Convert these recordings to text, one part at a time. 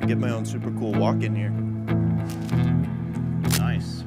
get my own super cool walk in here. Nice.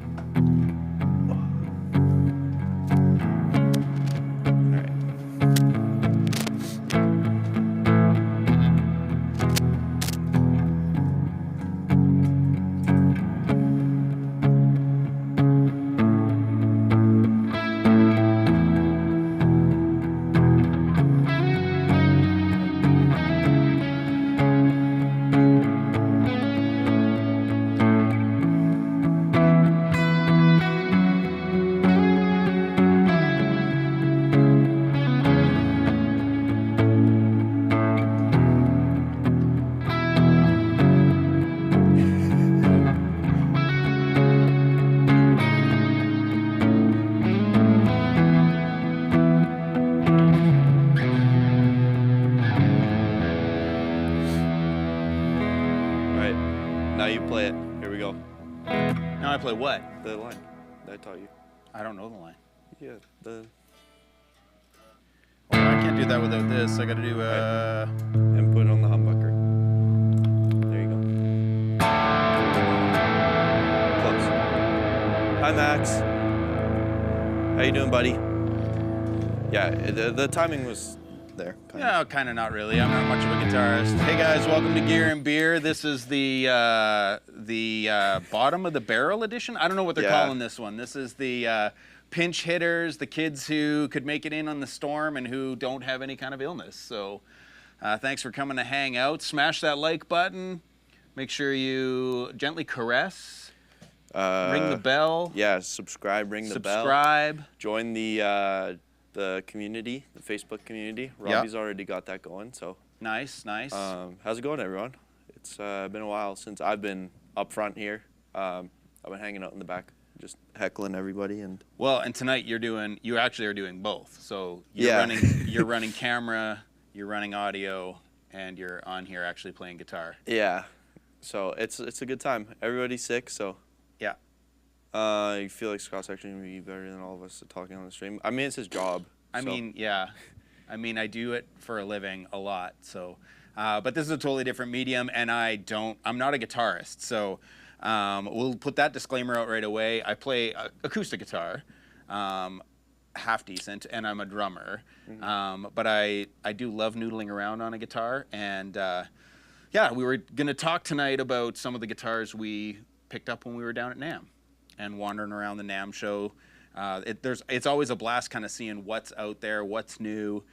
Play what? The line that I taught you. I don't know the line. Yeah, the... Well, I can't do that without this. I gotta do, And put it on the humbucker. There you go. Close. Hi, Max. How you doing, buddy? Yeah, the timing was there. Yeah, kind of not really. I'm not much of a guitarist. Hey guys, welcome to Gear and Beer. This is the bottom of the barrel edition. I don't know what they're calling this one. This is the pinch hitters, the kids who could make it in on the storm and who don't have any kind of illness. So thanks for coming to hang out. Smash that like button. Make sure you gently caress. Ring the bell. Yeah, subscribe, ring the bell. Subscribe. Join the community, the Facebook community. Robbie's already got that going, so. Nice, nice. How's it going, everyone? It's been a while since I've been up front here. I've been hanging out in the back, just heckling everybody. And well, and tonight you actually are doing both. So you're running camera, you're running audio, and you're on here actually playing guitar. Yeah, so it's a good time. Everybody's sick, so. Yeah. You feel like Scott's actually going to be better than all of us talking on the stream. I mean, it's his job. I mean, yeah. I mean, I do it for a living a lot. So, but this is a totally different medium, and I'm not a guitarist. So we'll put that disclaimer out right away. I play acoustic guitar, half decent, and I'm a drummer. Mm-hmm. But I do love noodling around on a guitar. And yeah, we were going to talk tonight about some of the guitars we picked up when we were down at NAMM. And wandering around the NAMM show. It's always a blast kind of seeing what's out there, what's new.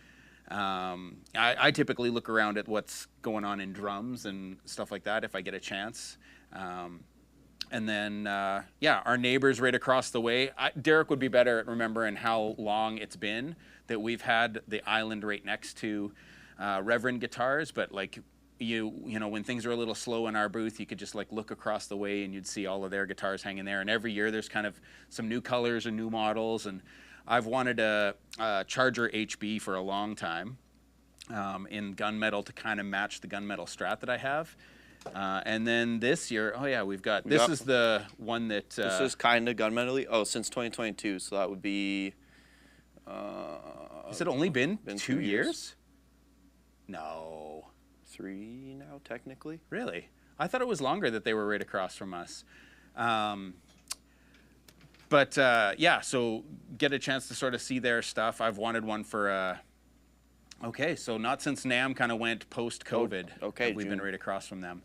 I typically look around at what's going on in drums and stuff like that if I get a chance. And then, yeah, our neighbors right across the way. Derek would be better at remembering how long it's been that we've had the island right next to Reverend guitars, but like, you know, when things are a little slow in our booth, you could just like look across the way and you'd see all of their guitars hanging there. And every year there's kind of some new colors and new models. And I've wanted a Charger HB for a long time in gunmetal to kind of match the gunmetal Strat that I have. And then this year, oh yeah, this is the one that... this is kind of gunmetal-y. Oh, since 2022, so that would be... has it only been 2 years? No. 3 now, technically. Really? I thought it was longer that they were right across from us. But yeah, so get a chance to sort of see their stuff. I've wanted one for, okay, so not since NAMM kind of went post-COVID. Okay, we've been right across from them.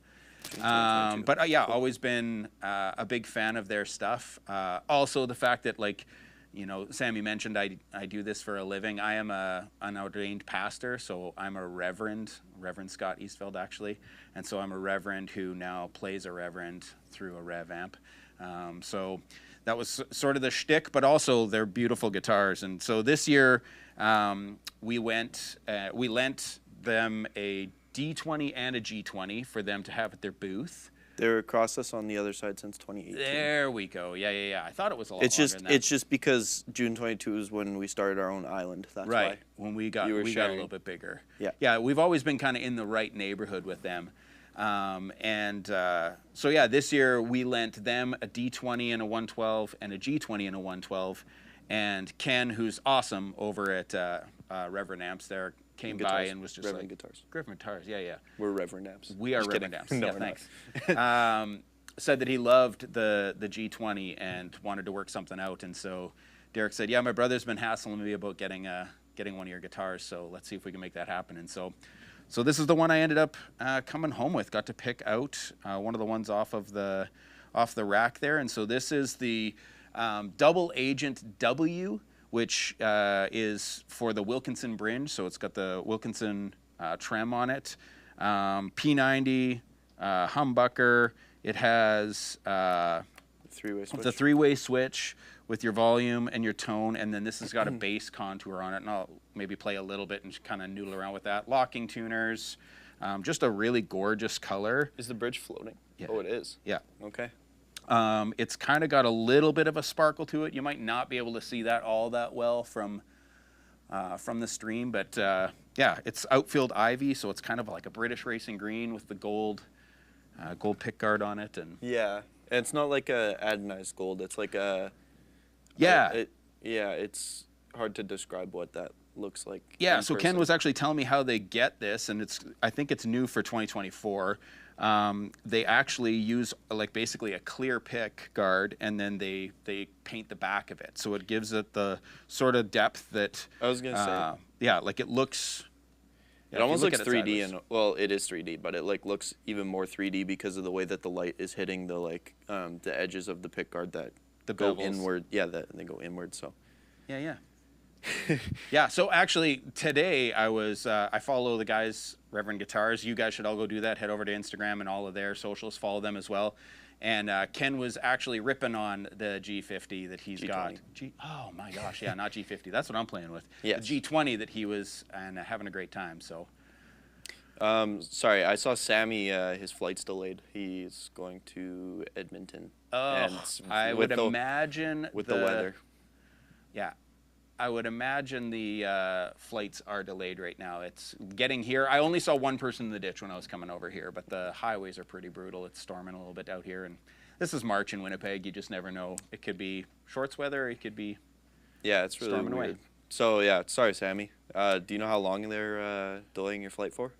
But yeah, always been a big fan of their stuff. Also the fact that, like, you know, Sammy mentioned I do this for a living. I am an ordained pastor, so I'm a Reverend Scott Eastfeld, actually. And so I'm a Reverend who now plays a Reverend through a Rev amp. So that was sort of the shtick, but also they're beautiful guitars. And so this year we lent them a D20 and a G20 for them to have at their booth. They were across us on the other side since 2018. There we go. Yeah. I thought it was a lot longer than that. It's just because June 22 is when we started our own island. That's right. Why. When we got a little bit bigger. Yeah. Yeah, we've always been kind of in the right neighborhood with them. So yeah, this year we lent them a D20 and a 112 and a G20 and a 112. And Ken, who's awesome over at Reverend Amps there, came Guitars. by and was just Reverend like, guitars. Reverend guitars, yeah. We're Reverend amps. We are Just Reverend kidding. amps. No, Yeah, we're not. thanks. Said that he loved the G20 and wanted to work something out, and so Derek said, yeah, my brother's been hassling me about getting one of your guitars, so let's see if we can make that happen. And so this is the one I ended up coming home with. Got to pick out one of the ones off the rack there, and so this is the Double Agent W, which is for the Wilkinson Bringe. So it's got the Wilkinson trem on it, P90, humbucker. It has Three-way switch. the three-way switch with your volume and your tone, and then this has got a bass contour on it, and I'll maybe play a little bit and kind of noodle around with that. Locking tuners, just a really gorgeous color. Is the bridge floating? Yeah. Oh, it is. Yeah. Okay. It's kind of got a little bit of a sparkle to it. You might not be able to see that all that well from the stream, but yeah, it's outfield ivy, so it's kind of like a British racing green with the gold pickguard on it, and Yeah, and it's not like a anodized gold. It's like a yeah, it's hard to describe what that looks like. yeah. in So person. Ken was actually telling me how they get this, and I think it's new for 2024. They actually use like basically a clear pick guard, and then they paint the back of it, so it gives it the sort of depth that I was gonna say. Yeah, like it looks. It almost looks 3D, and well, it is 3D, but it like looks even more 3D because of the way that the light is hitting the the edges of the pick guard that The go bevels. inward. Yeah, they go inward. So Yeah. Yeah, so actually today I follow the guys, Reverend Guitars. You guys should all go do that. Head over to Instagram and all of their socials. Follow them as well. And Ken was actually ripping on the G50 that he's got. Oh my gosh, yeah, not G50. That's what I'm playing with. Yes. The G20 that he was having a great time. So. sorry, I saw Sammy. His flight's delayed. He's going to Edmonton. Oh, I would imagine with the weather. Yeah. I would imagine the flights are delayed right now. It's getting here. I only saw one person in the ditch when I was coming over here, but the highways are pretty brutal. It's storming a little bit out here, and this is March in Winnipeg. You just never know. It could be shorts weather. It could be Yeah, it's really storming weird. away. So yeah, sorry, Sammy. Do you know how long they're delaying your flight for?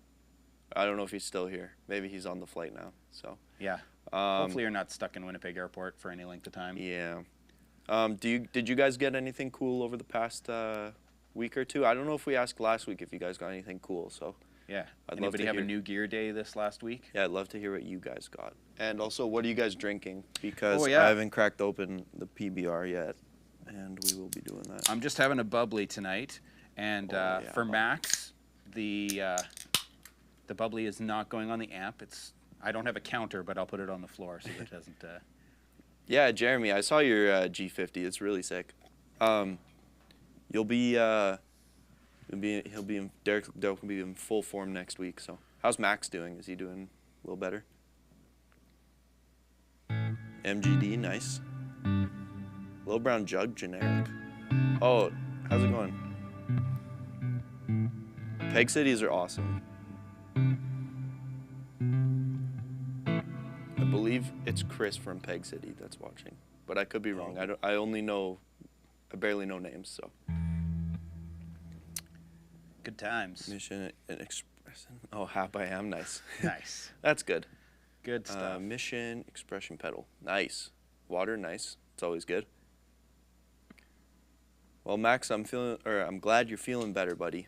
I don't know if he's still here. Maybe he's on the flight now. So Yeah. Hopefully you're not stuck in Winnipeg Airport for any length of time. yeah. Did you guys get anything cool over the past week or two? I don't know if we asked last week if you guys got anything cool. So Yeah. I'd love Anybody to have a hear. new gear day this last week? Yeah, I'd love to hear what you guys got. And also, what are you guys drinking? Because Oh, yeah. I haven't cracked open the PBR yet, and we will be doing that. I'm just having a bubbly tonight, and Oh, yeah, for bubbly. Max, the bubbly is not going on the amp. I don't have a counter, but I'll put it on the floor so it doesn't. Yeah, Jeremy, I saw your G50. It's really sick. He'll be in Derek will be in full form next week. So, how's Max doing? Is he doing a little better? MGD, nice. Low brown jug, generic. Oh, how's it going? Peg Cities are awesome. I believe it's Chris from Peg City that's watching, but I could be wrong. I barely know names, so. Good times. Mission and Expression. Oh, Hap I Am, nice. Nice. That's good. Good stuff. Mission Expression pedal, nice. Water, nice. It's always good. Well, Max, I'm glad you're feeling better, buddy.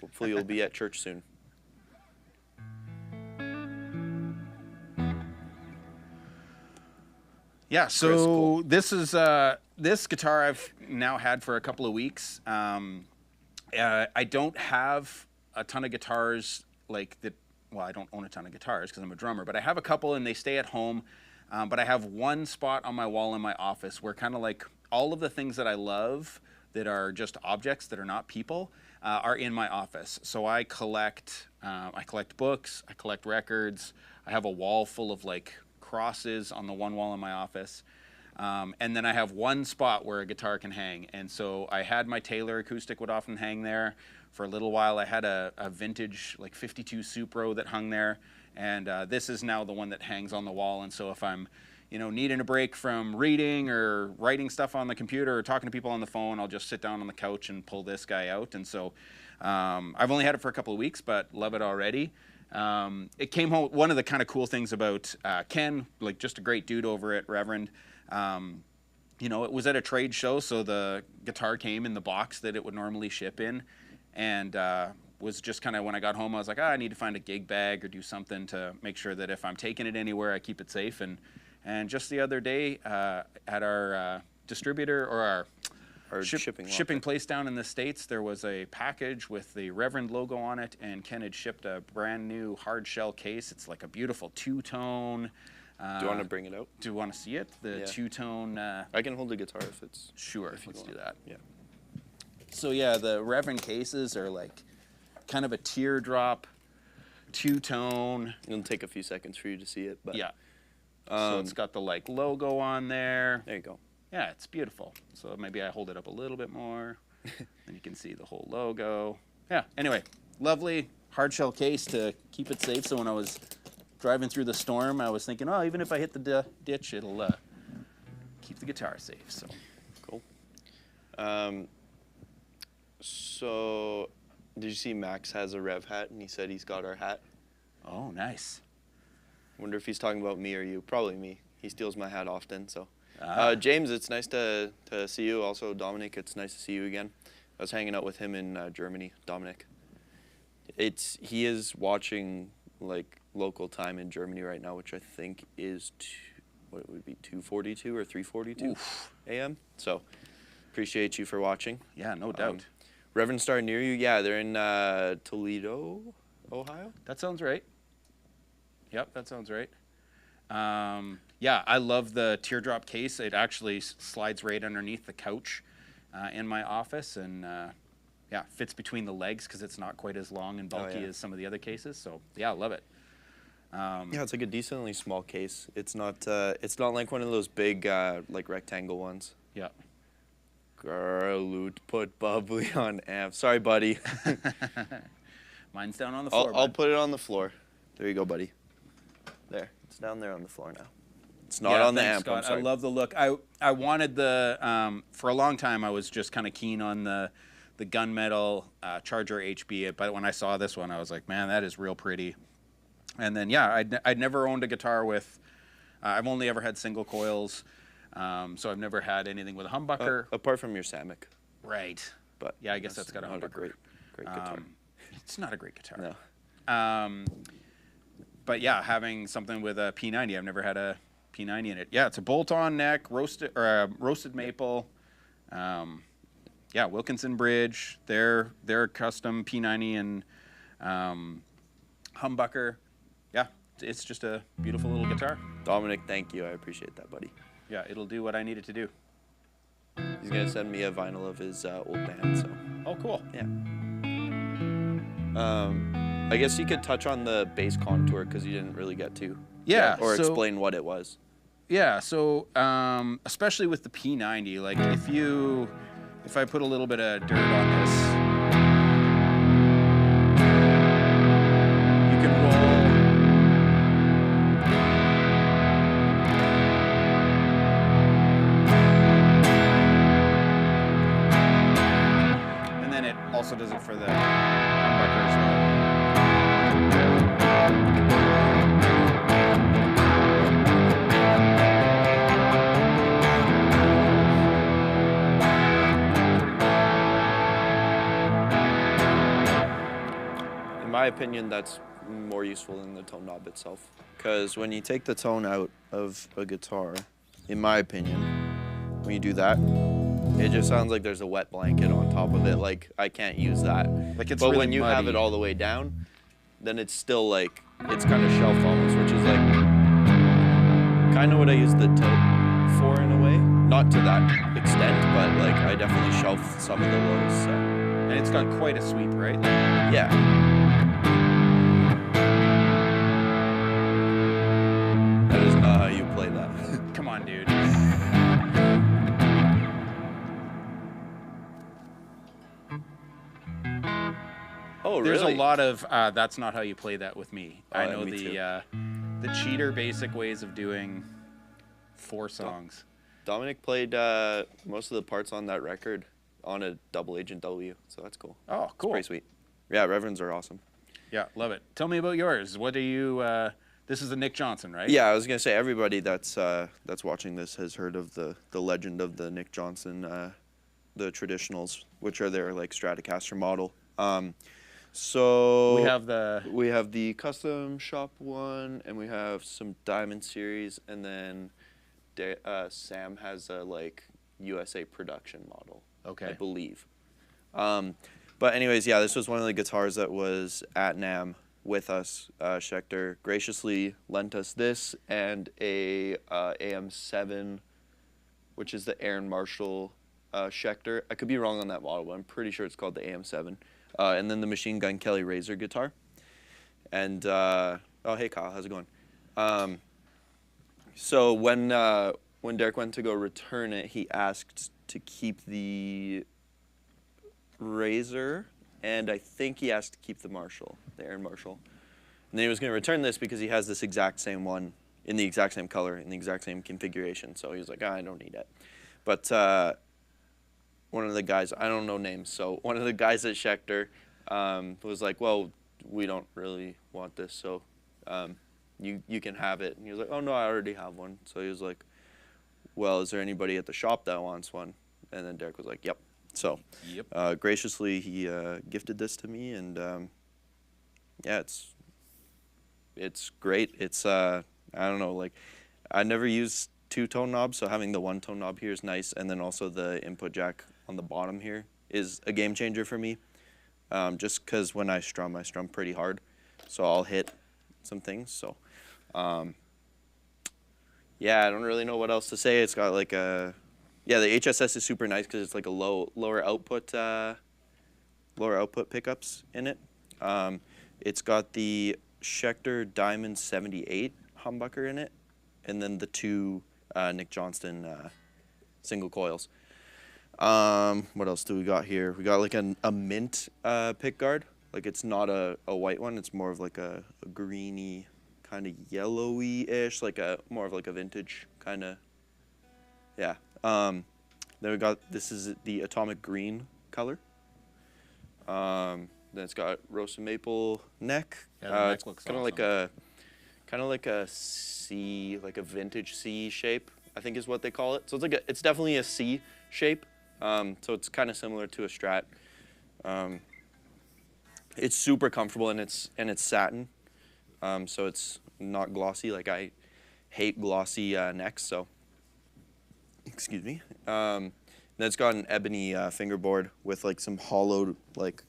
Hopefully, you'll be at church soon. Yeah, so cool. this is this guitar I've now had for a couple of weeks. I don't have a ton of guitars like that. Well, I don't own a ton of guitars because I'm a drummer, but I have a couple and they stay at home. But I have one spot on my wall in my office where kind of like all of the things that I love that are just objects that are not people are in my office. So I collect books, I collect records. I have a wall full of like crosses on the one wall in my office. And then I have one spot where a guitar can hang. And so I had my Taylor acoustic would often hang there. For a little while I had a vintage like 52 Supro that hung there. And this is now the one that hangs on the wall. And so if I'm needing a break from reading or writing stuff on the computer or talking to people on the phone, I'll just sit down on the couch and pull this guy out. And so I've only had it for a couple of weeks, but love it already. It came home. One of the kind of cool things about Ken, like just a great dude over at Reverend, it was at a trade show, so the guitar came in the box that it would normally ship in, and was just kind of, when I got home, I was like, I need to find a gig bag or do something to make sure that if I'm taking it anywhere, I keep it safe. And just the other day, at our distributor or our shipping place down in the States, there was a package with the Reverend logo on it, and Ken had shipped a brand new hard shell case. It's like a beautiful two-tone. Do you want to bring it out? Do you want to see it? The two-tone. I can hold the guitar if it's. Sure, let's do that. Yeah. So yeah, the Reverend cases are like kind of a teardrop, two-tone. It'll take a few seconds for you to see it, but yeah. So it's got the like logo on there. There you go. Yeah, it's beautiful. So maybe I hold it up a little bit more, and you can see the whole logo. Yeah. Anyway, lovely hard shell case to keep it safe. So when I was driving through the storm, I was thinking, oh, even if I hit the ditch, it'll keep the guitar safe. So cool. So did you see Max has a Rev hat, and he said he's got our hat? Oh, nice. Wonder if he's talking about me or you. Probably me. He steals my hat often. So, James, it's nice to see you. Also, Dominic, it's nice to see you again. I was hanging out with him in Germany. Dominic. He is watching like local time in Germany right now, which I think is what would it be 2:42 or 3:42 a.m. So, appreciate you for watching. Yeah, no doubt. Reverend Star near you? Yeah, they're in Toledo, Ohio. That sounds right. Yep, that sounds right. Yeah, I love the teardrop case. It actually slides right underneath the couch in my office, and yeah, fits between the legs because it's not quite as long and bulky as some of the other cases. So yeah, I love it. Yeah, it's like a decently small case. It's not like one of those big like rectangle ones. Yeah. Girl, put bubbly on amp. Sorry, buddy. Mine's down on the floor. I'll put it on the floor. There you go, buddy. There, it's down there on the floor now. It's not on the amp. Scott. I love the look. I wanted the for a long time. I was just kind of keen on the gunmetal Charger HB, but when I saw this one, I was like, man, that is real pretty. And then yeah, I'd never owned a guitar with. I've only ever had single coils, so I've never had anything with a humbucker. Apart from your Samick. Right. But yeah, I guess that's got a humbucker. Not a great guitar. It's not a great guitar. No. But yeah, having something with a P90, I've never had a P90 in it. Yeah, it's a bolt-on neck, roasted maple. Yeah, Wilkinson bridge. Their custom P90 and humbucker. Yeah, it's just a beautiful little guitar. Dominic, thank you. I appreciate that, buddy. Yeah, it'll do what I need it to do. He's gonna send me a vinyl of his old band. So. Oh, cool. Yeah. I guess you could touch on the bass contour because you didn't really get to. Yeah. Or explain what it was. Yeah. So especially with the P90, like if I put a little bit of dirt on this, you can roll. And then it also does it for the humbucker as well. In my opinion, that's more useful than the tone knob itself. Because when you take the tone out of a guitar, in my opinion, when you do that, it just sounds like there's a wet blanket on top of it. Like, I can't use that. Like it's but really when you muddy. have it all the way down, then it's still like, it's kind of shelved almost, which is like kind of what I use the tilt for in a way. Not to that extent, but like I definitely shelved some of the lows. So. And it's got quite a sweep, right? Yeah. That is not how you play that. Come on, dude. Oh, really? There's a lot of that's not how you play that with me. Oh, I know me too. the cheater basic ways of doing 4 songs. Dominic played most of the parts on that record on a double Agent W, so that's cool. Oh, cool. It's pretty sweet. Yeah, Reverends are awesome. Yeah, love it. Tell me about yours. What do you? This is the Nick Johnson, right? Yeah, I was gonna say everybody that's watching this has heard of the legend of the Nick Johnson, the traditionals, which are their like Stratocaster model. So We have the custom shop one, and we have some Diamond series, and then Sam has a like USA production model. Okay. I believe. But anyways, yeah, this was one of the guitars that was at NAMM with us. Shecter graciously lent us this and a AM7, which is the Aaron Marshall Shecter. I could be wrong on that model, but I'm pretty sure it's called the AM7. And then the Machine Gun Kelly Razor guitar. And oh, hey Kyle, how's it going? So when Derek went to go return it, he asked to keep the Razor, and I think he asked to keep the Marshall, the Aaron Marshall. And then he was going to return this because he has this exact same one in the exact same color, in the exact same configuration. So he was like, I don't need it. But one of the guys, I don't know names, so one of the guys at Shecter was like, well, we don't really want this, so you can have it. And he was like, oh, no, I already have one. So he was like, well, is there anybody at the shop that wants one? And then Derek was like, yep. So graciously, he gifted this to me, and yeah, it's great. It's I don't know, like I never used 2-tone knobs, so having the 1-tone knob here is nice, and then also the input jack on the bottom here is a game changer for me. Just because when I strum pretty hard, so I'll hit some things. So yeah, I don't really know what else to say. It's got like a the HSS is super nice because it's like a lower output pickups in it. It's got the Shecter Diamond 78 humbucker in it, and then the 2 Nick Johnston single coils. What else do we got here? We got like a mint pick guard. Like it's not a white one. It's more of like a greeny, kind of yellowy-ish, like more of like a vintage kind of. Yeah. Then we got, this is the atomic green color. Then it's got roasted maple neck. Yeah, the neck looks kind of awesome. like a C, like a vintage C shape, I think is what they call it. So it's definitely a C shape. So it's kind of similar to a Strat. It's super comfortable, and it's satin. So it's not glossy. Like I hate glossy necks. So excuse me. Then it's got an ebony fingerboard with like some hollowed, like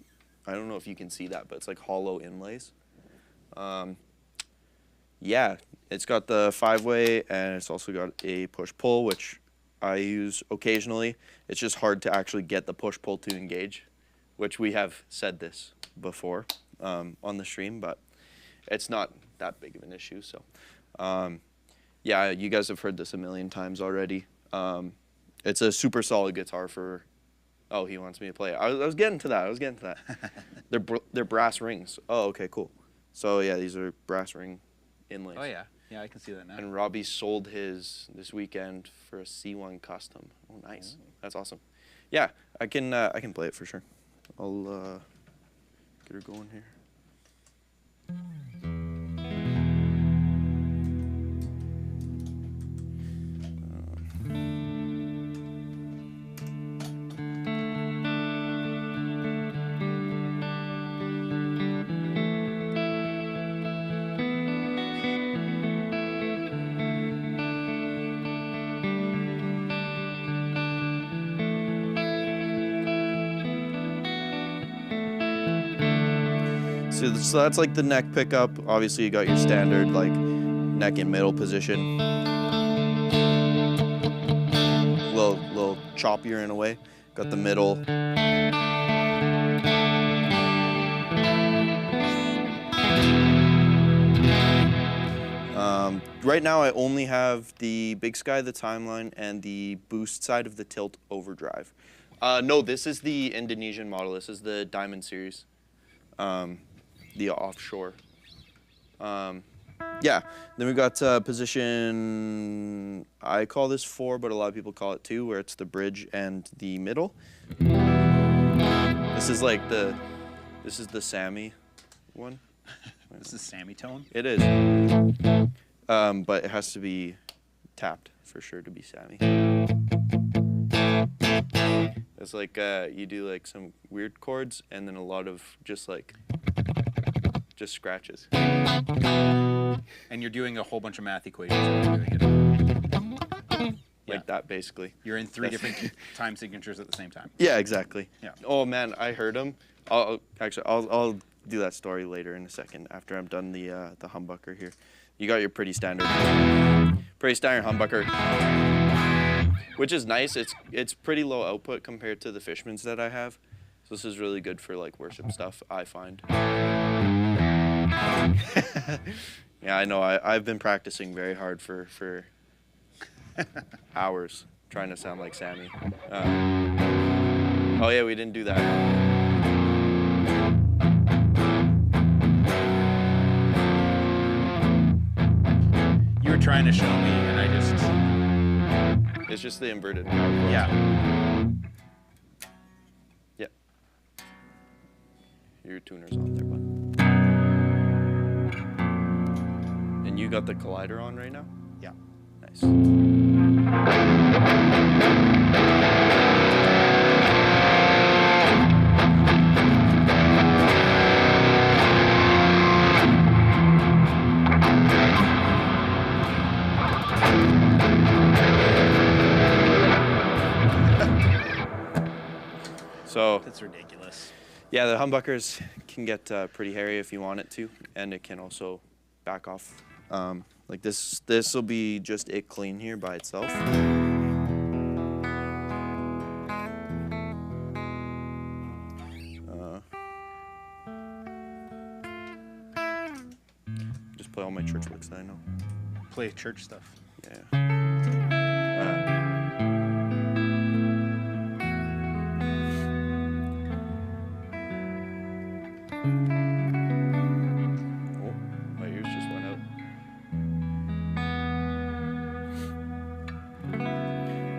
I don't know if you can see that, but it's like hollow inlays. Yeah, it's got the 5-way, and it's also got a push-pull, which I use occasionally. It's just hard to actually get the push-pull to engage, which we have said this before on the stream, but it's not that big of an issue. So, yeah, you guys have heard this a million times already. It's a super solid guitar for. Oh, he wants me to play it. I was getting to that. They're brass rings. Oh, okay, cool. So yeah, these are brass ring inlays. Oh yeah, I can see that now. And Robbie sold his this weekend for a C1 custom. Oh, nice. That's awesome. Yeah, I can play it for sure. I'll get her going here. So that's like the neck pickup. Obviously, you got your standard like neck and middle position. Little choppier in a way. Got the middle. Right now, I only have the Big Sky, the Timeline, and the boost side of the Tilt Overdrive. No, this is the Indonesian model. This is the Diamond series. The offshore. Yeah. Then we got position, I call this 4, but a lot of people call it 2, where it's the bridge and the middle. This is like this is the Sammy one. This is Sammy tone? It is. But it has to be tapped for sure to be Sammy. It's like you do like some weird chords and then a lot of just scratches. And you're doing a whole bunch of math equations while you're doing it. Like that, basically. You're in 3 different time signatures at the same time. Yeah, exactly. Yeah. Oh man, I heard him. I'll do that story later in a second after I'm done the humbucker here. You got your pretty standard humbucker, which is nice. It's pretty low output compared to the Fishmans that I have. So this is really good for like worship stuff, I find. Yeah, I know. I've been practicing very hard for hours trying to sound like Sammy. Oh yeah, we didn't do that. You were trying to show me, and I just... It's just the inverted. Yeah. Yeah. Your tuner's on there, bud. And you got the collider on right now? Yeah. Nice. So That's ridiculous. yeah, the humbuckers can get pretty hairy if you want it to, and it can also back off. Like this will be just it clean here by itself. Just play all my church licks that I know. Play church stuff. Yeah. Oh, my ears just went out.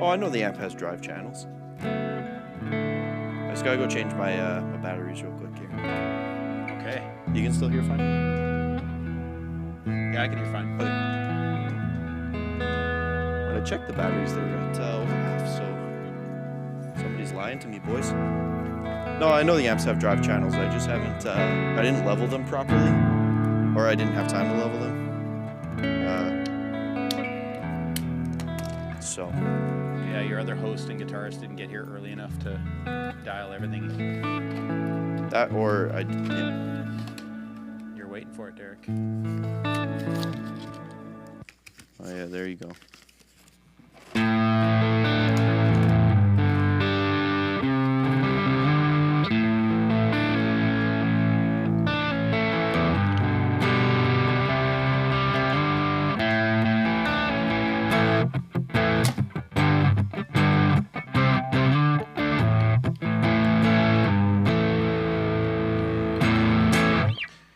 Oh, I know the amp has drive channels. I just gotta go change my my batteries real quick here. Okay. You can still hear fine? Yeah, I can hear fine. Okay. When I checked the batteries, they're at over half, so somebody's lying to me, boys. No, I know the amps have drive channels. I just haven't, I didn't level them properly, or I didn't have time to level them. So. Yeah, your other host and guitarist didn't get here early enough to dial everything. That or yeah. You're waiting for it, Derek. Oh yeah, there you go.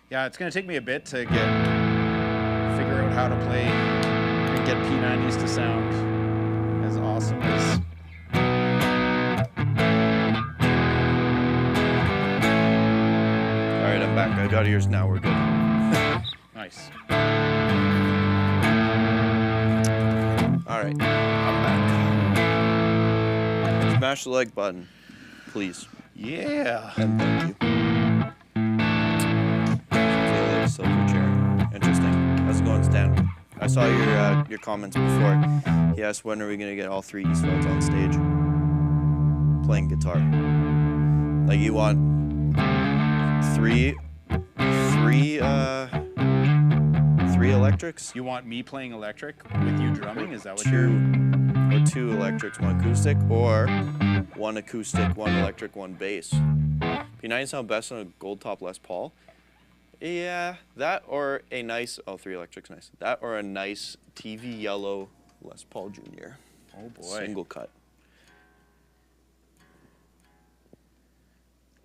Yeah, it's gonna take me a bit to figure out how to play and get P90s to sound as awesome as. All right, I'm back. I got ears now. We're good. Nice. All right, I'm back. Smash the like button, please. Yeah. And thank you. Silver chair. Interesting. How's it going, Stan? I saw your comments before. He asked when are we gonna get all 3 Eastfelds on stage playing guitar. Like you want three electrics? You want me playing electric with you drumming? Is that what Or 2 electrics, 1 acoustic, or 1 acoustic, 1 electric, 1 bass. P90 sound best on a gold top Les Paul. Yeah, that or a nice, 3 electrics, nice. That or a nice TV yellow Les Paul Jr. Oh boy. Single cut.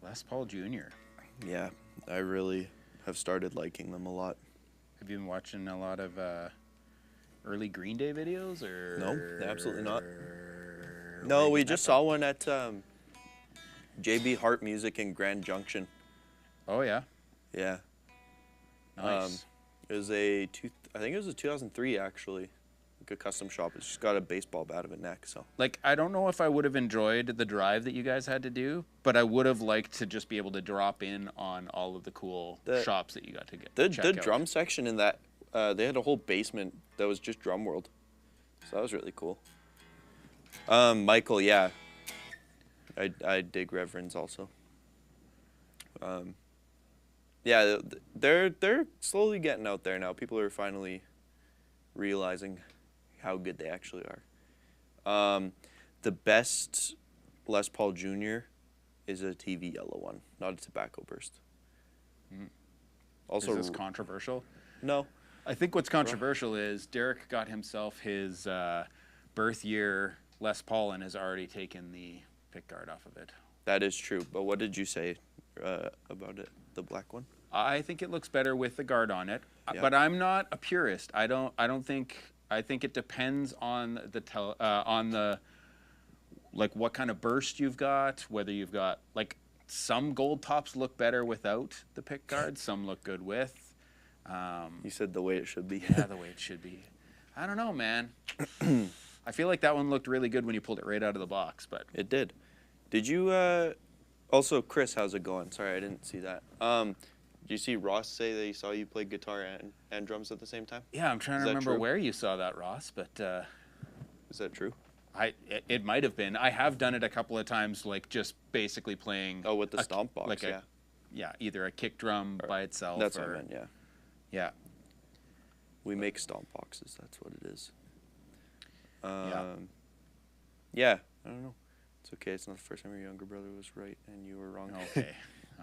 Les Paul Jr. Yeah, I really have started liking them a lot. Have you been watching a lot of early Green Day videos, or? No, absolutely not. No, we just saw one at JB Hart Music in Grand Junction. Oh yeah. Yeah. Nice. It was I think it was a 2003 actually, like a custom shop. It's just got a baseball bat of a neck. So. Like, I don't know if I would have enjoyed the drive that you guys had to do, but I would have liked to just be able to drop in on all of the cool shops that you got to get. The drum section in that, they had a whole basement that was just Drum World. So that was really cool. Michael, yeah. I dig Reverends also. Yeah, they're slowly getting out there now. People are finally realizing how good they actually are. The best Les Paul Jr. is a TV yellow one, not a tobacco burst. Also, is this controversial? No. I think what's controversial is Derek got himself his birth year Les Paul and has already taken the pickguard off of it. That is true, but what did you say about it, the black one? I think it looks better with the guard on it, Yeah. but I'm not a purist. I think it depends on the like what kind of burst you've got, whether you've got like some gold tops look better without the pick guard, some look good with. You said the way it should be. Yeah, the way it should be. I don't know, man. I feel like that one looked really good when you pulled it right out of the box, but It did. Did you also, Chris, how's it going? Sorry, I didn't see that. Did you see Ross say that he saw you play guitar and drums at the same time? yeah, I'm trying to remember where you saw that, Ross, but Is that true? it might have been. I have done it a couple of times, like just basically playing. Oh, with the stomp box, like yeah. Yeah, either a kick drum by itself. That's what I meant, yeah. Yeah. We make stomp boxes, that's what it is. Yeah. Yeah, I don't know. It's okay, it's not the first time your younger brother was right and you were wrong. Okay,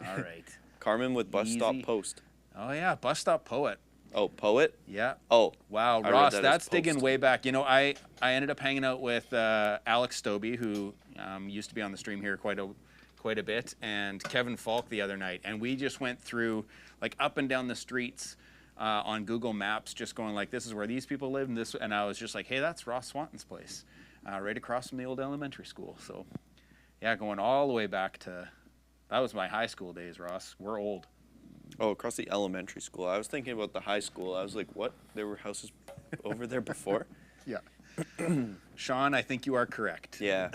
all right. Carmen with Bus Stop Easy. Post. Oh yeah, Bus Stop Poet. Oh, Poet? Yeah. Oh. Wow, I read Ross, that as that's digging Post. way back. You know, I ended up hanging out with Alex Stobie, who used to be on the stream here quite a bit, and Kevin Falk the other night, and we just went through like up and down the streets on Google Maps, just going like, this is where these people live, and I was just like, hey, that's Ross Swanton's place, right across from the old elementary school. So, yeah, going all the way back to, that was my high school days, Ross. We're old. Oh, across the elementary school. I was thinking about the high school. I was like, what? There were houses over there before? Yeah. Sean, I think you are correct. Yeah.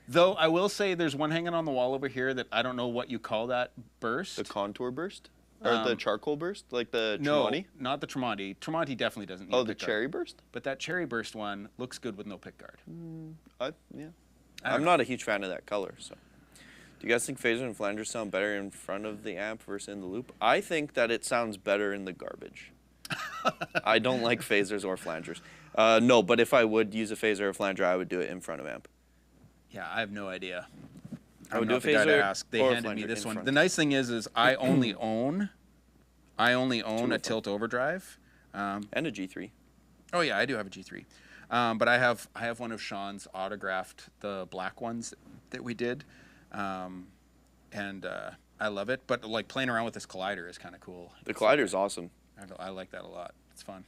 Though I will say there's one hanging on the wall over here that I don't know what you call that burst. The contour burst? Or the charcoal burst? Like the No, Tremonti? not the Tremonti. Tremonti definitely doesn't need Oh, a the pick cherry guard. burst? But that cherry burst one looks good with no pick guard. Yeah. I don't I'm know. not a huge fan of that color, so. Do you guys think phaser and flangers sound better in front of the amp versus in the loop? I think that it sounds better in the garbage. I don't like phasers or flangers. No, but if I would use a phaser or a flanger, I would do it in front of amp. Yeah, I have no idea. I would I'm do not a the guy to phaser ask. They or a handed me flanger this in one. front. The nice thing is I only own a tilt overdrive. And a G3. Oh yeah, I do have a G3. But I have one of Sean's autographed, the black ones that we did. And I love it. But like playing around with this collider is kind of cool. The collider's awesome. I like that a lot. It's fun.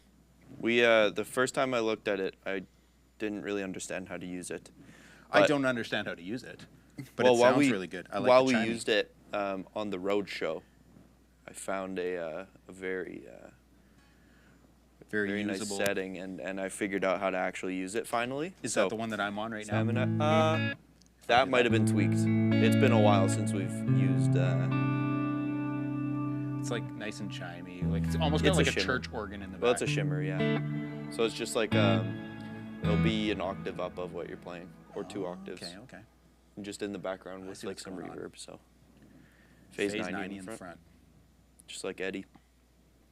We the first time I looked at it, I didn't really understand how to use it. I don't understand how to use it, but Well, it while sounds we- really good. I like While the we chiming. used it on the road show, I found a very very nice usable. setting, and I figured out how to actually use it finally. Is So- that the one that I'm on right now? Stamina. That might have been tweaked. It's been a while since we've used. It's like nice and chimey. Like it's almost It's got a like a shimmer. church organ in the Well, back. it's a shimmer, yeah. So it's just like it'll be an octave up of what you're playing, or two octaves, Okay. and just in the background with see like what's some going on. reverb. So phase 90 in the front, just like Eddie.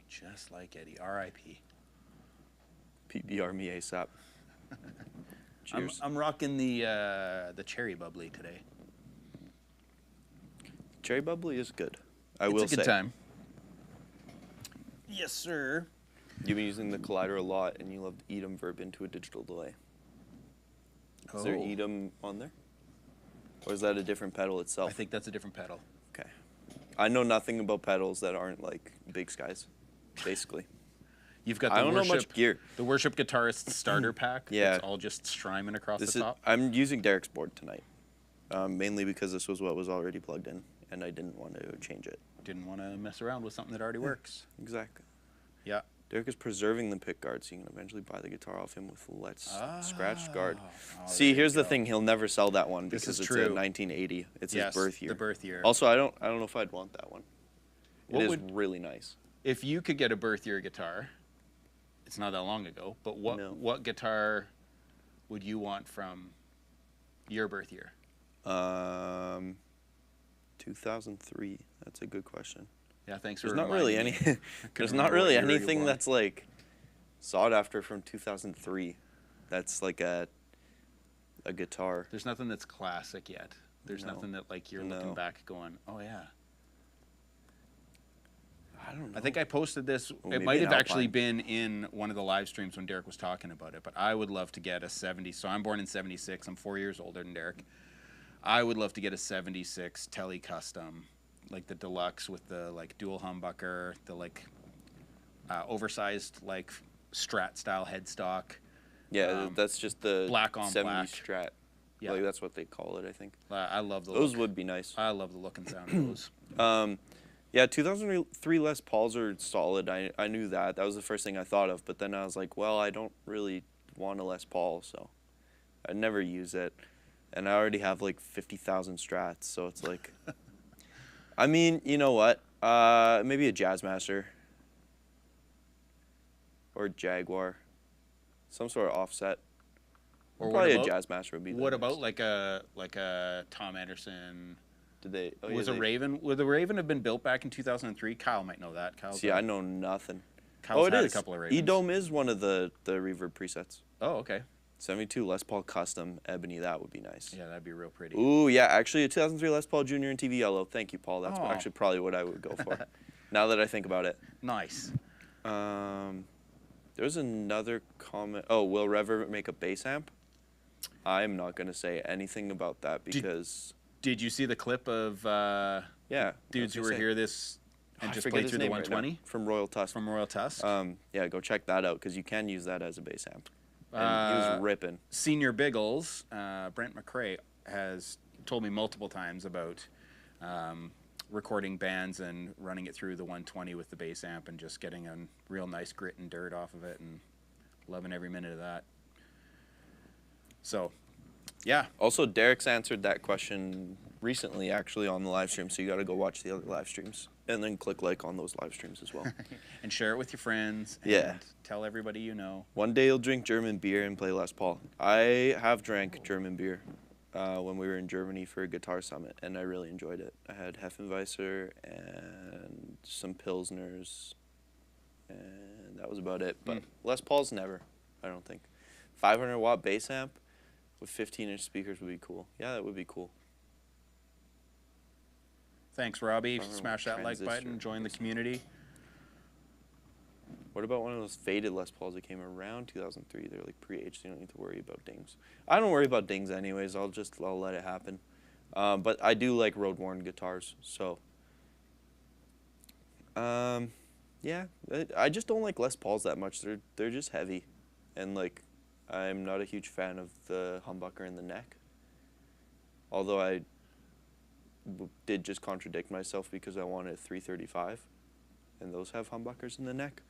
Just like Eddie. R.I.P. PBR me ASAP. Cheers. I'm rocking the cherry bubbly today. Cherry bubbly is good. I It's will a good say. time. Yes, sir. You've been using the collider a lot, and you love the EDM verb into a digital delay. Is there Oh. EDM on there? Or is that a different pedal itself? I think that's a different pedal. Okay. I know nothing about pedals that aren't like Big Skies, basically. You've got the I don't know much gear. The worship guitarist starter pack. Yeah. It's all just Strymon across the top. I'm using Derek's board tonight, mainly because this was what was already plugged in, and I didn't want to change it. Didn't want to mess around with something that already works. Exactly. Yeah. Derek is preserving the pick guard, so you can eventually buy the guitar off him with Let's Scratch guard. See, here's the thing: he'll never sell that one because it's a 1980. It's his birth year. The birth year. Also, I don't know if I'd want that one. It is really nice. If you could get a birth year guitar, it's not that long ago, but what guitar would you want from your birth year? 2003. That's a good question. Yeah, thanks for There's not really any. There's not really anything that's like sought after from 2003. That's like a guitar. There's nothing that's classic yet. There's nothing that like you're looking back going, oh yeah. I don't know. I think I posted this. Well, it might have actually been in one of the live streams when Derek was talking about it. But I would love to get a 70. So I'm born in '76. I'm 4 years older than Derek. I would love to get a '76 Tele Custom, like the deluxe with the like dual humbucker, the like oversized like Strat style headstock. Yeah, that's just the black on 70s black Strat. Yeah, like that's what they call it, I think. I love those. Would be nice. I love the look and sound of those. Yeah, 2003 Les Pauls are solid. I knew that. That was the first thing I thought of. But then I was like, well, I don't really want a Les Paul, so I'd never use it. And I already have like 50,000 Strats, so it's like, I mean, you know what? Maybe a Jazzmaster or Jaguar, some sort of offset. Or probably a Jazzmaster would be. What about like a Tom Anderson? Did they? Oh, was yeah, a Raven? Would the Raven have been built back in 2003? Kyle might know that. See, I know nothing. Kyle's had a couple of Ravens. E-Dome is one of the Reverb presets. Oh, okay. 72 Les Paul Custom Ebony. That would be nice. Yeah, that'd be real pretty. Ooh, yeah. Actually, a 2003 Les Paul Junior in TV Yellow. Thank you, Paul. That's actually probably what I would go for. Now that I think about it. Nice. There's another comment. Oh, will Reverend make a bass amp? I'm not going to say anything about that because... Did you see the clip of dudes who were here this and just played through the 120? Right from Royal Tusk. From Royal Tusk? Yeah, go check that out because you can use that as a bass amp. And he was ripping. Senior Biggles, Brent McRae, has told me multiple times about recording bands and running it through the 120 with the bass amp and just getting a real nice grit and dirt off of it and loving every minute of that. So... yeah. Also, Derek's answered that question recently, actually, on the live stream. So you got to go watch the other live streams and then click like on those live streams as well. And share it with your friends. And tell everybody you know. One day you'll drink German beer and play Les Paul. I have drank German beer when we were in Germany for a guitar summit, and I really enjoyed it. I had Heffenweisser and some Pilsners, and that was about it. But Les Paul's never, I don't think. 500-watt bass amp with 15-inch speakers would be cool. Yeah, that would be cool. Thanks, Robbie. Smash that like button. Join the community. What about one of those faded Les Pauls that came around 2003? They're like pre-aged, so you don't need to worry about dings. I don't worry about dings anyways. I'll let it happen. But I do like road-worn guitars, so. Yeah, I just don't like Les Pauls that much. They're just heavy, and like. I'm not a huge fan of the humbucker in the neck. Although I did just contradict myself because I wanted 335, and those have humbuckers in the neck.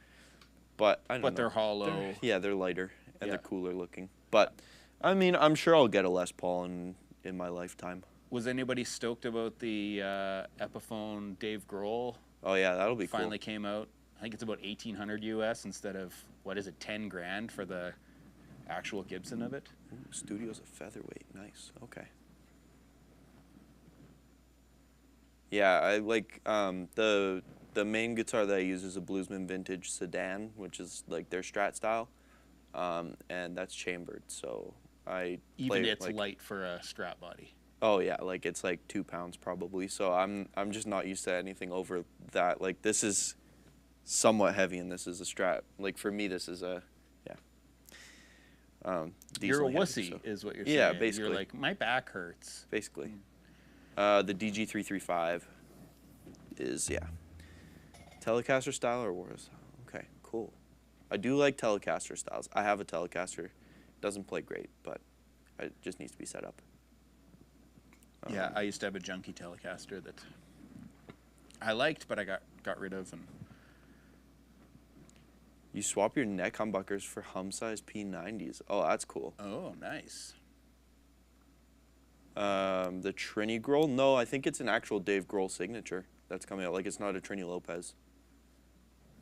But I don't know. But they're hollow. They're lighter and they're cooler looking. But I mean, I'm sure I'll get a Les Paul in my lifetime. Was anybody stoked about the Epiphone Dave Grohl? Oh yeah, that'll be finally came out. I think it's about $1,800 US instead of what is it, 10 grand for the actual Gibson of it. Ooh, Studio's a featherweight. Nice. Okay. Yeah, I like the main guitar that I use is a Bluesman Vintage Sedan, which is like their Strat style, and that's chambered. So it's light for a Strat body. Oh yeah, like it's like 2 pounds probably. So I'm just not used to anything over that. Like this is somewhat heavy, and this is a Strat. Like for me, this is a you're a wussy, so. Is what you're saying. Yeah, basically. You're like, my back hurts. Basically. The DG335 is, yeah. Telecaster style or Warrior style? Okay, cool. I do like Telecaster styles. I have a Telecaster. Doesn't play great, but it just needs to be set up. Yeah, I used to have a junky Telecaster that I liked, but I got rid of. And you swap your neck humbuckers for hum-size P90s. Oh, that's cool. Oh, nice. The Trini Grohl? No, I think it's an actual Dave Grohl signature that's coming out. Like, it's not a Trini Lopez.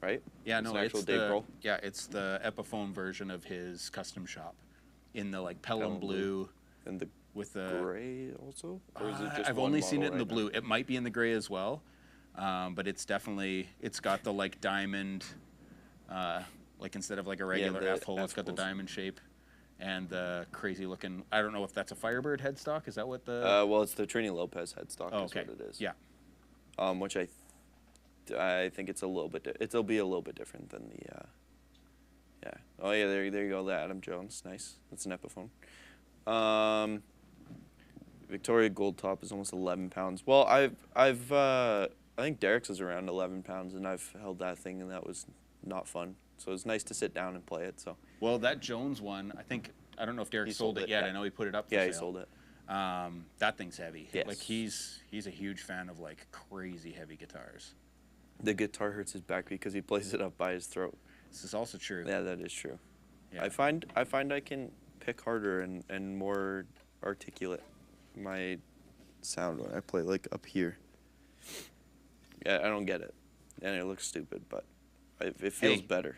Right? Yeah, it's no, an actual it's Dave the Grohl. yeah, it's the Epiphone version of his custom shop, in the like Pelham blue and the with the gray also. Or is it just I've one only seen it in model the right blue. It might be in the gray as well, but it's got the like diamond, like instead of like a regular the F hole, it's got the F-holes. diamond shape, and the crazy looking. I don't know if that's a Firebird headstock. Is that what the? Well, it's the Trini Lopez headstock. Oh, Is okay. what it is. Yeah. Which I think it's a little bit. It'll be a little bit different than the. Yeah. Oh yeah, there you go. The Adam Jones, nice. That's an Epiphone. Victoria Gold Top is almost 11 pounds. Well, I think Derek's is around 11 pounds, and I've held that thing, and that was not fun. So it's nice to sit down and play it. So. Well, that Jones one, I don't know if Derek He sold it yet. yeah. I know he put it up for Yeah, sale. he sold it. That thing's heavy. Yes. Like he's a huge fan of like crazy heavy guitars. The guitar hurts his back because he plays it up by his throat. This is also true. Yeah, that is true. Yeah. I find I can pick harder and more articulate my sound when I play like up here. Yeah, I don't get it, and it looks stupid, but it feels better.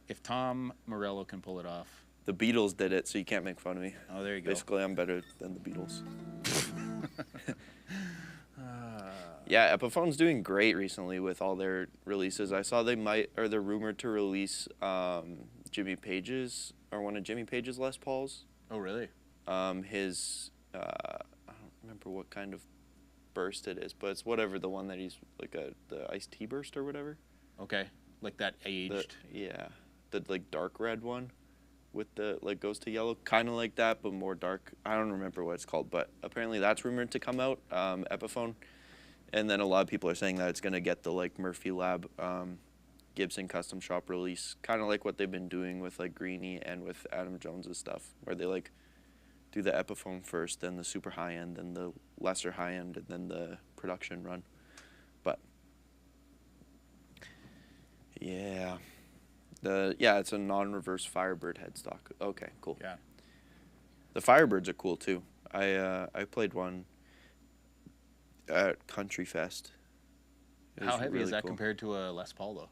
If Tom Morello can pull it off. The Beatles did it, so you can't make fun of me. Oh, there you go. Basically, I'm better than the Beatles. Yeah, Epiphone's doing great recently with all their releases. I saw they're rumored to release Jimmy Page's, or one of Jimmy Page's Les Pauls. Oh, really? His, I don't remember what kind of burst it is, but it's whatever, the one that he's, like the iced tea burst or whatever. Okay, like that aged. The like dark red one with the, like, goes to yellow, kind of like that, but more dark. I don't remember what it's called, but apparently that's rumored to come out, Epiphone. And then a lot of people are saying that it's going to get the, like, Murphy Lab Gibson custom shop release, kind of like what they've been doing with, like, Greenie and with Adam Jones's stuff, where they, like, do the Epiphone first, then the super high-end, then the lesser high-end, and then the production run. But, yeah. It's a non-reverse Firebird headstock. Okay, cool. Yeah. The Firebirds are cool, too. I played one at Country Fest. How heavy really is that cool. compared to a Les Paul, though?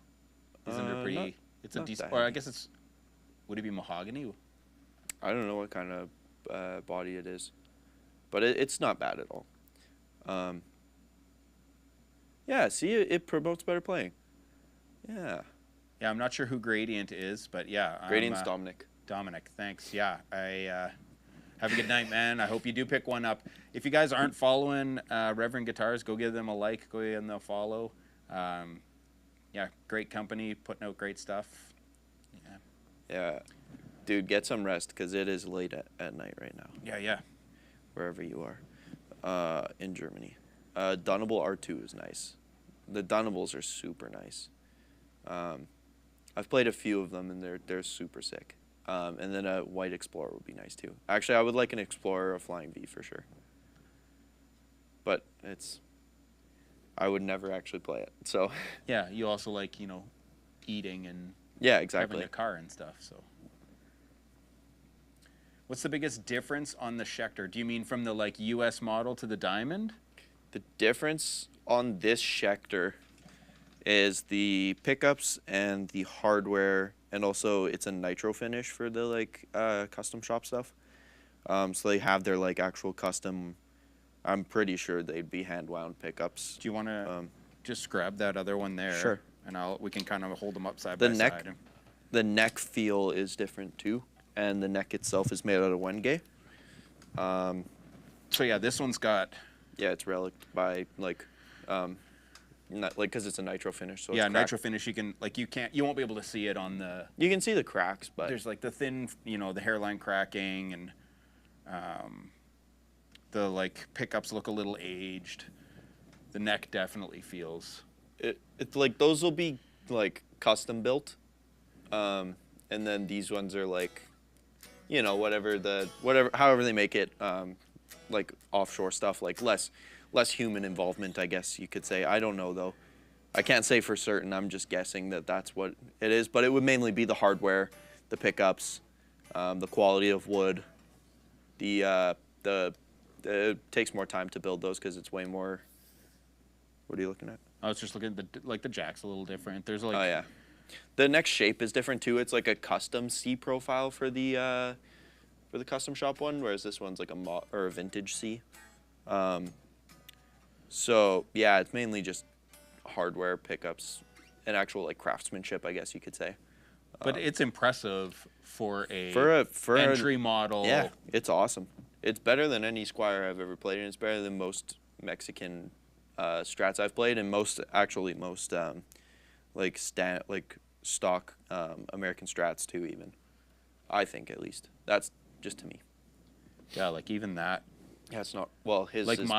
Isn't it pretty... it's a not decent... that Or I heavy. guess it's... Would it be mahogany? I don't know what kind of body it is, but it's not bad at all. Yeah, see, it promotes better playing. Yeah. Yeah, I'm not sure who Gradient is, but yeah. Gradient's Dominic. Dominic, thanks. Yeah, have a good night, man. I hope you do pick one up. If you guys aren't following Reverend Guitars, go give them a like, go give them a follow. Yeah, great company, putting out great stuff. Yeah. Yeah. Dude, get some rest, because it is late at night right now. Yeah. Wherever you are in Germany. Dunnable R2 is nice. The Dunnables are super nice. I've played a few of them, and they're super sick. And then a White Explorer would be nice, too. Actually, I would like an Explorer, a Flying V for sure. But I would never actually play it, so. Yeah, you also like, eating and Yeah, exactly. having a car and stuff, so. What's the biggest difference on the Shecter? Do you mean from the, like, US model to the Diamond? The difference on this Shecter is the pickups and the hardware, and also it's a nitro finish for the, like, custom shop stuff. So they have their, like, actual custom, I'm pretty sure they'd be hand-wound pickups. Do you want to just grab that other one there? Sure. And we can kind of hold them up side by side. The neck feel is different, too, and the neck itself is made out of Wenge. So, yeah, this one's got... Yeah, it's relicked by, like, not, like, because it's a nitro finish, so yeah, it's nitro finish, you won't be able to see it on the... You can see the cracks, but... There's, like, the thin, the hairline cracking, and the, like, pickups look a little aged. The neck definitely feels It's like those will be like custom built, and then these ones are like, you know, however they make it, like offshore stuff, like less human involvement, I guess you could say. I don't know though. I can't say for certain. I'm just guessing that that's what it is, but it would mainly be the hardware, the pickups, the quality of wood, it takes more time to build those because it's way more. What are you looking at? I was just looking at the jack's a little different. There's like. Oh yeah, the neck shape is different too. It's like a custom C profile for the custom shop one, whereas this one's like a vintage C. So yeah, it's mainly just hardware, pickups, and actual like craftsmanship, I guess you could say. But it's impressive for a entry model. Yeah, it's awesome. It's better than any Squire I've ever played, and it's better than most Mexican strats I've played, and most like stock American strats too. Even I think, at least that's just to me. Yeah, like even that. Yeah, it's not. Well, his like is,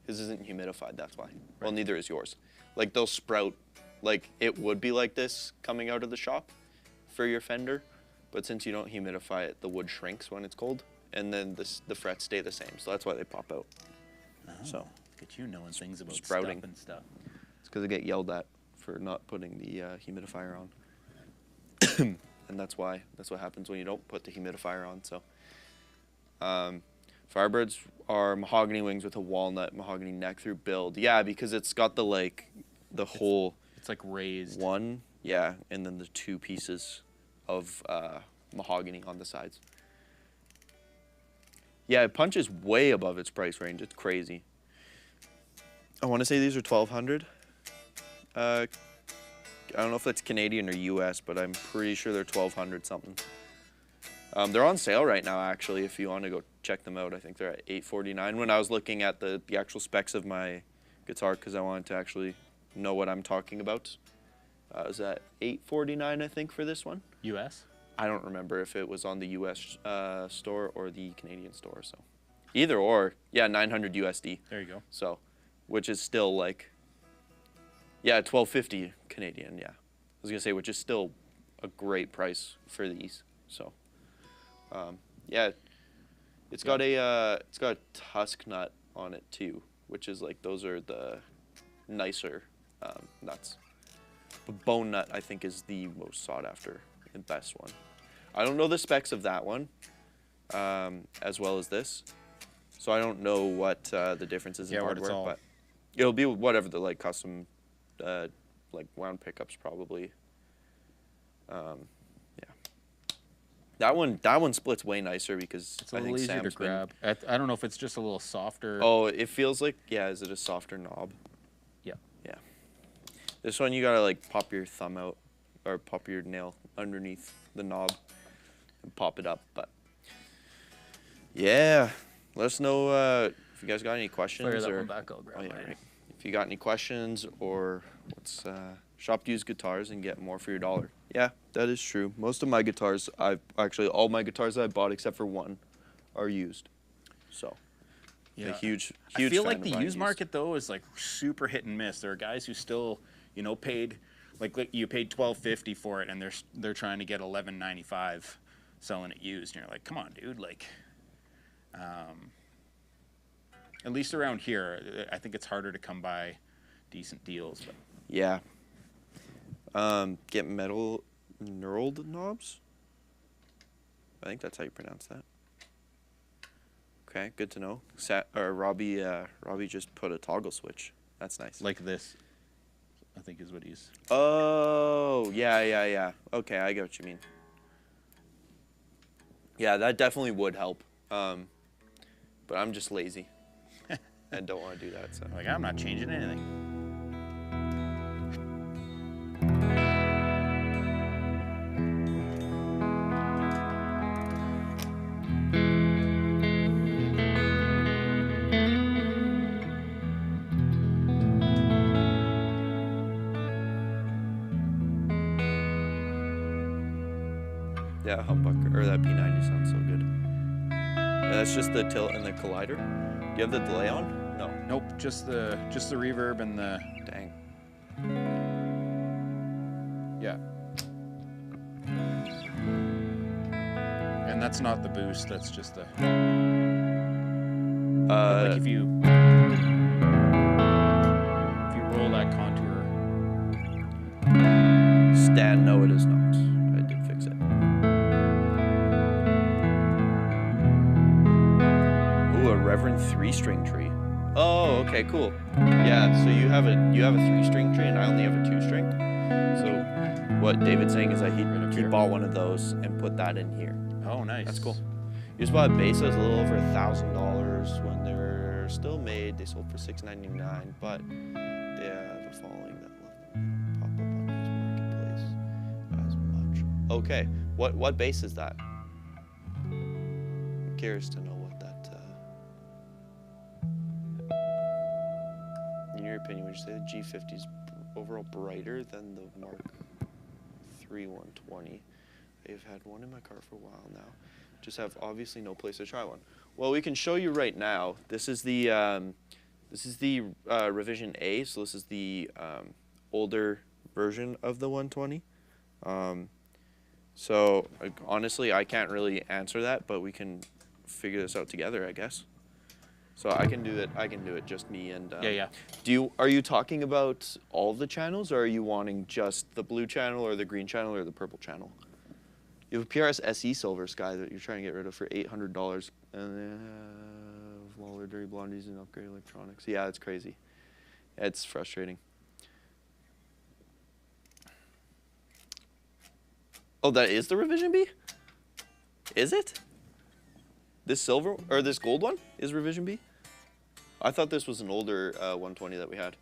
his isn't humidified. That's why. Right. Well, Right. neither is yours. Like they'll sprout. Like it would be like this coming out of the shop for your fender, but since you don't humidify it, the wood shrinks when it's cold, and then the frets stay the same. So that's why they pop out. Oh, So look at you knowing things about sprouting. stuff and stuff. It's because I get yelled at for not putting the humidifier on, and that's what happens when you don't put the humidifier on. So, Firebirds are mahogany wings with a walnut mahogany neck through build. Yeah, because it's got the whole. It's like raised. One, yeah, and then the two pieces of mahogany on the sides. Yeah, it punches way above its price range. It's crazy. I want to say these are $1,200. I don't know if that's Canadian or US, but I'm pretty sure they're $1,200 something. They're on sale right now, actually, if you want to go check them out. I think they're at $849 when I was looking at the actual specs of my guitar, because I wanted to actually know what I'm talking about. It was at $849, I think, for this one. US? I don't remember if it was on the US store or the Canadian store. So either or, yeah, 900 USD. There you go. So, which is still like, yeah, 1250 Canadian. Yeah, I was gonna say, which is still a great price for these. So, yeah, it's got a tusk nut on it too, which is like those are the nicer nuts. But bone nut, I think, is the most sought after and best one. I don't know the specs of that one, as well as this, so I don't know what the difference is in hardware. But it'll be whatever the like custom, like wound pickups probably. Yeah, that one splits way nicer because it's a little easier to grab. I don't know if it's just a little softer. Oh, it feels like, yeah. Is it a softer knob? Yeah. Yeah. This one you gotta like pop your thumb out, or pop your nail underneath the knob and pop it up. But yeah, let us know if you guys got any questions. Fire that one back, I'll grab mine. Right. If you got any questions or what's shop used guitars and get more for your dollar. Yeah, that is true. Most of my guitars, all my guitars that I bought except for one are used. So yeah, a huge I feel fan like of the buying used market though is like super hit and miss. There are guys who still, paid like you paid $12.50 for it, and they're trying to get $11.95 selling it used, and you're like, come on, dude, like. At least around here, I think it's harder to come by decent deals. But. Yeah. Get metal knurled knobs. I think that's how you pronounce that. Okay, good to know. Robbie just put a toggle switch. That's nice. Like this, I think is what he's. Oh, yeah. Okay, I get what you mean. Yeah, that definitely would help. But I'm just lazy and don't want to do that. So I'm not changing anything. Yeah, humbucker, or that P90 sounds so good. That's just the tilt and the collider. Do you have the delay on? No. Nope, just the reverb and the. Dang. Yeah. And that's not the boost, that's just the... like if you roll that contour. Stan, no, it is not. I did fix it. Ooh, a Reverend 3-string tree. Oh, okay, cool. Yeah, so you have a 3-string tree, and I only have a 2-string. So what David's saying is that he bought one of those and put that in here. Oh, nice. That's cool. You just bought a bass that was a little over $1,000 when they were still made. They sold for $699, but they have a following that will pop up on his marketplace as much. Okay, what bass is that? I'm curious to know what that. In your opinion, would you say the G50 is overall brighter than the Mark III 120? I've had one in my car for a while now. Just have obviously no place to try one. Well, we can show you right now. This is the revision A. So this is the older version of the 120. So honestly, I can't really answer that, but we can figure this out together, I guess. So I can do it. I can do it. Just me and. Yeah. Are you talking about all the channels, or are you wanting just the blue channel, or the green channel, or the purple channel? You have a PRS SE Silver Sky that you're trying to get rid of for $800, and they have Waller Dirty Blondies and upgrade electronics. Yeah, it's crazy. It's frustrating. Oh, that is the revision B? Is it? This silver or this gold one is revision B? I thought this was an older 120 that we had.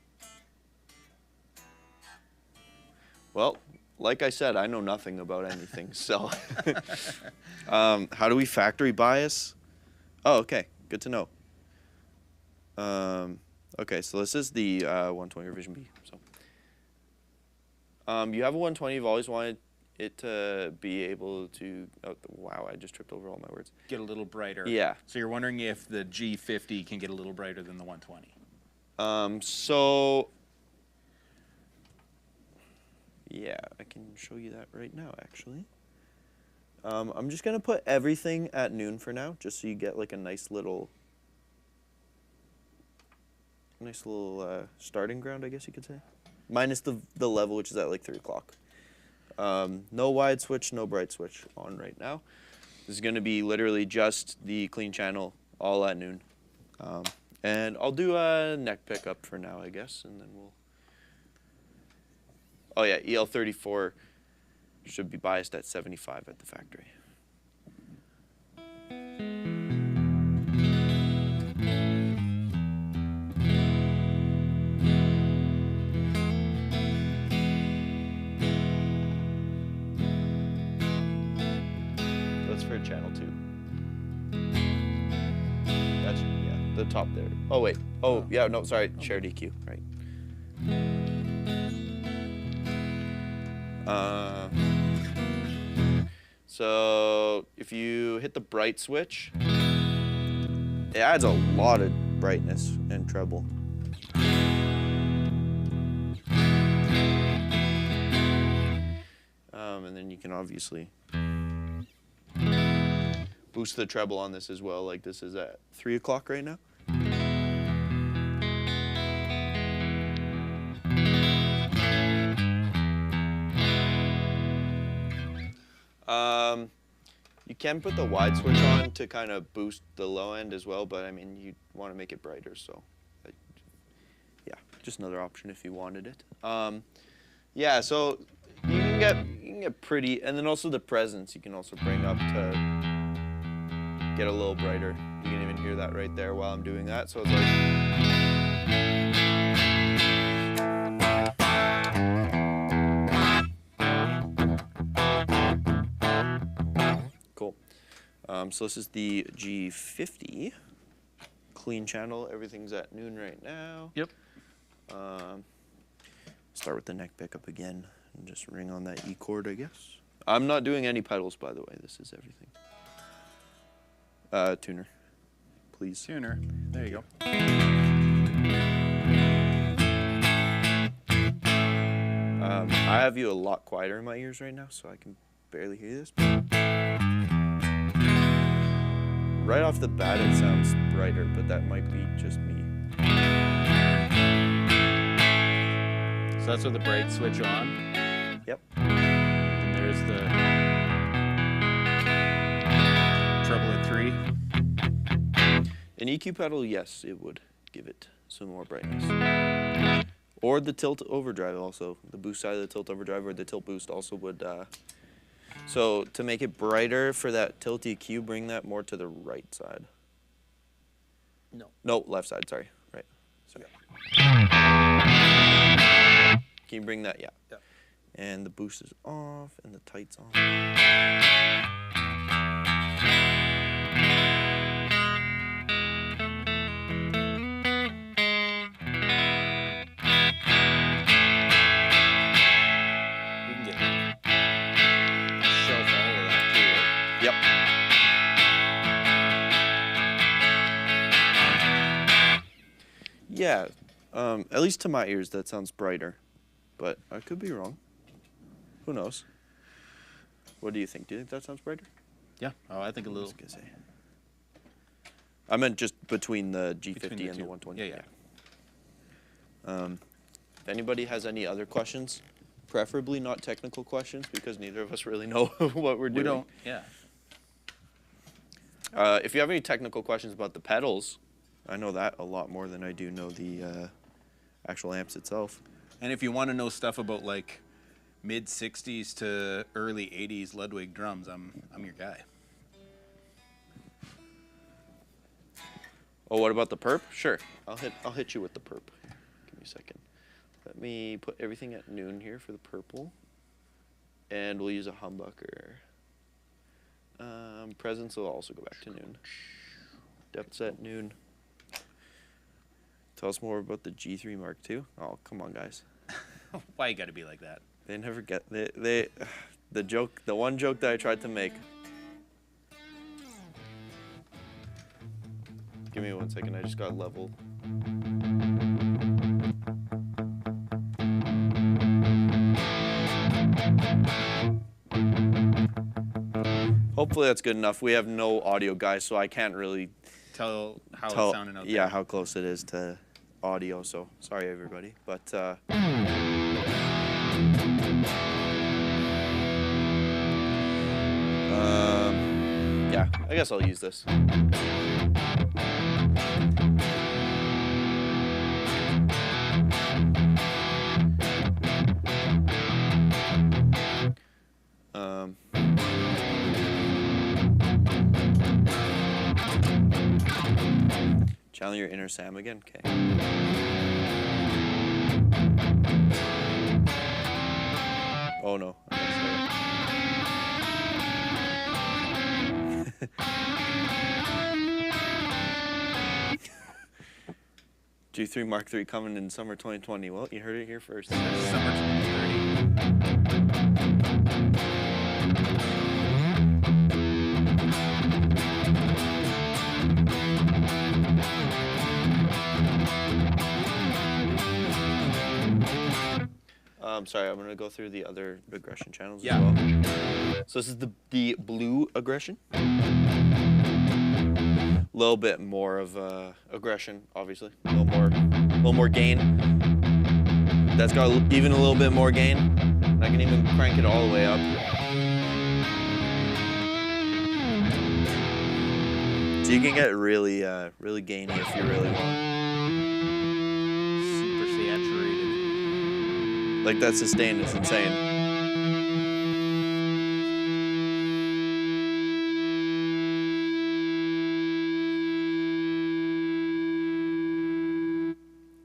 Well, like I said, I know nothing about anything, so. How do we factory bias? Oh, okay, good to know. Okay, so this is the 120 revision B. So, you have a 120. You've always wanted it to be able to. Oh, wow! I just tripped over all my words. Get a little brighter. Yeah. So you're wondering if the G50 can get a little brighter than the 120. So. Yeah, I can show you that right now, actually. I'm just going to put everything at noon for now, just so you get like a nice little starting ground, I guess you could say. Minus the level, which is at like 3 o'clock. No wide switch, no bright switch on right now. This is going to be literally just the clean channel, all at noon. And I'll do a neck pickup for now, I guess, and then we'll... Oh yeah, EL34 should be biased at 75 at the factory. That's for channel 2. That's, yeah, the top there. Oh wait, oh yeah, no, sorry, shared EQ, right. So if you hit the bright switch, it adds a lot of brightness and treble. And then you can obviously boost the treble on this as well. Like this is at 3 o'clock right now. You can put the wide switch on to kind of boost the low end as well, but I mean, you want to make it brighter, so yeah, just another option if you wanted it. Yeah, so you can get pretty, and then also the presence you can also bring up to get a little brighter. You can even hear that right there while I'm doing that, so it's like. So this is the G50 clean channel. Everything's at noon right now. Yep. Start with the neck pickup again and just ring on that E chord, I guess. I'm not doing any pedals, by the way. This is everything. Tuner, please. Tuner. There you go. have you a lot quieter in my ears right now, so I can barely hear this. Right off the bat, it sounds brighter, but that might be just me. So that's with the bright switch on. Yep. And there's the treble at 3. An EQ pedal, yes, it would give it some more brightness. Or the tilt overdrive also. The boost side of the tilt overdrive or the tilt boost also would. So to make it brighter for that tilt EQ, bring that more to the right side. No. No, left side, sorry. Right. Sorry. Can you bring that? Yeah. Yeah. And the boost is off and the tight's on. We can get shelf all of that too, right? Yep. Yeah, at least to my ears, that sounds brighter, but I could be wrong. Who knows? What do you think? Do you think that sounds brighter? Yeah. Oh, I think a I little. was gonna say. I meant just between the G50 Between the and two. the 120. Yeah. If anybody has any other questions, preferably not technical questions, because neither of us really know what we're doing. We don't. Yeah. If you have any technical questions about the pedals, I know that a lot more than I do know the actual amps itself. And if you want to know stuff about like mid 60s to early 80s Ludwig drums, I'm your guy. Oh, what about the perp? Sure, I'll hit you with the perp. Give me a second. Let me put everything at noon here for the purple, and we'll use a humbucker. Presence will also go back to noon. Depths at noon. Tell us more about the G3 Mark II. Oh, come on, guys. Why you got to be like that? They never get the joke. The one joke that I tried to make. Give me 1 second. I just got level. Hopefully that's good enough. We have no audio, guys, so I can't really Tell how it's sounding out there. Yeah, how close it is to audio. So sorry, everybody. But yeah, I guess I'll use this. Channel your inner Sam again? Okay. Oh no. G3 Mark III coming in summer 2020. Well, you heard it here first. Summer 2030. Sorry, I'm gonna go through the other aggression channels Yeah. as well. So this is the blue aggression. A little bit more of aggression, obviously. A little more gain. That's got even a little bit more gain. I can even crank it all the way up. So you can get really, really gainy if you really want. Super saturated. Like that sustain is insane.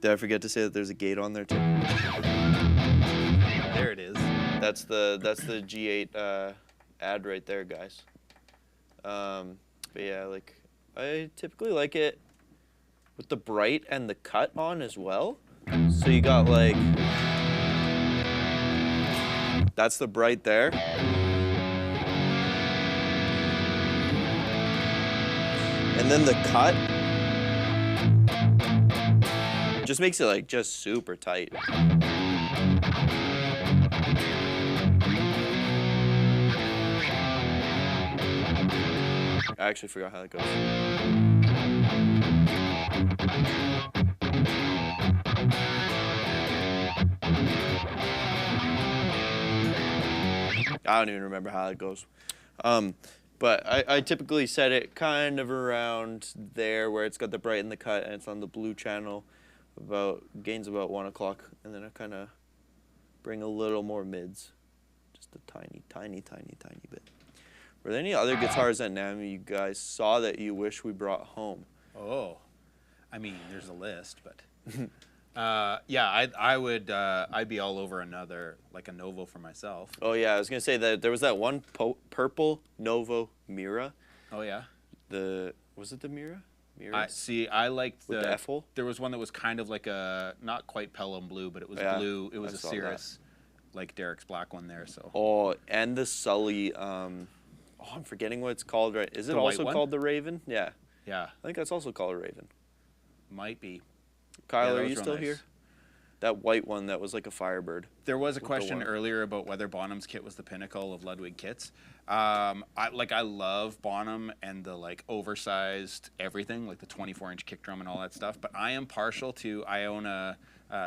Did I forget to say that there's a gate on there too? There it is. That's the G8 ad right there, guys. But yeah, like I typically like it with the bright and the cut on as well. So you got like that's the bright there. And then the cut just makes it like just super tight. I actually forgot how that goes. I don't even remember how it goes. But I typically set it kind of around there where it's got the bright in the cut and it's on the blue channel. Gains about 1 o'clock, and then I kind of bring a little more mids, just a tiny bit. Were there any other guitars at NAMM you guys saw that you wish we brought home? Oh, I mean, there's a list, but yeah, I'd be all over another, like a Novo for myself. Oh yeah, I was gonna say that there was that one purple Novo Mira. Oh yeah. Was it the Mira? I liked with the F-hole? There was one that was kind of like a, not quite Pelham blue, but it was blue. It was a Cirrus, like Derek's black one there. So. Oh, and the Sully. I'm forgetting what it's called. Right? Is it also called the Raven? Yeah. Yeah. I think that's also called a Raven. Might be. Kyle, are you still here? That white one that was like a Firebird. There was a question earlier about whether Bonham's kit was the pinnacle of Ludwig kits. I love Bonham and the like oversized everything, like the 24-inch kick drum and all that stuff. But I am partial to, I own a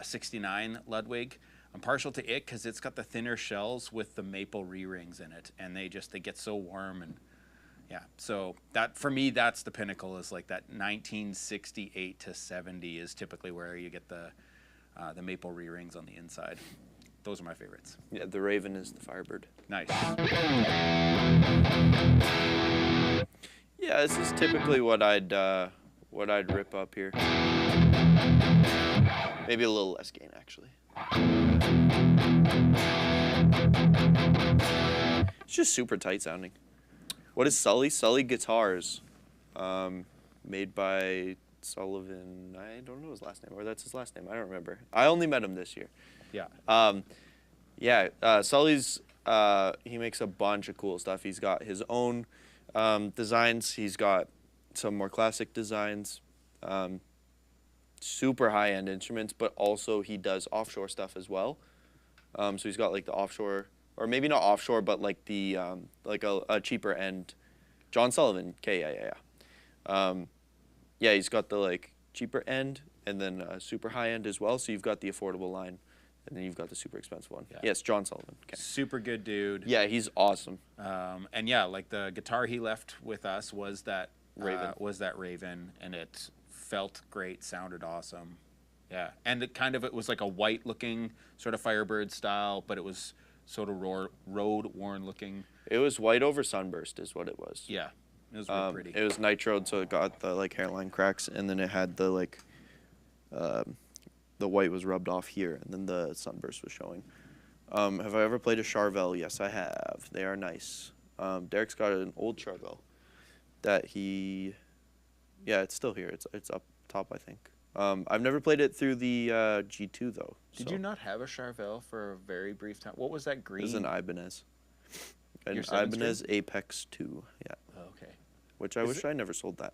69 Ludwig. I'm partial to it because it's got the thinner shells with the maple re-rings in it, and they get so warm. And yeah, so that for me, that's the pinnacle, is like that 1968 to 70 is typically where you get the maple re-rings on the inside. Those are my favorites. Yeah, the Raven is the Firebird. Nice. Yeah, this is typically what I'd rip up here. Maybe a little less gain, actually. It's just super tight sounding. What is Sully? Sully Guitars, made by Sullivan. I don't know his last name, or that's his last name. I don't remember. I only met him this year. Yeah. Sully's, he makes a bunch of cool stuff. He's got his own designs. He's got some more classic designs, super high-end instruments, but also he does offshore stuff as well. So he's got like the offshore, or maybe not offshore, but like the like a cheaper end. John Sullivan, yeah, he's got the like cheaper end and then super high end as well. So you've got the affordable line, and then you've got the super expensive one. Yeah. Yes, John Sullivan. Okay. Super good dude. Yeah, he's awesome. And yeah, like the guitar he left with us was that Raven. Raven, and it felt great, sounded awesome. Yeah, and it was like a white looking sort of Firebird style, but it was sort of road worn looking. It was white over sunburst is what it was. Yeah. It was really pretty. It was nitroed, so it got the like hairline cracks, and then it had the like, the white was rubbed off here, and then the sunburst was showing. Have I ever played a Charvel? Yes, I have. They are nice. Derek's got an old Charvel that it's still here. It's up top, I think. I've never played it through the G2 though. Did you not have a Charvel for a very brief time? What was that green? It was an Ibanez. An Ibanez Apex 2. Yeah. Oh, okay. Which I wish I never sold that.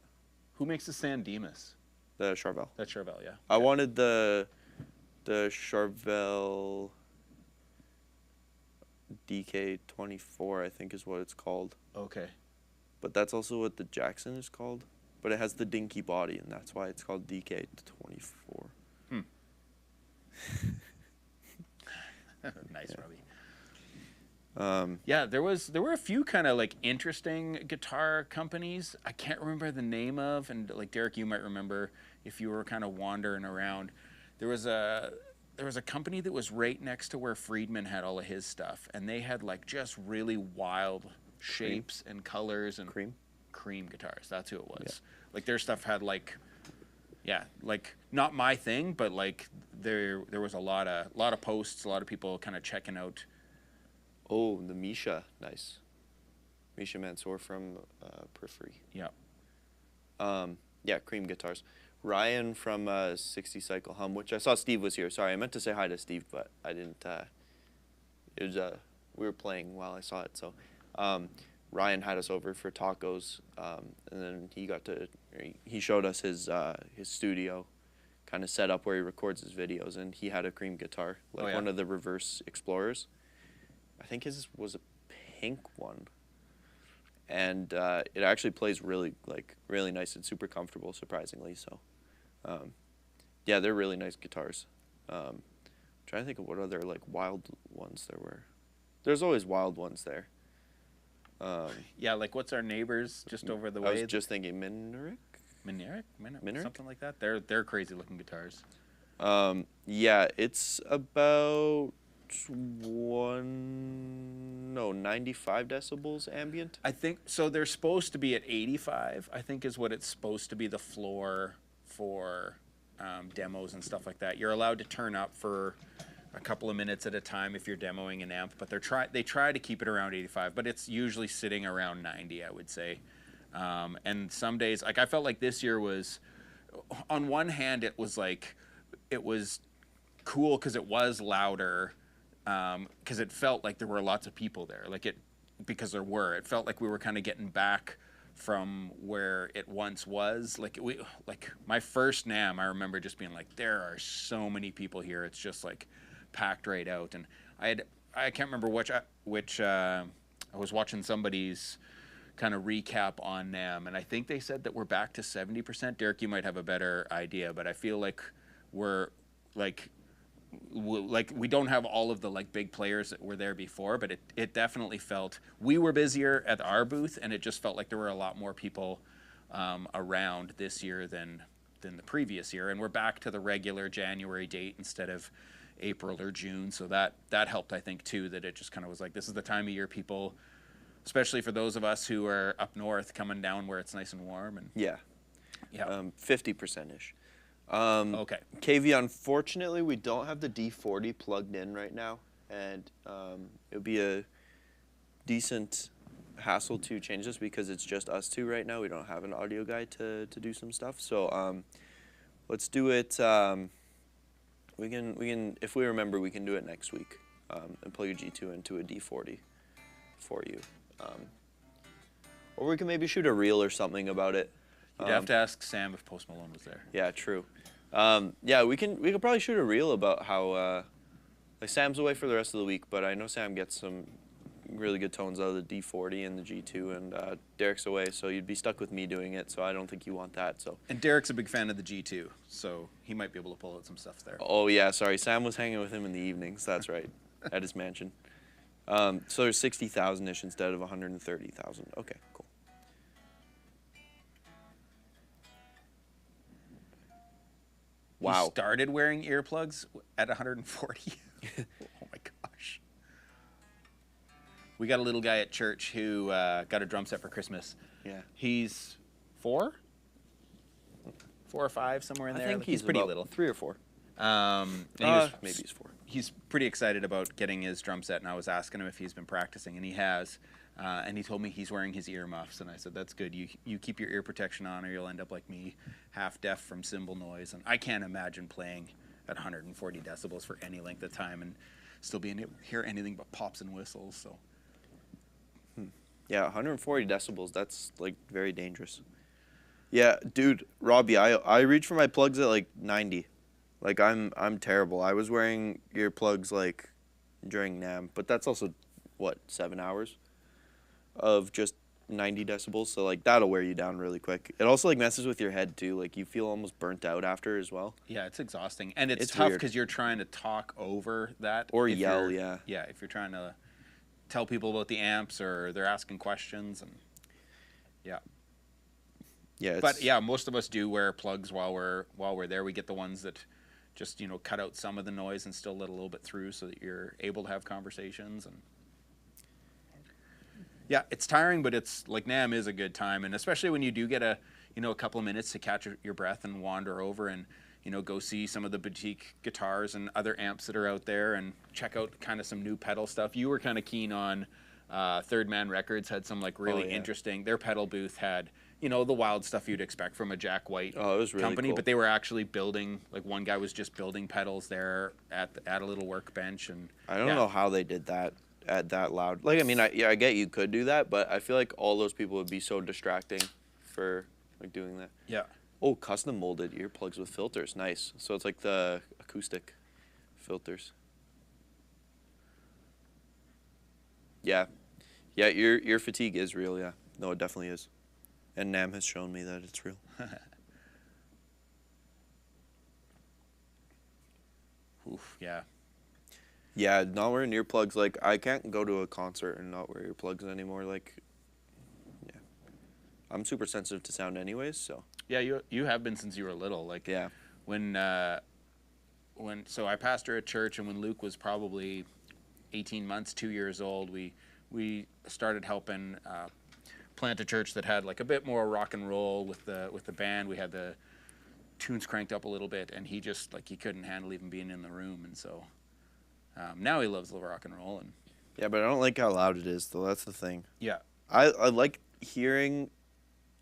Who makes the San Dimas? The Charvel. That Charvel, yeah. I wanted the Charvel DK24, I think is what it's called. Okay. But that's also what the Jackson is called. But it has the dinky body, and that's why it's called DK24. Nice, Robbie. Yeah, there were a few kind of like interesting guitar companies I can't remember the name of, and like Derek, you might remember if you were kind of wandering around. There was a company that was right next to where Friedman had all of his stuff, and they had like just really wild shapes and colors and cream guitars. That's who it was. Yeah. Like their stuff had like not my thing, but like there was a lot of posts, a lot of people kind of checking out. Oh, the Misha, nice. Misha Mansour from Periphery. Yeah. Yeah, cream guitars. Ryan from 60 Cycle Hum, which I saw Steve was here. Sorry, I meant to say hi to Steve, but I didn't. It was we were playing while I saw it, so Ryan had us over for tacos, and then he showed us his studio, kind of set up where he records his videos, and he had a cream guitar, like one of the Reverse Explorers. I think his was a pink one. and it actually plays really nice. It's super comfortable, surprisingly. So, yeah, they're really nice guitars. Trying to think of what other like wild ones there were. There's always wild ones there. Yeah, like what's our neighbors just over the way? I was just thinking Mineric, Mineric? something like that. They're crazy looking guitars. Yeah, it's about 95 decibels ambient. I think so. They're supposed to be at 85. I think is what it's supposed to be the floor for demos and stuff like that. You're allowed to turn up for a couple of minutes at a time if you're demoing an amp, but they try to keep it around 85, but it's usually sitting around 90, I would say. And some days, like I felt like this year was, on one hand, it was cool because it was louder, because it felt like there were lots of people there. It felt like we were kind of getting back from where it once was. Like my first NAMM, I remember just being like, there are so many people here. It's just like packed right out. And I can't remember which I was watching somebody's kind of recap on NAMM, and I think they said that we're back to 70%. Derek, you might have a better idea, but I feel like we're we don't have all of the like big players that were there before, but it definitely felt we were busier at our booth, and it just felt like there were a lot more people around this year than the previous year, and we're back to the regular January date instead of April or June, so that helped, I think, too, that it just kind of was like, this is the time of year people, especially for those of us who are up north coming down where it's nice and warm. And yeah 50%ish. Okay. KV, unfortunately, we don't have the D40 plugged in right now, and it would be a decent hassle to change this because it's just us two right now. We don't have an audio guy to do some stuff. So let's do it. We can if we remember, we can do it next week and plug your G2 into a D40 for you. Or we can maybe shoot a reel or something about it. You'd have to ask Sam if Post Malone was there. Yeah, true. Yeah, we could probably shoot a reel about how like Sam's away for the rest of the week, but I know Sam gets some really good tones out of the D40 and the G2, and Derek's away, so you'd be stuck with me doing it, so I don't think you want that. So. And Derek's a big fan of the G2, so he might be able to pull out some stuff there. Oh yeah, sorry, Sam was hanging with him in the evenings. That's right, at his mansion. So there's 60,000-ish instead of 130,000. Okay, cool. Wow. You started wearing earplugs at 140? Oh my gosh. We got a little guy at church who got a drum set for Christmas. Yeah. He's 4 or 5, somewhere in there. I think he's pretty little. 3 or 4. Maybe he's 4. He's pretty excited about getting his drum set, and I was asking him if he's been practicing, and he has. And he told me he's wearing his earmuffs, and I said, that's good. You keep your ear protection on, or you'll end up like me, half deaf from cymbal noise. And I can't imagine playing at 140 decibels for any length of time and still being able to hear anything but pops and whistles. So. Yeah, 140 decibels, that's like very dangerous. Yeah, dude, Robbie, I reach for my plugs at like 90. Like I'm terrible. I was wearing earplugs like during NAMM, but that's also what, 7 hours of just 90 decibels, so like that'll wear you down really quick. It also like messes with your head too. Like you feel almost burnt out after as well. Yeah, it's exhausting, and it's tough because you're trying to talk over that or yell. Yeah, if you're trying to tell people about the amps or they're asking questions, and but yeah, most of us do wear plugs while we're there. We get the ones that just cut out some of the noise and still let a little bit through so that you're able to have conversations. And yeah, it's tiring, but it's like NAMM is a good time, and especially when you do get a couple of minutes to catch your breath and wander over and go see some of the boutique guitars and other amps that are out there and check out kind of some new pedal stuff. You were kind of keen on Third Man Records had some like really interesting. Their pedal booth had the wild stuff you'd expect from a Jack White it was really company, cool. but they were actually building. Like one guy was just building pedals there at a little workbench, and I don't know how they did that at that loud. Like I mean, I get you could do that, but I feel like all those people would be so distracting for like doing that. Yeah. Oh, custom molded earplugs with filters. Nice. So it's like the acoustic filters. Yeah. Yeah, ear fatigue is real, yeah. No, it definitely is. And NAMM has shown me that it's real. Oof, yeah. Yeah, not wearing earplugs. Like, I can't go to a concert and not wear earplugs anymore. Like, yeah. I'm super sensitive to sound anyways, so. Yeah, you have been since you were little. Like, Yeah. So I pastor a church, and when Luke was probably 18 months, 2 years old, we started helping plant a church that had like a bit more rock and roll with the band. We had the tunes cranked up a little bit, and he just like he couldn't handle even being in the room, and so now he loves the rock and roll. And Yeah, but I don't like how loud it is, though. That's the thing. yeah, I like hearing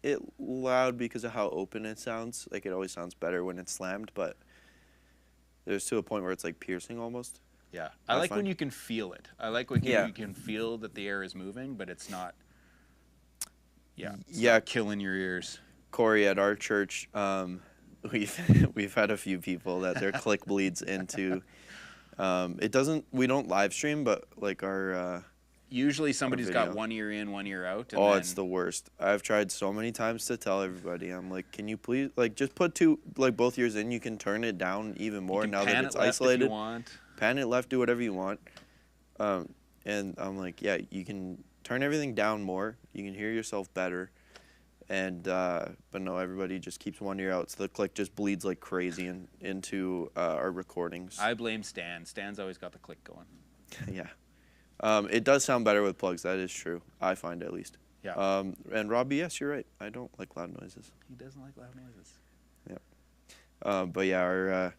it loud because of how open it sounds. Like, it always sounds better when it's slammed, but there's to a point where it's like piercing almost. yeah. I like when you can feel it. I like when you can feel that the air is moving, but it's not. Yeah. It's not killing your ears. Corey, at our church, we've had a few people that their click bleeds into. We don't live stream, but like our. Usually somebody's got one ear in, one ear out. And it's the worst. I've tried so many times to tell everybody. I'm like, can you please, like, just put both ears in. You can turn it down even more now that it's isolated. If you want. Pan it left, do whatever you want. And I'm like, yeah, you can turn everything down more. You can hear yourself better. And but no, everybody just keeps one ear out, so the click just bleeds like crazy into our recordings. I blame Stan. Stan's always got the click going. Yeah. It does sound better with plugs. That is true. I find, at least. Yeah. And Robbie, yes, you're right. I don't like loud noises. He doesn't like loud noises. Yeah. But yeah,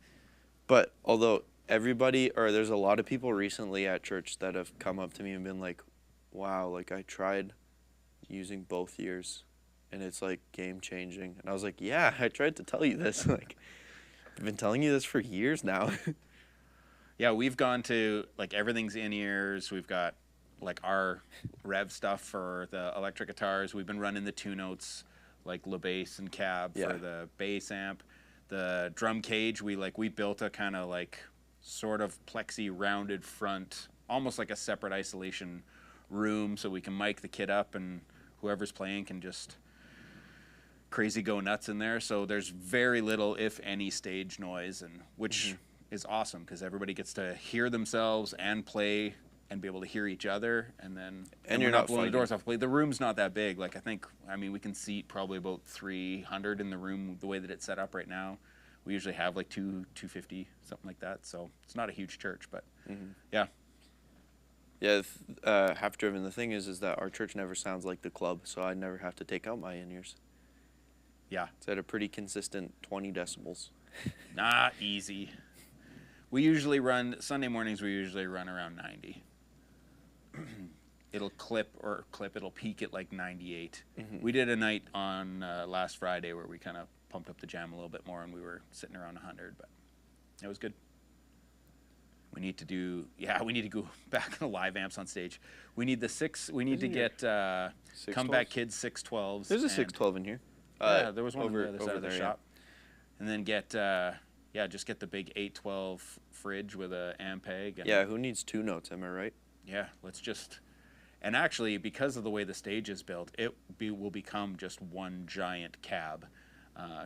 but although there's a lot of people recently at church that have come up to me and been like, wow, like I tried using both ears and it's like game changing. And I was like, yeah, I tried to tell you this. Like, I've been telling you this for years now. Yeah, we've gone to, like, everything's in ears. We've got, like, our rev stuff for the electric guitars. We've been running the two notes, like La Bass and Cab for the bass amp. The drum cage, we built a kind of, like, sort of plexi rounded front, almost like a separate isolation room, so we can mic the kit up and whoever's playing can just crazy go nuts in there. So there's very little, if any, stage noise, and which... is awesome because everybody gets to hear themselves and play and be able to hear each other, and you're not blowing the doors off. The room's not that big. Like, we can seat probably about 300 in the room the way that it's set up right now. We usually have like 250, something like that. So it's not a huge church, but yeah. Yeah, half driven. The thing is that our church never sounds like the club, so I never have to take out my in-ears. Yeah. It's at a pretty consistent 20 decibels. Not easy. We usually run, Sunday mornings we usually run around 90. It'll it'll peak at like 98. We did a night on last Friday where we kind of pumped up the jam a little bit more and we were sitting around 100, but it was good. We need to go back to the live amps on stage. We need to get Comeback Kids 612s. There's a 612 in here. Yeah, there was one over the other side of the shop. And then just get the big 812 fridge with a Ampeg. Yeah, who needs two notes, am I right? Yeah, and actually, because of the way the stage is built, will become just one giant cab,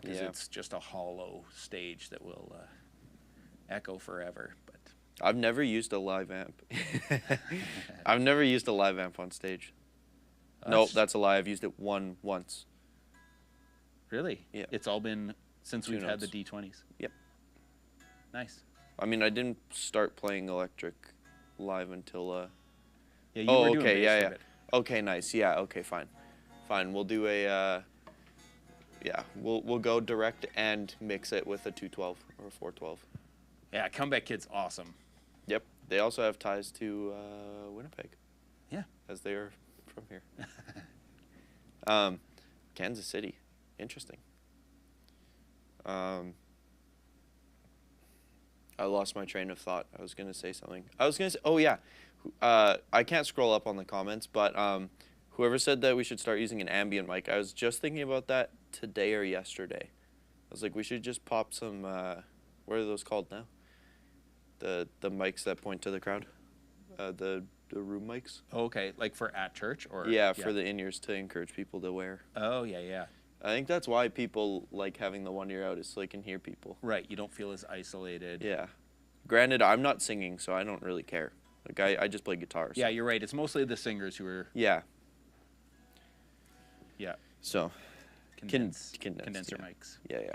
because it's just a hollow stage that will echo forever. But I've never used a live amp. I've never used a live amp on stage. Nope, that's a lie. I've used it once. Really? Yeah. It's all been since we've had the D20s. Yep. Nice. I mean, I didn't start playing electric live until Yeah, you were doing bass for a bit. Okay, nice. Yeah, okay, fine. We'll do a we'll go direct and mix it with a 212 or a 412. Yeah, Comeback Kid's awesome. Yep. They also have ties to Winnipeg. Yeah. As they are from here. Kansas City. Interesting. I lost my train of thought. I was going to say something. Oh, yeah. I can't scroll up on the comments, but whoever said that we should start using an ambient mic, I was just thinking about that today or yesterday. I was like, we should just pop some, what are those called now? The mics that point to the crowd. the room mics. Oh, okay, like for at church or? Yeah, for the in-ears to encourage people to wear. Oh, yeah, yeah. I think that's why people like having the one ear out, is so they can hear people. Right, you don't feel as isolated. Yeah. Granted, I'm not singing, so I don't really care. Like, I just play guitar. So. Yeah, you're right. It's mostly the singers who are... Yeah. Yeah. So, condenser yeah. mics. Yeah, yeah.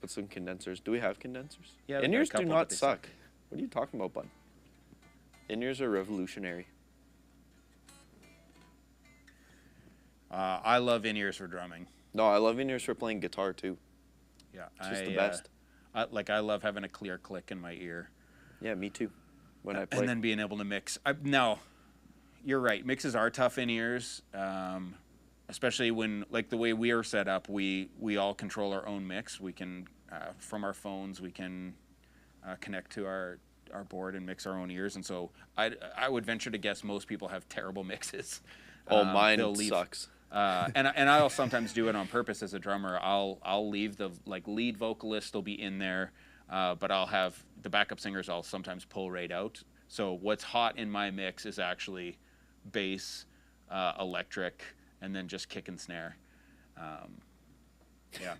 Put some condensers. Do we have condensers? Yeah. In-ears do not suck. What are you talking about, bud? In-ears are revolutionary. I love in-ears for drumming. No, I love in-ears for playing guitar, too. Yeah. It's just the best. I love having a clear click in my ear. Yeah, me too. When I play. And then being able to mix. No, you're right. Mixes are tough in ears, especially when, like the way we are set up, we all control our own mix. We can, from our phones, we can connect to our board and mix our own ears. And so I would venture to guess most people have terrible mixes. Oh, mine sucks. And I'll sometimes do it on purpose as a drummer. I'll leave the lead vocalist will be in there, but I'll have the backup singers. I'll sometimes pull right out. So what's hot in my mix is actually bass, electric, and then just kick and snare. Yeah.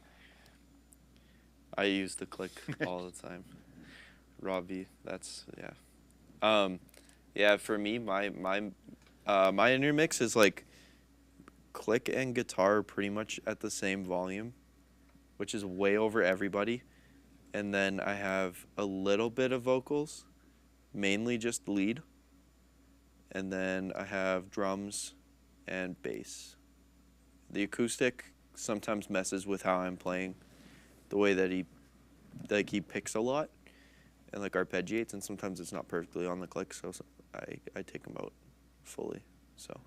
I use the click all the time. Robbie, that's yeah. Yeah, for me, my in-ear mix is like click and guitar pretty much at the same volume, which is way over everybody. And then I have a little bit of vocals, mainly just lead. And then I have drums and bass. The acoustic sometimes messes with how I'm playing, the way that he picks a lot and like arpeggiates, and sometimes it's not perfectly on the click, so I take them out fully. So,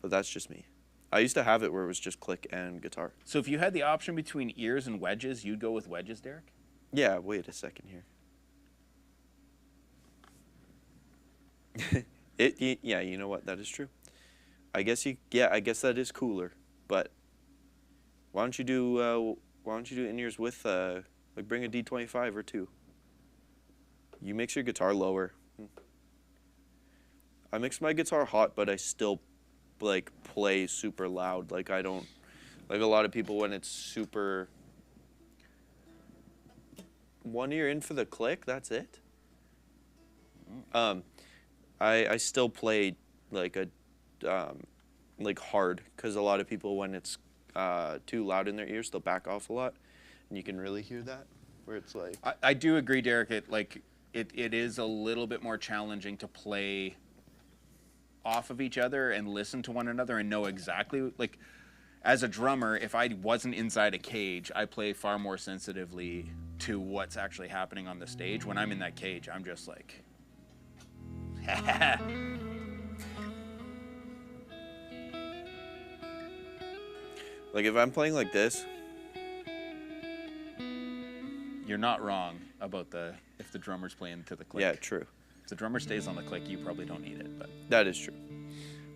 but that's just me. I used to have it where it was just click and guitar. So if you had the option between ears and wedges, you'd go with wedges, Derek? Yeah, wait a second here. Yeah, you know what? That is true. I guess that is cooler. But why don't you do in-ears with like bring a D25 or 2. You mix your guitar lower. I mix my guitar hot, but I still like play super loud. Like I don't like a lot of people when it's super one ear in for the click, that's it. I still play like a like hard, because a lot of people when it's too loud in their ears they'll back off a lot, and you can really hear that where it's like I do agree, Derek. It is a little bit more challenging to play off of each other and listen to one another and know exactly, like as a drummer, if I wasn't inside a cage, I play far more sensitively to what's actually happening on the stage. When I'm in that cage, I'm just like like if I'm playing like this. You're not wrong about if the drummer's playing to the click. Yeah, true. If the drummer stays on the click, you probably don't need it. But that is true.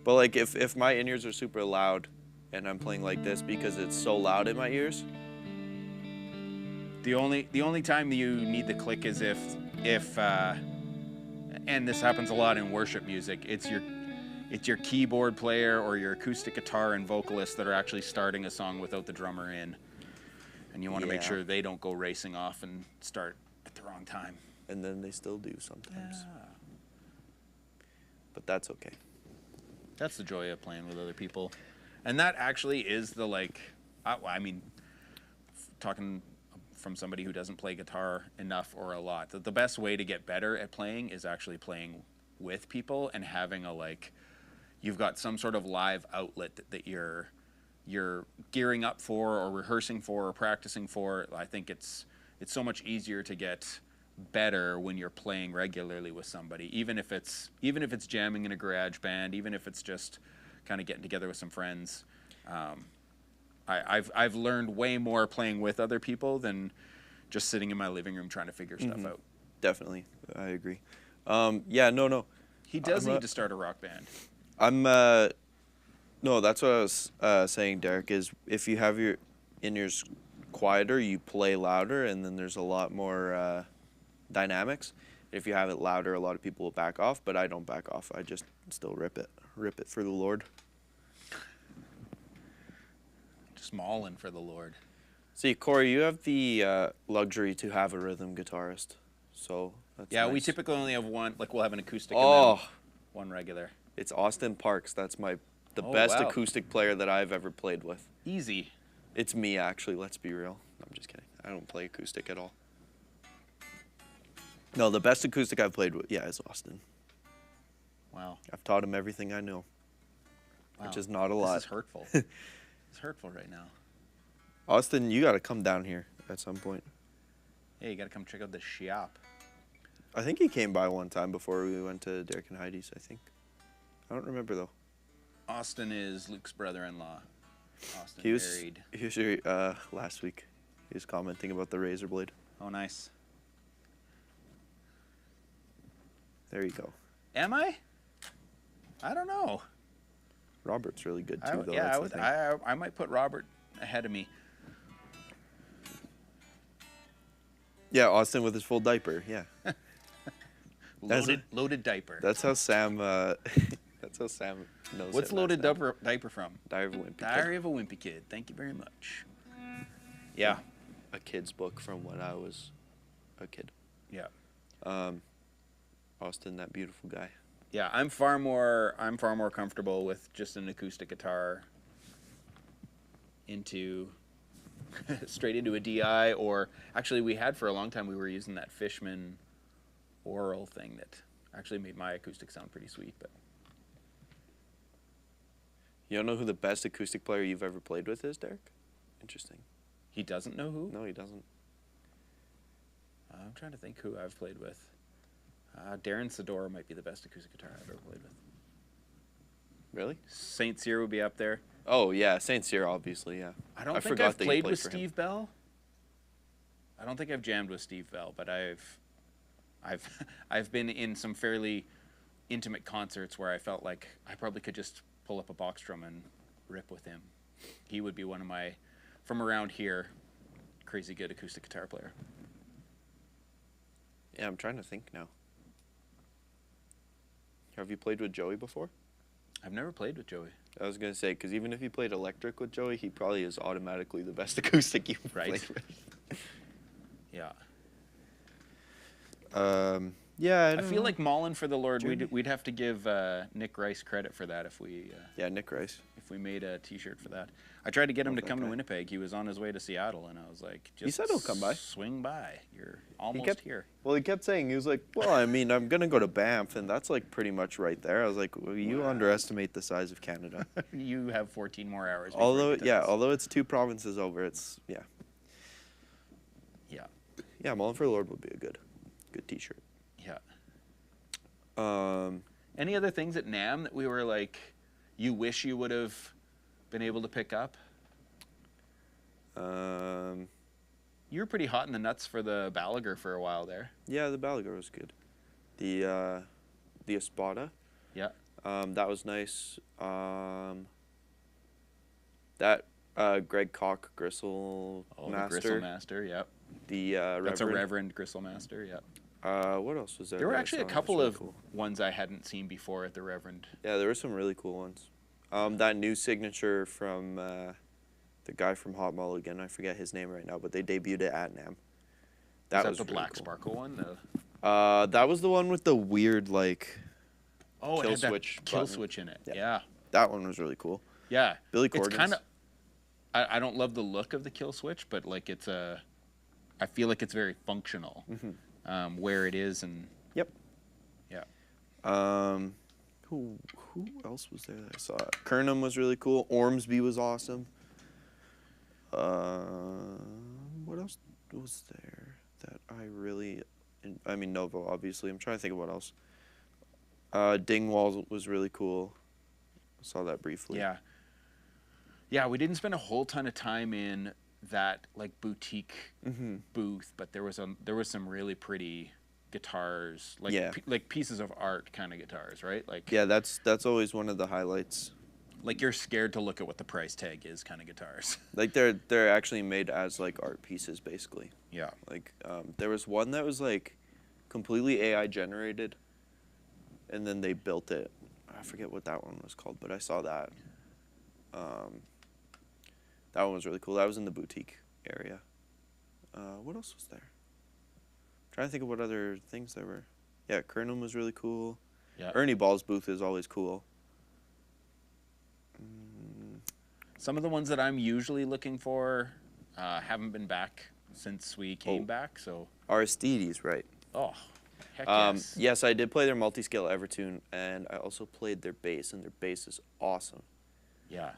But like if my in-ears are super loud and I'm playing like this because it's so loud in my ears. The only time you need the click is if and this happens a lot in worship music, it's your keyboard player or your acoustic guitar and vocalist that are actually starting a song without the drummer in. And you want to make sure they don't go racing off and start at the wrong time. And then they still do sometimes. Yeah. But that's okay. That's the joy of playing with other people. And that actually is the I mean, talking from somebody who doesn't play guitar enough or a lot, that the best way to get better at playing is actually playing with people and having you've got some sort of live outlet that you're gearing up for or rehearsing for or practicing for. I think it's so much easier to get better when you're playing regularly with somebody, even if it's jamming in a garage band, even if it's just kind of getting together with some friends. I've learned way more playing with other people than just sitting in my living room trying to figure stuff out. Definitely, I agree. Yeah, no. He does need to start a rock band. No, that's what I was saying, Derek, is if you have your in-ears quieter, you play louder, and then there's a lot more dynamics. If you have it louder, a lot of people will back off, but I don't back off. I just still rip it for the Lord. Just mauling for the Lord. See, Corey, you have the luxury to have a rhythm guitarist, so that's Yeah, nice. we typically only have one. Like, we'll have an acoustic Oh, and then one regular. it's Austin Parks. That's the Oh, best wow. acoustic player that I've ever played with. Easy. It's me, actually. Let's be real. I'm just kidding. I don't play acoustic at all. No, the best acoustic I've played with, is Austin. Wow. I've taught him everything I know, which is not a lot. This is hurtful. It's hurtful right now. Austin, you got to come down here at some point. Yeah, you got to come check out the shop. I think he came by one time before we went to Derek and Heidi's, I think. I don't remember, though. Austin is Luke's brother-in-law. Austin He was married. here last week. He was commenting about the razor blade. Oh, nice. There you go. Am I? I don't know. Robert's really good, too, though. Yeah, That's the thing. I might put Robert ahead of me. Yeah, Austin with his full diaper, yeah. Loaded diaper. That's how Sam that's how Sam knows. What's him loaded as that. diaper from? Diary of a Wimpy Diary of a Wimpy Kid. Thank you very much. Yeah. A kid's book from when I was a kid. Yeah. Austin, that beautiful guy. Yeah, I'm far more comfortable with just an acoustic guitar into straight into a DI, or actually we had for a long time, we were using that Fishman oral thing that actually made my acoustic sound pretty sweet. But You don't know who the best acoustic player you've ever played with is, Derek? Interesting. he doesn't know who? No, he doesn't. I'm trying to think who I've played with. Darren Sador might be the best acoustic guitar I've ever played with. Really? Saint Cyr would be up there. Oh, yeah, Saint Cyr, obviously, yeah. I don't think forgot I've that you played with for him. Steve Bell. I don't think I've jammed with Steve Bell, but I've been in some fairly intimate concerts where I felt like I probably could just pull up a box drum and rip with him. He would be one of my, from around here, crazy good acoustic guitar player. Yeah, I'm trying to think now. Have you played with Joey before? I've never played with Joey. I was going to say, because even if you played electric with Joey, he probably is automatically the best acoustic you've Right. played with. Yeah. Yeah, I feel like mauling for the Lord, Jeremy? we'd have to give Nick Rice credit for that if we Yeah, Nick Rice. made a T-shirt for that. I tried to get him Love to that come to guy. Winnipeg. He was on his way to Seattle, and I was like, just He said he'll come by. Swing by. You're almost kept- here. Well, he kept saying, he was like, well, I mean, I'm going to go to Banff, and that's like pretty much right there. I was like, well, you underestimate the size of Canada. You have 14 more hours. before although, you get to yeah, this. although it's 2 provinces over, it's, yeah. Yeah. Yeah, Mullen for the Lord would be a good T-shirt. Yeah. Um, Any other things at NAMM that we were like, you wish you would have been able to pick up? You were pretty hot in the nuts for the Balaguer for a while there. yeah, the Balaguer was good. The Espada, Yeah. that was nice. That Greg Koch Gristle Oh, Master. the Gristle Master, yeah. The Reverend. That's a Reverend Gristle Master, yeah. What else was there? There were that I actually a saw that was couple really of cool? ones I hadn't seen before at the Reverend. Yeah, there were some really cool ones. That new signature from the guy from Hot Mulligan, I forget his name right now, but they debuted it at NAMM. That was the really Black cool. Sparkle one? That was the one with the weird like. Oh, Kill it had that switch kill button. switch in it. Yeah. Yeah. That one was really cool. Yeah. Billy It's Corgan's. kind of. I don't love the look of the kill switch, but like I feel like it's very functional. Where it is and. Yep. Yeah. Who else was there that I saw? Kernam was really cool. Ormsby was awesome. What else was there that I really? I mean, Novo, obviously. I'm trying to think of what else. Dingwall was really cool. I saw that briefly. Yeah. Yeah, we didn't spend a whole ton of time in that like boutique booth, but there was some really pretty guitars, like Yeah. like pieces of art kind of guitars, right? Like Yeah, that's always one of the highlights. like you're scared to look at what the price tag is kind of guitars. Like they're actually made as like art pieces basically. Yeah. Like there was one that was like completely AI generated, and then they built it. I forget what that one was called, but I saw that. That one was really cool. That was in the boutique area. What else was there? Trying to think of what other things there were. Yeah, Kernum was really cool. Yeah. Ernie Ball's booth is always cool. Some of the ones that I'm usually looking for haven't been back since we came back, so. Aristides, right. Oh, heck yes. Yes, I did play their multi-scale Evertune, and I also played their bass, and their bass is awesome. Yeah.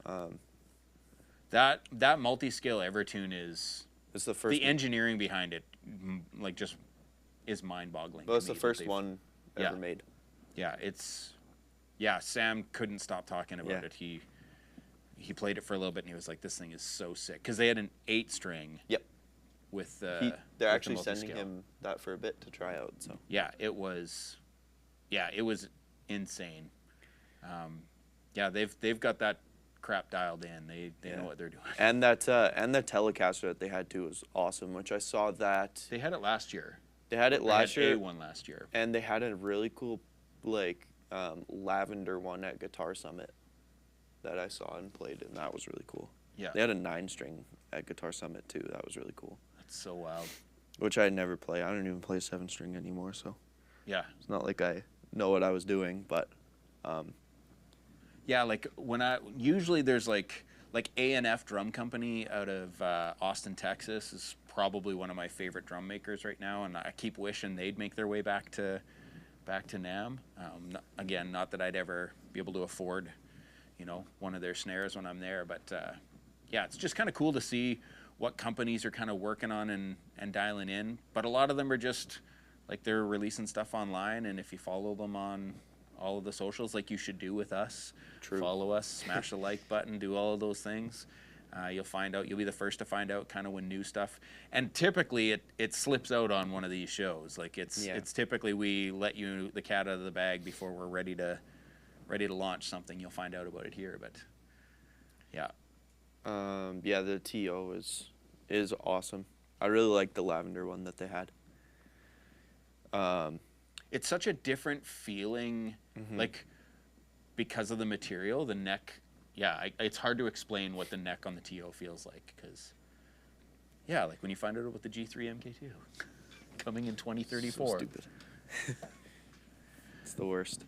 That multi-scale Evertune is. It's the first. The engineering behind it, like, just is mind-boggling. Well, it's the first one ever made. Yeah, yeah. Sam couldn't stop talking about it. He played it for a little bit, and he was like, "This thing is so sick." Because they had an 8-string. Yep. With they're actually sending him that for a bit to try out. So. Yeah, it was insane. Yeah, they've got that crap dialed in. They know what they're doing. And that and the Telecaster that they had too was awesome. Which I saw that they had it last year. They had it last year. A1 last year. And they had a really cool lavender one at Guitar Summit that I saw and played, and that was really cool. Yeah. They had a 9-string at Guitar Summit too. That was really cool. That's so wild. Which I never play. I don't even play 7-string anymore, so. Yeah. It's not like I know what I was doing, but. Yeah, like usually there's like A&F Drum Company out of Austin, Texas is probably one of my favorite drum makers right now, and I keep wishing they'd make their way back to NAMM. Again, not that I'd ever be able to afford, one of their snares when I'm there, but yeah, it's just kind of cool to see what companies are kind of working on and dialing in. But a lot of them are just like they're releasing stuff online, and if you follow them on all of the socials, like you should do with us, follow us, smash the like button, do all of those things. You'll be the first to find out kind of when new stuff, and typically it slips out on one of these shows. Like it's typically we let you the cat out of the bag before we're ready to launch something. You'll find out about it here, but yeah. Yeah, the TO is awesome. I really like the lavender one that they had. It's such a different feeling, like because of the material, the neck. Yeah, it's hard to explain what the neck on the TO feels like, because, yeah, like when you find out about the G3 MK2 coming in 2034. So stupid. It's the worst.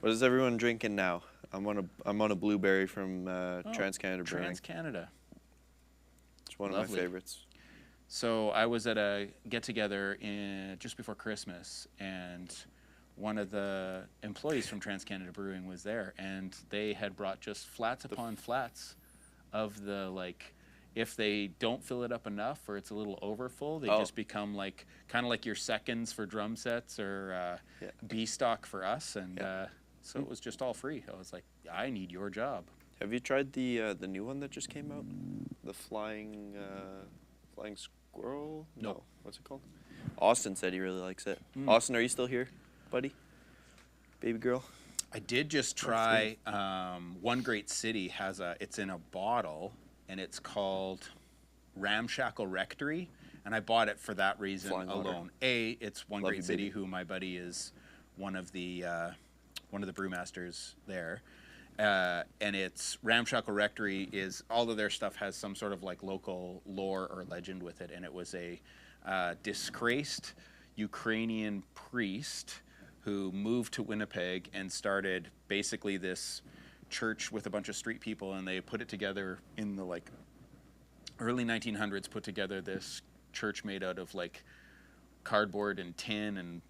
What is everyone drinking now? I'm on a blueberry from TransCanada Brewing. TransCanada. It's one of my favorites. So I was at a get-together just before Christmas, and one of the employees from TransCanada Brewing was there, and they had brought just flats upon flats of the, like, if they don't fill it up enough or it's a little overfull, they just become like kind of like your seconds for drum sets or B stock for us, and so it was just all free. I was like, I need your job. Have you tried the new one that just came out? The flying squirrel? No. What's it called? Austin said he really likes it. Austin, are you still here, buddy? Baby girl? I did just try, One Great City has it's in a bottle, and it's called Ramshackle Rectory, and I bought it for that reason alone. It's One Great City, who my buddy is one of the brewmasters there. And it's Ramshackle Rectory is all of their stuff has some sort of like local lore or legend with it, and it was a disgraced Ukrainian priest who moved to Winnipeg and started basically this church with a bunch of street people, and they put it together in the like early 1900s, put together this church made out of like cardboard and tin and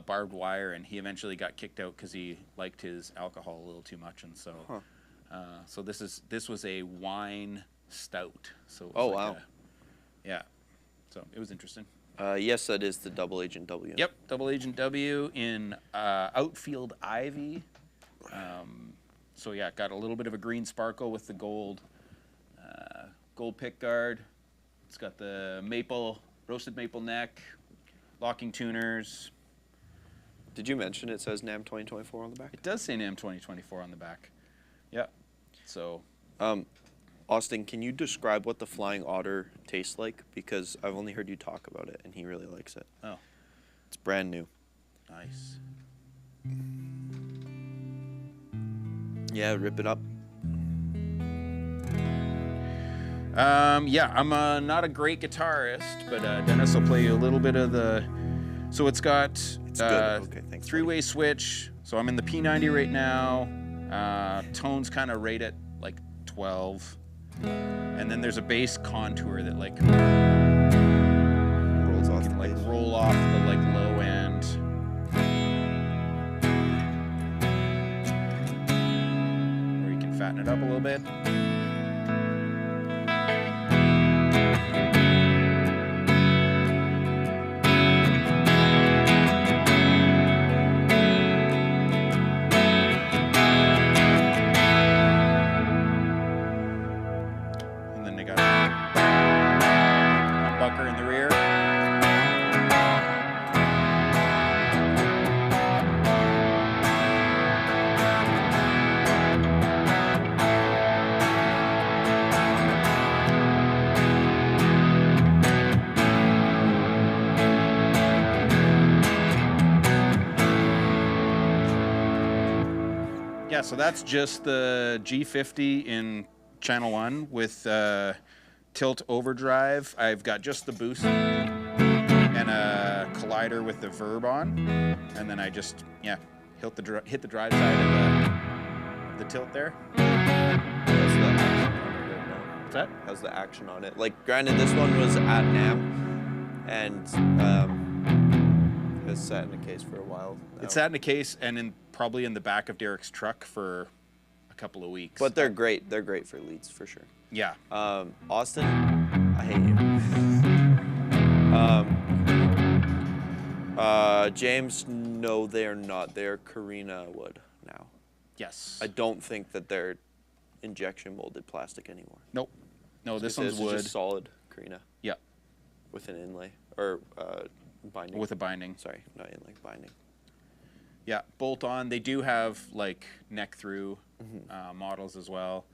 barbed wire, and he eventually got kicked out because he liked his alcohol a little too much, and so so this was a wine stout. So it was wow. So it was interesting. Yes, that is the Double Agent W. Yep, Double Agent W in Outfield Ivy. So yeah, got a little bit of a green sparkle with the gold pick guard. It's got the roasted maple neck, locking tuners. Did you mention it says NAMM 2024 on the back? It does say NAMM 2024 on the back. Yeah. So. Austin, can you describe what the Flying Otter tastes like? Because I've only heard you talk about it, and he really likes it. Oh. It's brand new. Nice. Yeah, rip it up. Yeah, I'm not a great guitarist, but Dennis will play you a little bit of the. So it's got It's good. Okay, thanks. three-way switch. So I'm in the P90 right now. Tones kind of rate at like 12, and then there's a bass contour that like Rolls off. can like roll off the like low end. Or you can fatten it up a little bit. And then they got a humbucker in the rear. Yeah, so that's just the G50 in channel 1 with tilt overdrive. I've got just the boost and a collider with the verb on, and then I just hit the drive side of the tilt there. What's that? How's the action on it? Like, granted, this one was at NAMM, and it's sat in a case for a while now. It sat in a case and probably in the back of Derek's truck for a couple of weeks. But they're great. They're great for leads, for sure. Yeah. Austin, I hate you. James, no, they're not. They're Carina wood now. Yes. I don't think that they're injection molded plastic anymore. Nope. No, this This one's is wood. just solid Carina Yeah, with an inlay or binding. with a binding. Sorry, not inlay, binding. Yeah, bolt on. They do have like neck through models as well.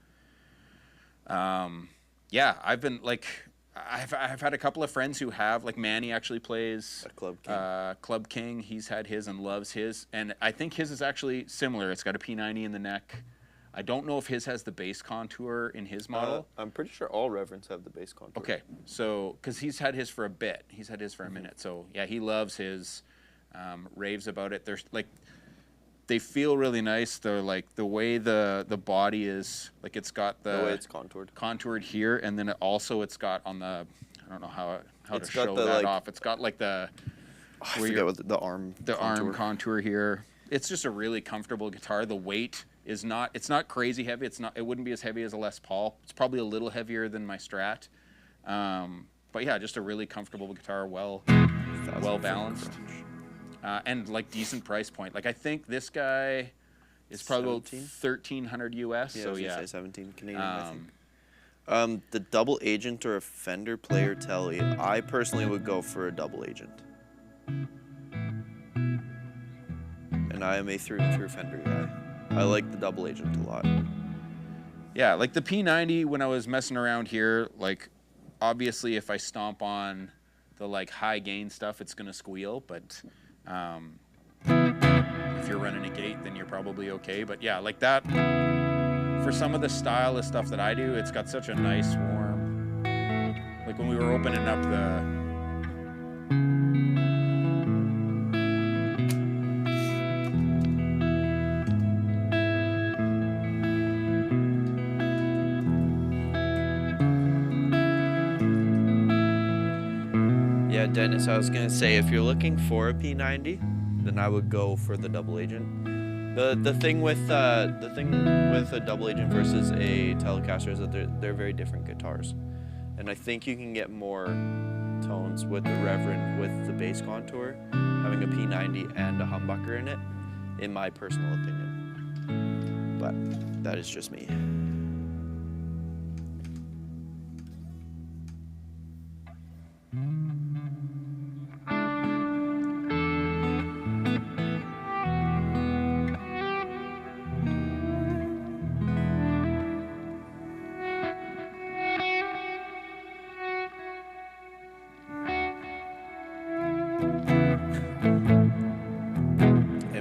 Yeah, I've been like, I've had a couple of friends who have, like Manny actually plays A Club King. Club King. He's had his and loves his, and I think his is actually similar. It's got a P90 in the neck. I don't know if his has the bass contour in his model. I'm pretty sure all Reverends have the base contour. Okay, so because he's had his for a bit, he's had his for a minute. So yeah, he loves his, raves about it. There's like, they feel really nice. They're like the way the body is, like it's got the way it's contoured here, and then it's got on the, I don't know how It's to got show the, that like- off. It's got like the I where forget you're- what the arm. arm contour here. It's just a really comfortable guitar. The weight is not, it's not crazy heavy. It wouldn't be as heavy as a Les Paul. It's probably a little heavier than my Strat. But yeah, just a really comfortable guitar, well balanced. And like decent price point. Like I think this guy is probably about 1,300 US. Yeah, so I was gonna yeah, say 17 Canadian, I think. The double agent or a Fender player telly, I personally would go for a double agent. And I am a through and through Fender guy. I like the double agent a lot. yeah. Like the P90 when I was messing around here, like obviously if I stomp on the like high gain stuff, it's gonna squeal. But if you're running a gate, then you're probably okay. But yeah, like that, for some of the style of stuff that I do, it's got such a nice warm, like when we were opening up the, Yeah, Dennis, I was gonna say, if you're looking for a P90, then I would go for the double agent. The thing with a double agent versus a Telecaster is that they're very different guitars, and I think you can get more tones with the Reverend with the bass contour, having a P90 and a humbucker in it, in my personal opinion. But that is just me.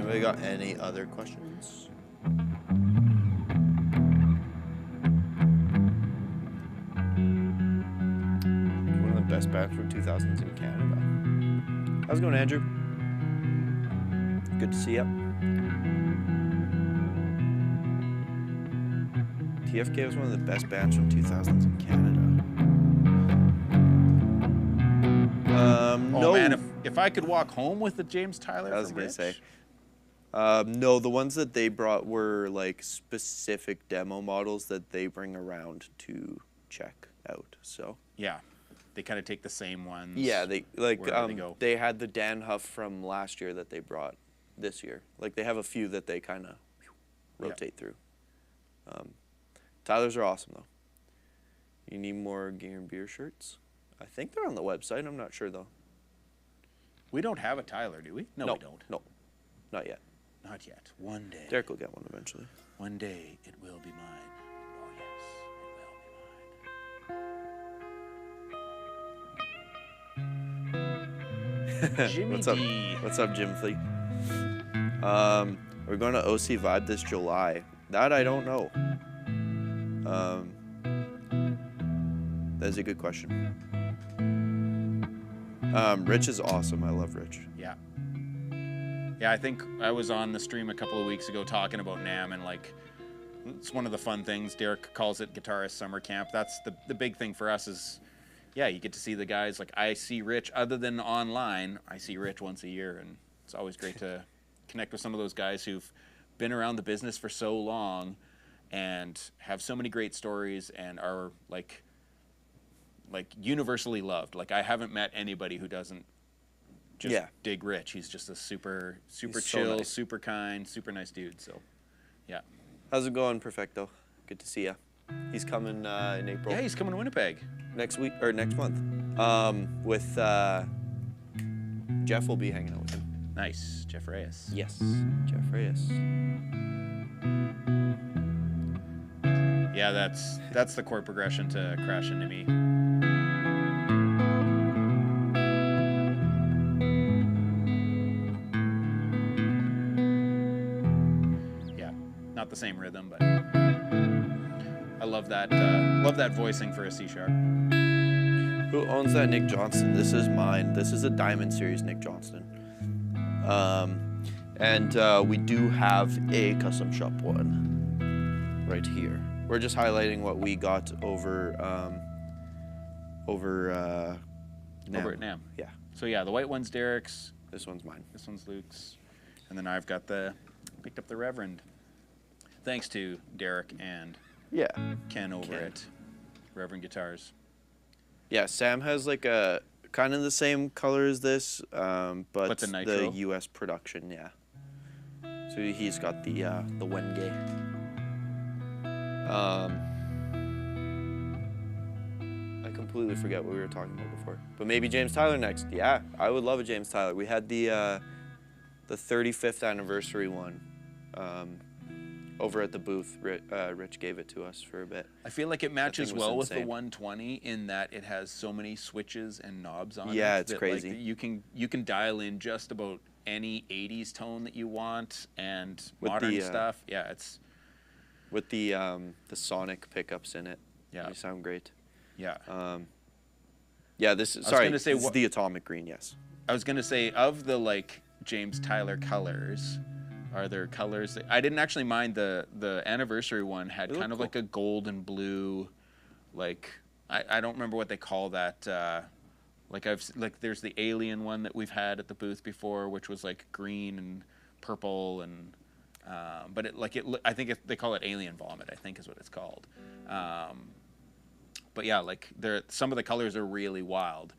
Anybody got any other questions? One of the best bands from 2000s in Canada. How's it going, Andrew? Good to see you. TFK was one of the best bands from 2000s in Canada. Oh No. man, if I could walk home with the James Tyler I was from gonna Rich. say. No, the ones that they brought were like specific demo models that they bring around to check out. So Yeah, they kind of take the same ones. yeah, they like wherever they go. they had the Dan Huff from last year that they brought this year. Like they have a few that they kind of rotate through. Tyler's are awesome though. You need more Gear and Beer shirts? I think they're on the website. I'm not sure though. We don't have a Tyler, do we? No, we don't. No, not yet. Not yet. One day. Derek will get one eventually. One day it will be mine. Oh yes, it will be mine. Jimmy What's up? D. What's up, Jim Fleet? We're going to OC Vibe this July. That I don't know. That's a good question. Rich is awesome. I love Rich. Yeah. Yeah, I think I was on the stream a couple of weeks ago talking about NAMM, and like, it's one of the fun things. Derek calls it Guitarist Summer Camp. That's the big thing for us is, yeah, you get to see the guys. Like, I see Rich, other than online, I see Rich once a year, and it's always great to connect with some of those guys who've been around the business for so long and have so many great stories and are like universally loved. Like, I haven't met anybody who doesn't just dig Rich. He's just a super He's chill, so nice. super kind, super nice dude. So, yeah. How's it going, Perfecto? Good to see ya. He's coming in April. Yeah, he's coming to Winnipeg. Next week or next month. With Jeff will be hanging out with him. Nice, Jeff Reyes. Yes, Jeff Reyes. Yeah, that's the chord progression to Crash Into Me. Yeah, not the same rhythm, but I love that voicing for a C sharp. Who owns that Nick Johnston? This is mine. This is a Diamond Series Nick Johnston. And we do have a custom shop one right here. We're just highlighting what we got over NAMM. Over at NAMM. Yeah. So yeah, the white one's Derek's. This one's mine. This one's Luke's. And then I've got picked up the Reverend. Thanks to Derek and Yeah. Ken over at Reverend Guitars. Yeah, Sam has like a kind of the same color as this, but the nitro? US production, yeah. So he's got the Wenge. I completely forget what we were talking about before. But maybe James Tyler next. Yeah, I would love a James Tyler. We had the 35th anniversary one over at the booth. Rich gave it to us for a bit. I feel like it matches was well with the insane. 120 in that it has so many switches and knobs on it. Yeah, it's that, crazy. Like, you can dial in just about any 80s tone that you want and With modern the, stuff. Yeah, it's With the sonic pickups in it. Yeah. They sound great. yeah. Yeah, this is gonna say this is what- the Atomic Green, yes. I was gonna say of the like James Tyler colors. Are there colors that, I didn't actually mind the anniversary one had They look kind of cool. like a gold and blue, like I don't remember what they call that. Like there's the alien one that we've had at the booth before, which was like green and purple and but I think they call it alien vomit. I think is what it's called. But yeah, like some of the colors are really wild.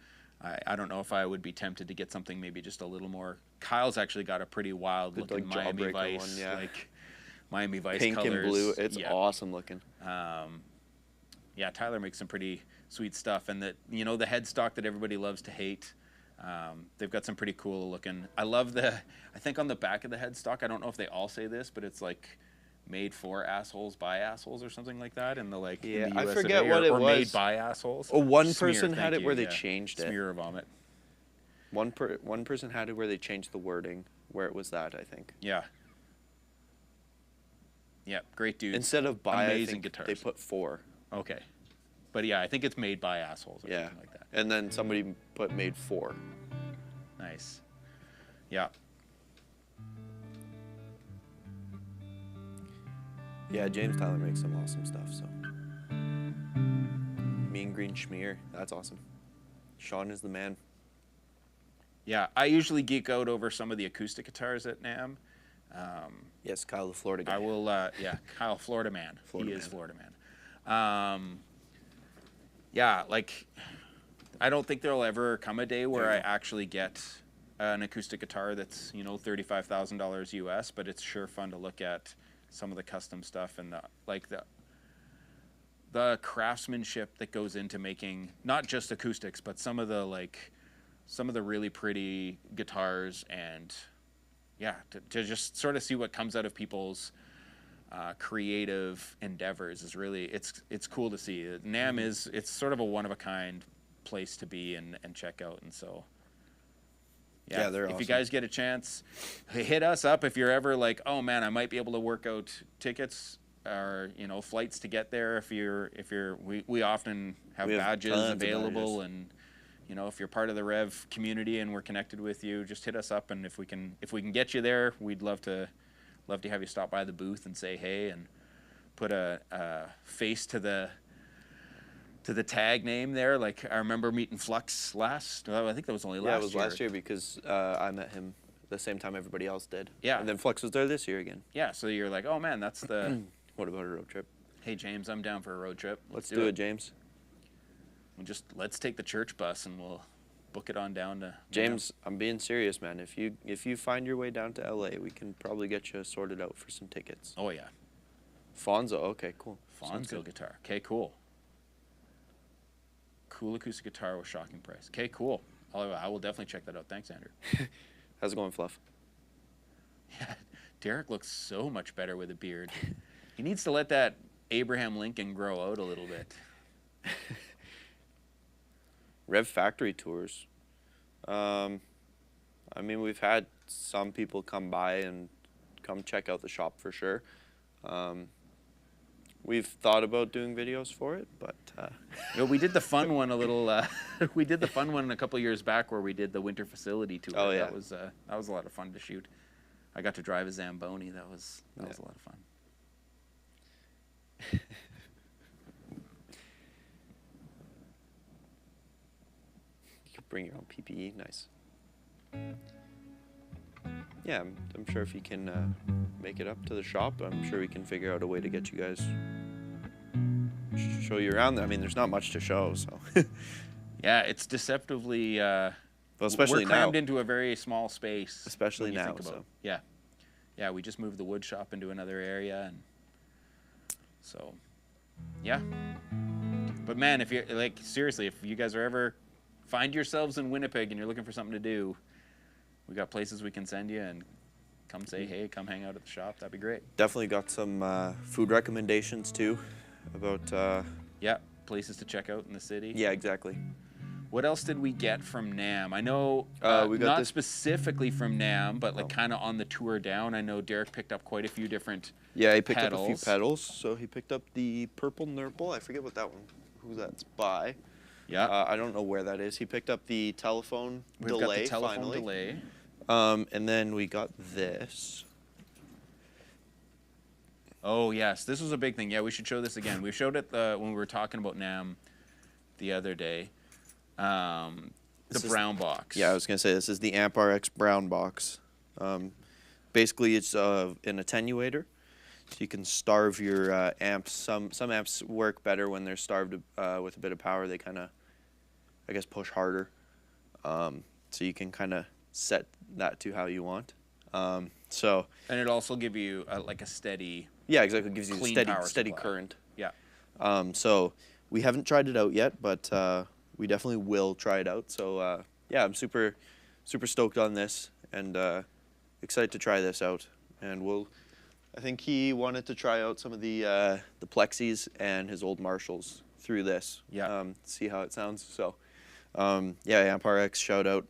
I don't know if I would be tempted to get something maybe just a little more. Kyle's actually got a pretty wild The, looking like, Miami Jawbreaker Vice, one, yeah. like Miami Vice Pink colors. and blue. It's yeah. awesome looking. Yeah, Tyler makes some pretty sweet stuff, and the headstock that everybody loves to hate. They've got some pretty cool looking. I love I think on the back of the headstock, I don't know if they all say this, but it's like made for assholes by assholes or something like that in the in Yeah, the I US forget today, what it or made was. by assholes. Oh, one Smear, person had thank it where you, they changed it. Smear or vomit. One person had it where they changed the wording. where it was at, I think. Yeah. Yeah, great dudes. Instead of by, amazing I think guitars. they put 4. Okay. But yeah, I think it's made by assholes or something like that. And then somebody made 4. Nice. Yeah. Yeah, James Tyler makes some awesome stuff, so. Mean Green Schmear, that's awesome. Sean is the man. Yeah, I usually geek out over some of the acoustic guitars at NAMM. Yes, Kyle the Florida guy. I will, yeah, Kyle, Florida man. He is Florida man. Yeah, like, I don't think there'll ever come a day where I actually get an acoustic guitar that's, you know, $35,000 US, but it's sure fun to look at some of the custom stuff and the craftsmanship that goes into making not just acoustics, but some of the really pretty guitars, and yeah, to just sort of see what comes out of people's creative endeavors is really, it's cool to see. NAMM it's sort of a one of a kind place to be and check out, and so yeah, they're if awesome. you guys get a chance, hit us up if you're ever like, oh man, I might be able to work out tickets or, you know, flights to get there. If we often have badges available, and you know, if you're part of the Rev community and we're connected with you, just hit us up, and if we can get you there, we'd love to have you stop by the booth and say hey and put a face to the tag name there. Like, I remember meeting Flux I think that was only last year. Yeah, it was last year because I met him the same time everybody else did. Yeah. And then Flux was there this year again. Yeah, so you're like, oh man, that's the... What about a road trip? Hey James, I'm down for a road trip. Let's do it, James. Let's take the church bus and we'll book it on down to... James, I'm being serious, man. If you find your way down to LA, we can probably get you sorted out for some tickets. Oh yeah. Fonzo, okay, cool. Fonzo guitar. Okay, cool. Cool acoustic guitar with shocking price. Okay, cool. I will definitely check that out. Thanks, Andrew. How's it going, Fluff? Yeah, Derek looks so much better with a beard. He needs to let that Abraham Lincoln grow out a little bit. Rev Factory tours. I mean, we've had some people come by and come check out the shop for sure. We've thought about doing videos for it, but You know, we did the fun one a little. We did the fun one a couple years back where we did the winter facility tour. Oh, yeah. That was a lot of fun to shoot. I got to drive a Zamboni. That was a lot of fun. You could bring your own PPE. Nice. Yeah, I'm sure if you can make it up to the shop, I'm sure we can figure out a way to get you guys, show you around. I mean, there's not much to show, so. Yeah, it's deceptively. Well, especially we're crammed now. into a very small space. Especially when you now, think about so. it. Yeah, yeah. We just moved the wood shop into another area, and so, yeah. But man, if you're like, seriously, if you guys are ever find yourselves in Winnipeg and you're looking for something to do, we got places we can send you, and come say hey, come hang out at the shop. That'd be great. Definitely got some food recommendations too, about. Yeah, places to check out in the city. Yeah, exactly. What else did we get from NAMM? I know We got not this- specifically from NAMM, but like kind of on the tour down. I know Derek picked up quite a few different. Yeah, he picked up a few pedals. pedals. So he picked up the Purple Nurple. I forget what that one, who that's by. Yeah, I don't know where that is. He picked up the telephone we've delay. got the telephone finally. delay. And then we got this. Oh yes, this was a big thing. Yeah, we should show this again. We showed it when we were talking about NAMM the other day. The brown box. Yeah, I was gonna say this is the AmpRx brown box. Basically, it's an attenuator, so you can starve your amps. Some amps work better when they're starved with a bit of power. They kind of, I guess, push harder. So you can kind of set that to how you want. So. And it also give you like a steady. Yeah, exactly. It gives you Clean steady power supply. current. Yeah. So we haven't tried it out yet, but we definitely will try it out. So yeah, I'm super stoked on this, and excited to try this out. And I think he wanted to try out some of the Plexis and his old Marshalls through this. Yeah. See how it sounds. So yeah, AmpRx shout out.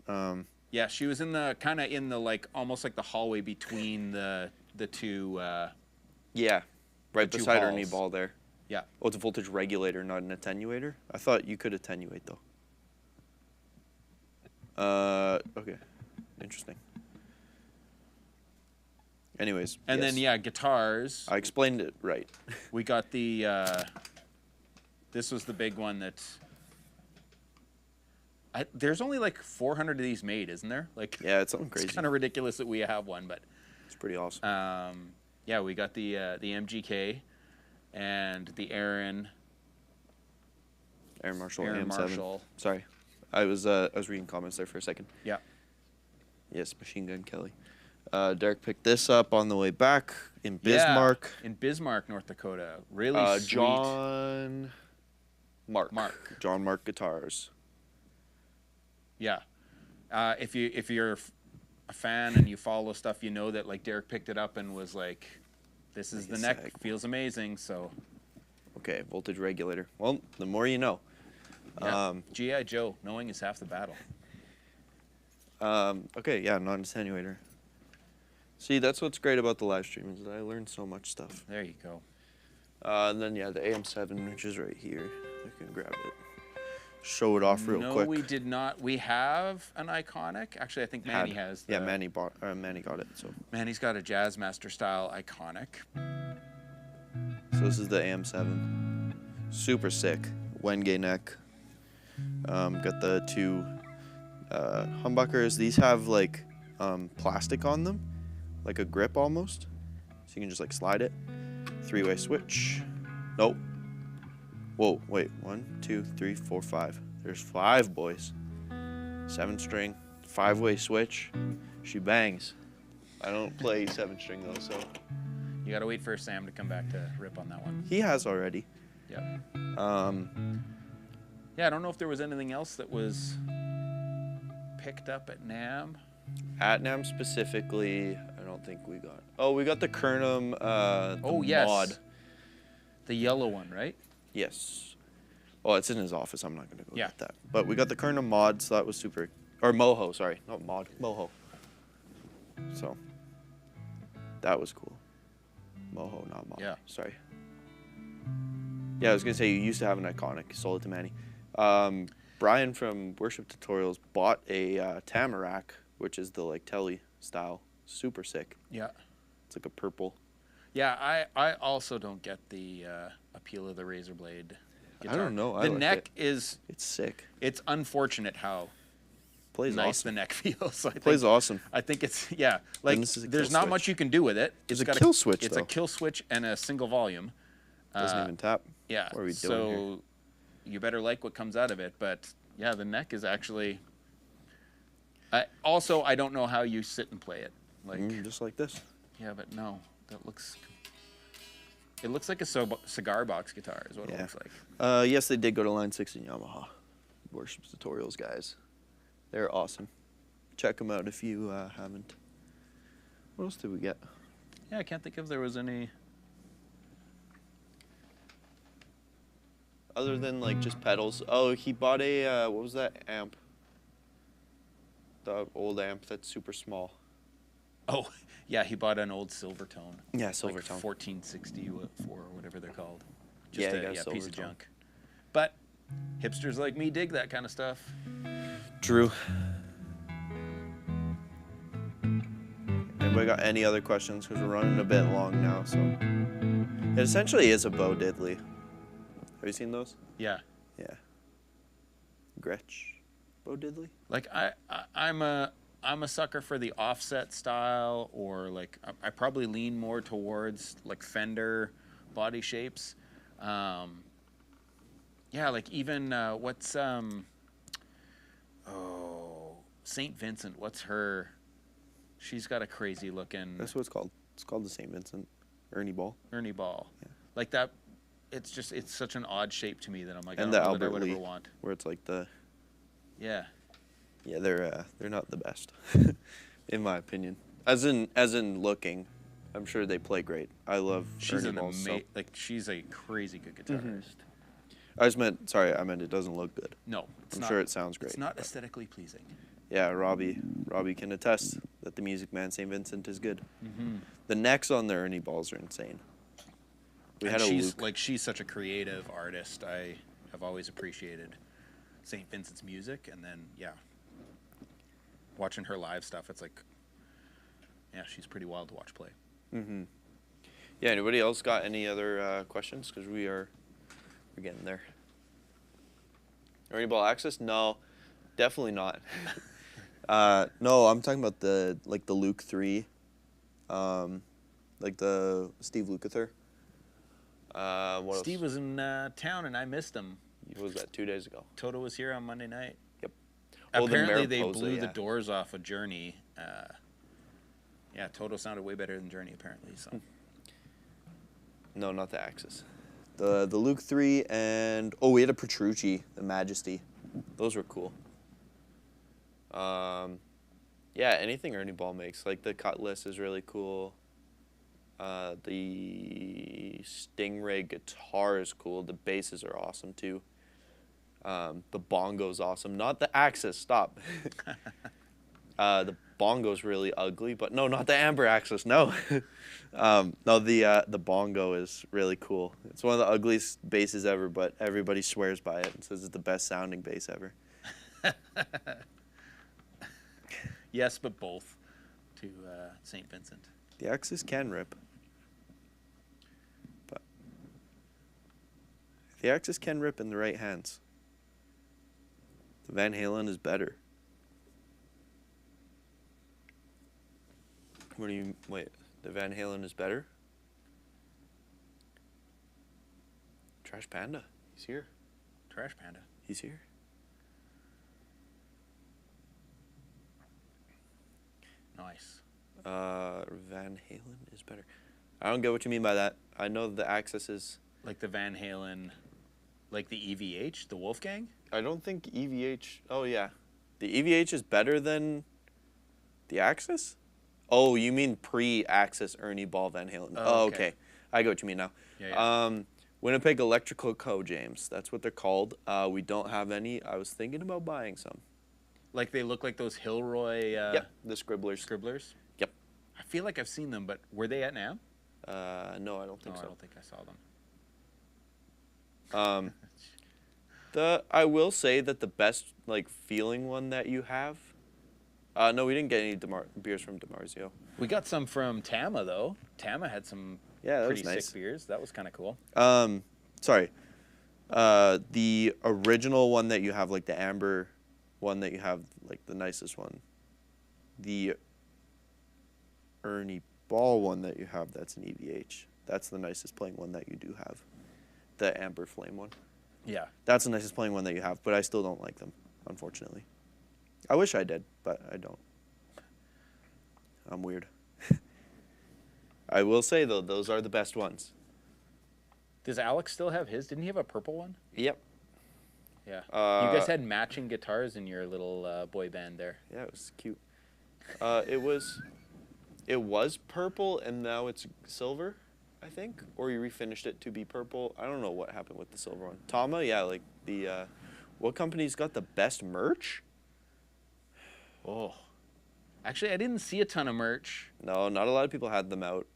Yeah, she was in the kind of in the like almost like the hallway between the two. Yeah, right The two beside Ernie halls. Ball there. Yeah. Oh, it's a voltage regulator, not an attenuator. I thought you could attenuate though. Okay, interesting. Anyways. And yes. then yeah, guitars. I explained it right. We got the. This was the big one that. There's only like 400 of these made, isn't there? Like. Yeah, it's something crazy. It's kind of ridiculous that we have one, but. It's pretty awesome. Yeah, we got the MGK, and the Aaron Marshall Aaron AM7. Marshall. Sorry, I was reading comments there for a second. Yeah. Yes, Machine Gun Kelly. Derek picked this up on the way back in Bismarck. Yeah, in Bismarck, North Dakota. Really sweet. John Mark. John Mark Guitars. Yeah. If you're a fan and you follow stuff, you know that like Derek picked it up and was like, "This is the neck. Feels amazing." So. Okay, voltage regulator. Well, the more you know. Yeah. G.I. Joe, knowing is half the battle. Okay, yeah, non-attenuator. See, that's what's great about the live stream is that I learned so much stuff. There you go. And then, yeah, the AM7, which is right here. I can grab it. Show it off real quick. No, we did not. We have an Iconic. Actually, I think Manny has. Yeah, Manny got it. So Manny's got a Jazzmaster style Iconic. So this is the AM7. Super sick. Wenge neck. Got the two humbuckers. These have like plastic on them, like a grip almost. So you can just like slide it. 3-way switch. Nope. Whoa, wait. 1, 2, 3, 4, 5. There's 5, boys. 7-string, 5-way switch. She bangs. I don't play 7-string though, so. You gotta wait for Sam to come back to rip on that one. He has already. Yeah. Yeah, I don't know if there was anything else that was picked up at NAMM. At NAMM specifically, I don't think we got. Oh, we got the Kernum. Yes. Mod. The yellow one, right? Yes. Oh, it's in his office. I'm not gonna go Yeah. get that. But we got the Kernum mod, so that was super. Or Moho, sorry, not mod. Moho. So that was cool. Moho, not mod. Yeah. Sorry. Yeah, I was gonna say you used to have an Iconic. You sold it to Manny. Brian from Worship Tutorials bought a Tamarack, which is the like Telly style. Super sick. Yeah. It's like a purple. Yeah, I also don't get the appeal of the razor blade guitar. I don't know. I The like neck it. is. It's sick. It's unfortunate how Plays nice awesome. the neck feels. Plays awesome. I think it's like this is a there's kill not switch. much you can do with it. It's a kill switch, It's though. a kill switch and a single volume. Doesn't even tap. Yeah. What are we doing so here? you better like what comes out of it. But yeah, the neck is actually. Also, I don't know how you sit and play it. Like Just like this. yeah, but no, that looks. It looks like a cigar box guitar is what it looks like. Yes, they did go to Line 6 in Yamaha. Worship Tutorials guys. They're awesome. Check them out if you haven't. What else did we get? Yeah, I can't think if there was any. Other than like just pedals. Oh, he bought a, what was that amp? The old amp that's super small. Oh, yeah, he bought an old Silvertone. Yeah, Like Silvertone. 1464 or whatever they're called. Yeah, Just he got a piece of Silvertone. junk. But hipsters like me dig that kind of stuff. True. Anybody got any other questions? Because we're running a bit long now, so. It essentially is a Bo Diddley. Have you seen those? Yeah. Yeah. Gretsch. Bo Diddley? Like I'm a sucker for the offset style, or like I probably lean more towards like Fender body shapes. Yeah, like even what's St. Vincent, what's her? She's got a crazy looking That's what it's called. It's called the St. Vincent. Ernie Ball. Ernie Ball. Yeah. Like that, it's such an odd shape to me that I'm like, And I the don't know that I Albert would Lee, ever want. where it's like the. Yeah. Yeah, they're not the best, in my opinion. As in looking, I'm sure they play great. I love She's Ernie Ball. like she's a crazy good guitarist. I meant it doesn't look good. No, it's I'm not, sure it sounds great. It's not but- aesthetically pleasing. Yeah, Robbie can attest that the Music Man St. Vincent is good. Mm-hmm. The necks on the Ernie Balls are insane. She's such a creative artist. I have always appreciated St. Vincent's music, and then watching her live stuff, it's like, yeah, she's pretty wild to watch play. Mm-hmm. Yeah. Anybody else got any other questions? Because we're getting there. Ernie Ball access? No, definitely not. No, I'm talking about the Luke 3, like the Steve Lukather. What Steve else? was in town, and I missed him. What was that, 2 days ago? Toto was here on Monday night. Yep. Apparently, the they Mariposa, blew the doors off of Journey. Yeah, Toto sounded way better than Journey, apparently. So. No, not the Axis. The Luke 3 and we had a Petrucci, the Majesty. Those were cool. Yeah, anything Ernie Ball makes, like the Cutlass is really cool. The Stingray guitar is cool. The basses are awesome too. The bongo's awesome. Not the Axis. Stop. The bongo's really ugly, but no, not the Amber Axis. No. No, the bongo is really cool. It's one of the ugliest basses ever, but everybody swears by it and says it's the best sounding bass ever. Yes, but both to St. Vincent. The Axis can rip. But the Axis can rip in the right hands. The Van Halen is better. What do you... Wait, the Van Halen is better? Trash Panda. He's here. Trash Panda. He's here. Nice. Van Halen is better. I don't get what you mean by that. I know the Axis is... Like the Van Halen, like the EVH, the Wolfgang? I don't think EVH... Oh, yeah. The EVH is better than the Axis? Oh, you mean pre-Axis Ernie Ball Van Halen. Oh, okay. I get what you mean now. Yeah. Winnipeg Electrical Co. James. That's what they're called. We don't have any. I was thinking about buying some. Like they look like those Hilroy... Yep, the Scribblers. Scribblers? Yep. I feel like I've seen them, but were they at NAMM? No, I don't think so. I don't think I saw them. I will say that the best feeling one that you have. No, we didn't get any beers from DiMarzio. We got some from Tama though. Tama had some pretty sick beers. That was kind of cool. Sorry. The original one that you have, like the amber one that you have, like the nicest one. The Ernie Ball one that you have, that's an EVH. That's the nicest playing one that you do have. The amber flame one. Yeah. That's the nicest playing one that you have, but I still don't like them, unfortunately. I wish I did, but I don't. I'm weird. I will say, though, those are the best ones. Does Alex still have his? Didn't he have a purple one? Yep. Yeah. You guys had matching guitars in your little boy band there. Yeah, it was cute. It was purple, and now it's silver, I think. Or you refinished it to be purple. I don't know what happened with the silver one. Tama, yeah, like the... what company's got the best merch? Oh. Actually, I didn't see a ton of merch. No, not a lot of people had them out.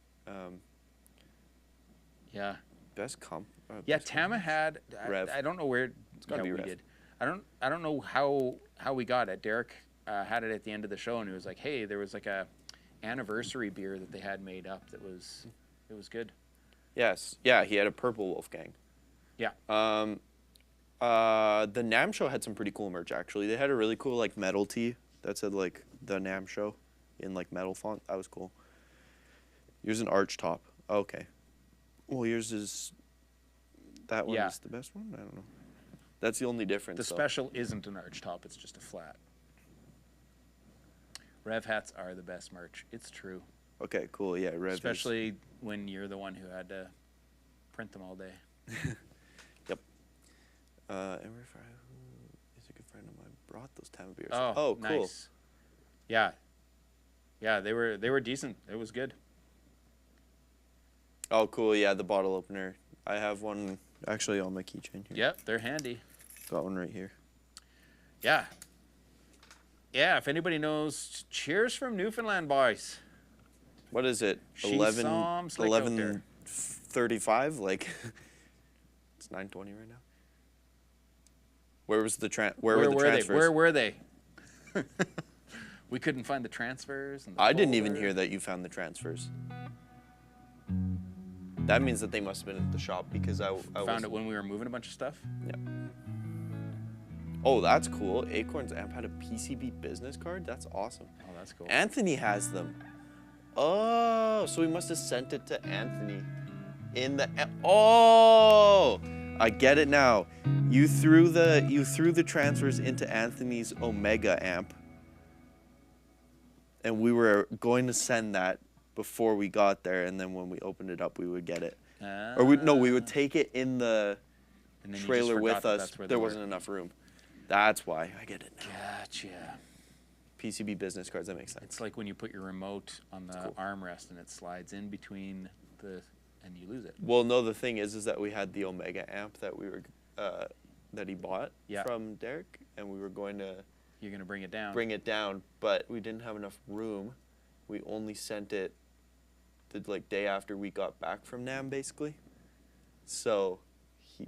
Yeah. Best comp. Yeah, Tama had. Rev. I don't know where. It's gotta be we Rev. did. I don't know how we got it. Derek had it at the end of the show, and he was like, "Hey, there was like a anniversary beer that they had made up that was good." Yes. Yeah, he had a purple Wolfgang. Yeah. The NAMM show had some pretty cool merch, actually. They had a really cool metal tee that said the NAMM show in metal font. That was cool. Yours an arch top. Oh, okay. Well, yours is... That one is the best one? I don't know. That's the only difference. The special isn't an arch top. It's just a flat. Rev hats are the best merch. It's true. Okay, cool. Yeah, Rev Especially when you're the one who had to print them all day. Yep. Emery Fry is a good friend of mine. Brought those Tama beers. Oh, cool. Nice. Yeah. Yeah, they were decent. It was good. Oh, cool. Yeah, the bottle opener. I have one actually on my keychain here. Yep, they're handy. Got one right here. Yeah. yeah, if anybody knows, cheers from Newfoundland, boys. What is it? She 11, some slick out there. 11:35? Like, it's 9:20 right now. Where was the where were the transfers? Where were they? We couldn't find the transfers. And the I didn't even folder. hear that you found the transfers. That means that they must have been at the shop because I Found it when we were moving a bunch of stuff. Yeah. Oh, that's cool. Acorn's amp had a PCB business card. That's awesome. Oh, that's cool. Anthony has them. Oh, so we must have sent it to Anthony in the. Oh, I get it now. You threw the transfers into Anthony's Omega amp, and we were going to send that before we got there, and then when we opened it up, we would get it. Or we would take it in the trailer with us. There wasn't enough room. That's why I get it now. Gotcha. PCB business cards, that makes sense. It's like when you put your remote on the armrest and it slides in between and you lose it. Well, no, the thing is that we had the Omega amp that we were that he bought from Derek, and we were going to. You're gonna bring it down. Bring it down, but we didn't have enough room. We only sent it the day after we got back from NAMM, basically. So,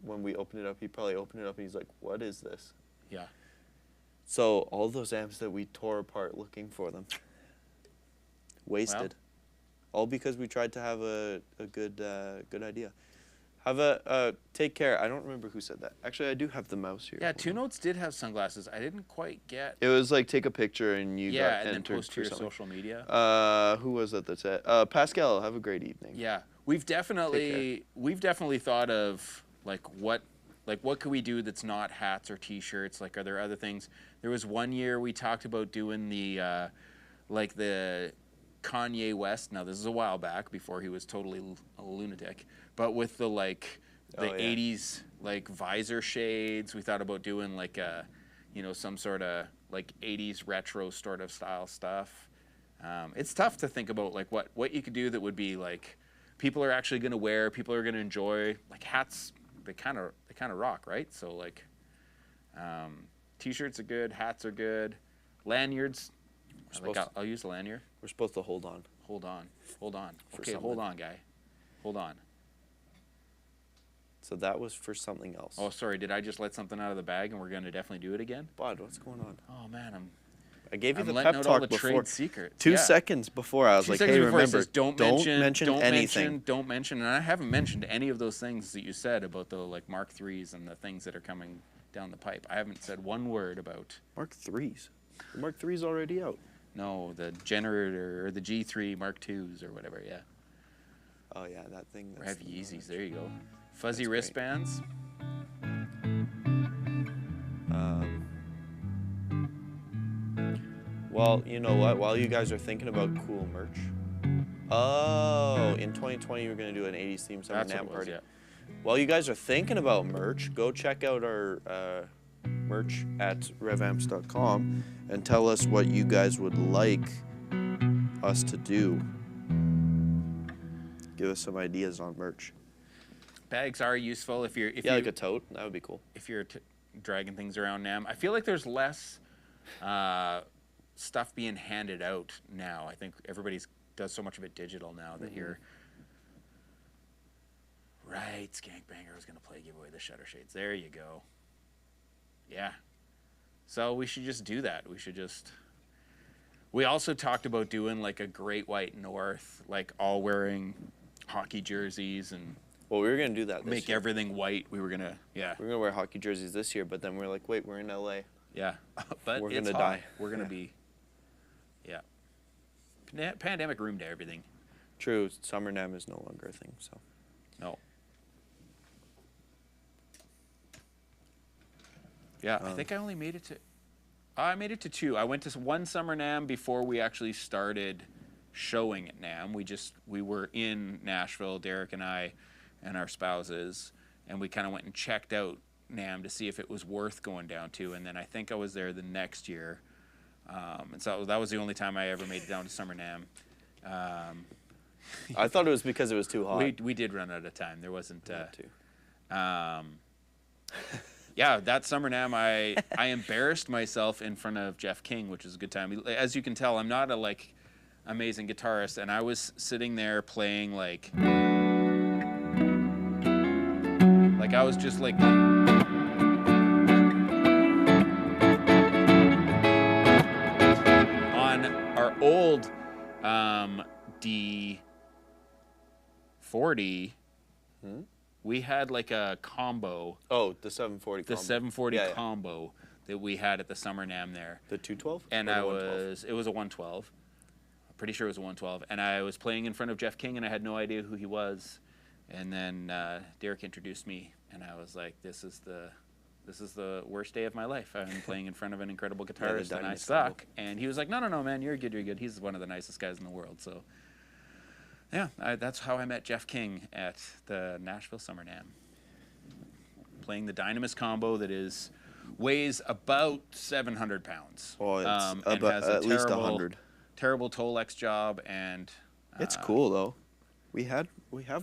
when we opened it up, he probably opened it up and he's like, "What is this?" Yeah. So all those amps that we tore apart looking for them, wasted. Well, all because we tried to have a good idea. Take care. I don't remember who said that. Actually, I do have the mouse here. Yeah, Two Notes did have sunglasses. I didn't quite get. It was like take a picture and you got and then entered post to for your something. social media. Who was that said? Pascal, have a great evening. Yeah, we've definitely thought of what could we do that's not hats or T-shirts? Like, are there other things? There was one year we talked about doing the the Kanye West. Now this is a while back before he was totally a lunatic, but with the 80s visor shades. We thought about doing some sort of 80s retro sort of style stuff. It's tough to think about what you could do that would be people are actually going to wear, people are going to enjoy. Hats, they kind of rock, right? So T-shirts are good, hats are good, lanyards. I'll use a lanyard. We're supposed to hold on. Hold on. Okay, something. hold on, guy. Hold on. So that was for something else. Oh, sorry. Did I just let something out of the bag and we're going to definitely do it again? Bud, what's going on? Oh, man, I gave you the letting pep out talk all the before. trade secrets. 2 seconds before, I was like, hey, remember, don't mention anything. Don't mention, and I haven't mentioned any of those things that you said about the Mark IIIs and the things that are coming down the pipe. I haven't said one word about Mark IIIs. The Mark III's already out. No, the generator or the G3 Mark IIs or whatever. Yeah. Oh yeah, that thing. Or have Yeezys. There you go. Fuzzy wristbands. Well, you know what? While you guys are thinking about cool merch, in 2020 we're gonna do an 80s theme summer NAMM party. Yeah. While you guys are thinking about merch, go check out our merch at revamps.com and tell us what you guys would like us to do. Give us some ideas on merch. Bags are useful if you're like a tote. That would be cool. If you're dragging things around NAMM. I feel like there's less stuff being handed out now. I think everybody does so much of it digital now that you're right. Skankbanger was gonna play give away the shutter shades. There you go. Yeah. So we should just do that. We also talked about doing a Great White North, all wearing hockey jerseys and. Well, we were gonna do that. Make year. everything white. We were gonna wear hockey jerseys this year, but then we're like, wait, we're in LA. Yeah, but we're it's gonna hot. die. We're gonna be. Yeah. Pandemic ruined everything. True. Summer NAMM is no longer a thing. So. No. Yeah, I think I only made it to. I made it to 2. I went to one summer NAMM before we actually started showing at NAMM. We were in Nashville, Derek and I, and our spouses, and we kind of went and checked out NAMM to see if it was worth going down to. And then I think I was there the next year, and so that was the only time I ever made it down to summer NAMM. I thought it was because it was too hot. We did run out of time. There wasn't. yeah, that Summer NAMM, I embarrassed myself in front of Jeff King, which was a good time. As you can tell, I'm not a like amazing guitarist, and I was sitting there playing like I was just like on our old D40. We had like a combo. Oh, the 740 The combo. 740 combo that we had at the Summer NAMM there. The 212? And it was a 112. I'm pretty sure it was a 112. And I was playing in front of Jeff King, and I had no idea who he was. And then Derek introduced me, and I was like, this is the worst day of my life. I'm playing in front of an incredible guitarist, and I suck. And he was like, no, man, you're good, you're good. He's one of the nicest guys in the world. So yeah, that's how I met Jeff King at the Nashville Summer NAMM. Playing the Dynamis combo that weighs about 700 pounds. Oh, it's and about, has a at least 100. Terrible Tolex job, and it's cool though. We have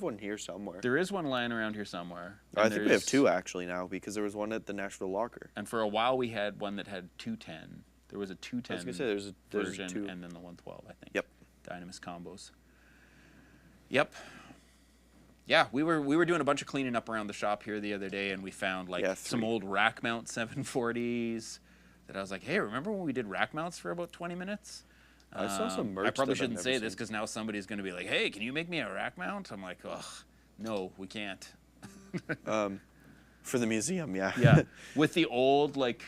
one here somewhere. There is one lying around here somewhere. I think we have two actually now, because there was one at the Nashville Locker. And for a while we had one that had 210. There was a 210 I was gonna say there's version, two. and then the 112, I think. Yep. Dynamis combos. Yep. Yeah, we were doing a bunch of cleaning up around the shop here the other day, and we found like some old rack mount 740s that I was like, hey, remember when we did rack mounts for about 20 minutes? I saw some merch. I probably shouldn't say this because now somebody's going to be like, hey, can you make me a rack mount? I'm like, ugh, no, we can't. For the museum, yeah. Yeah, with the old, like,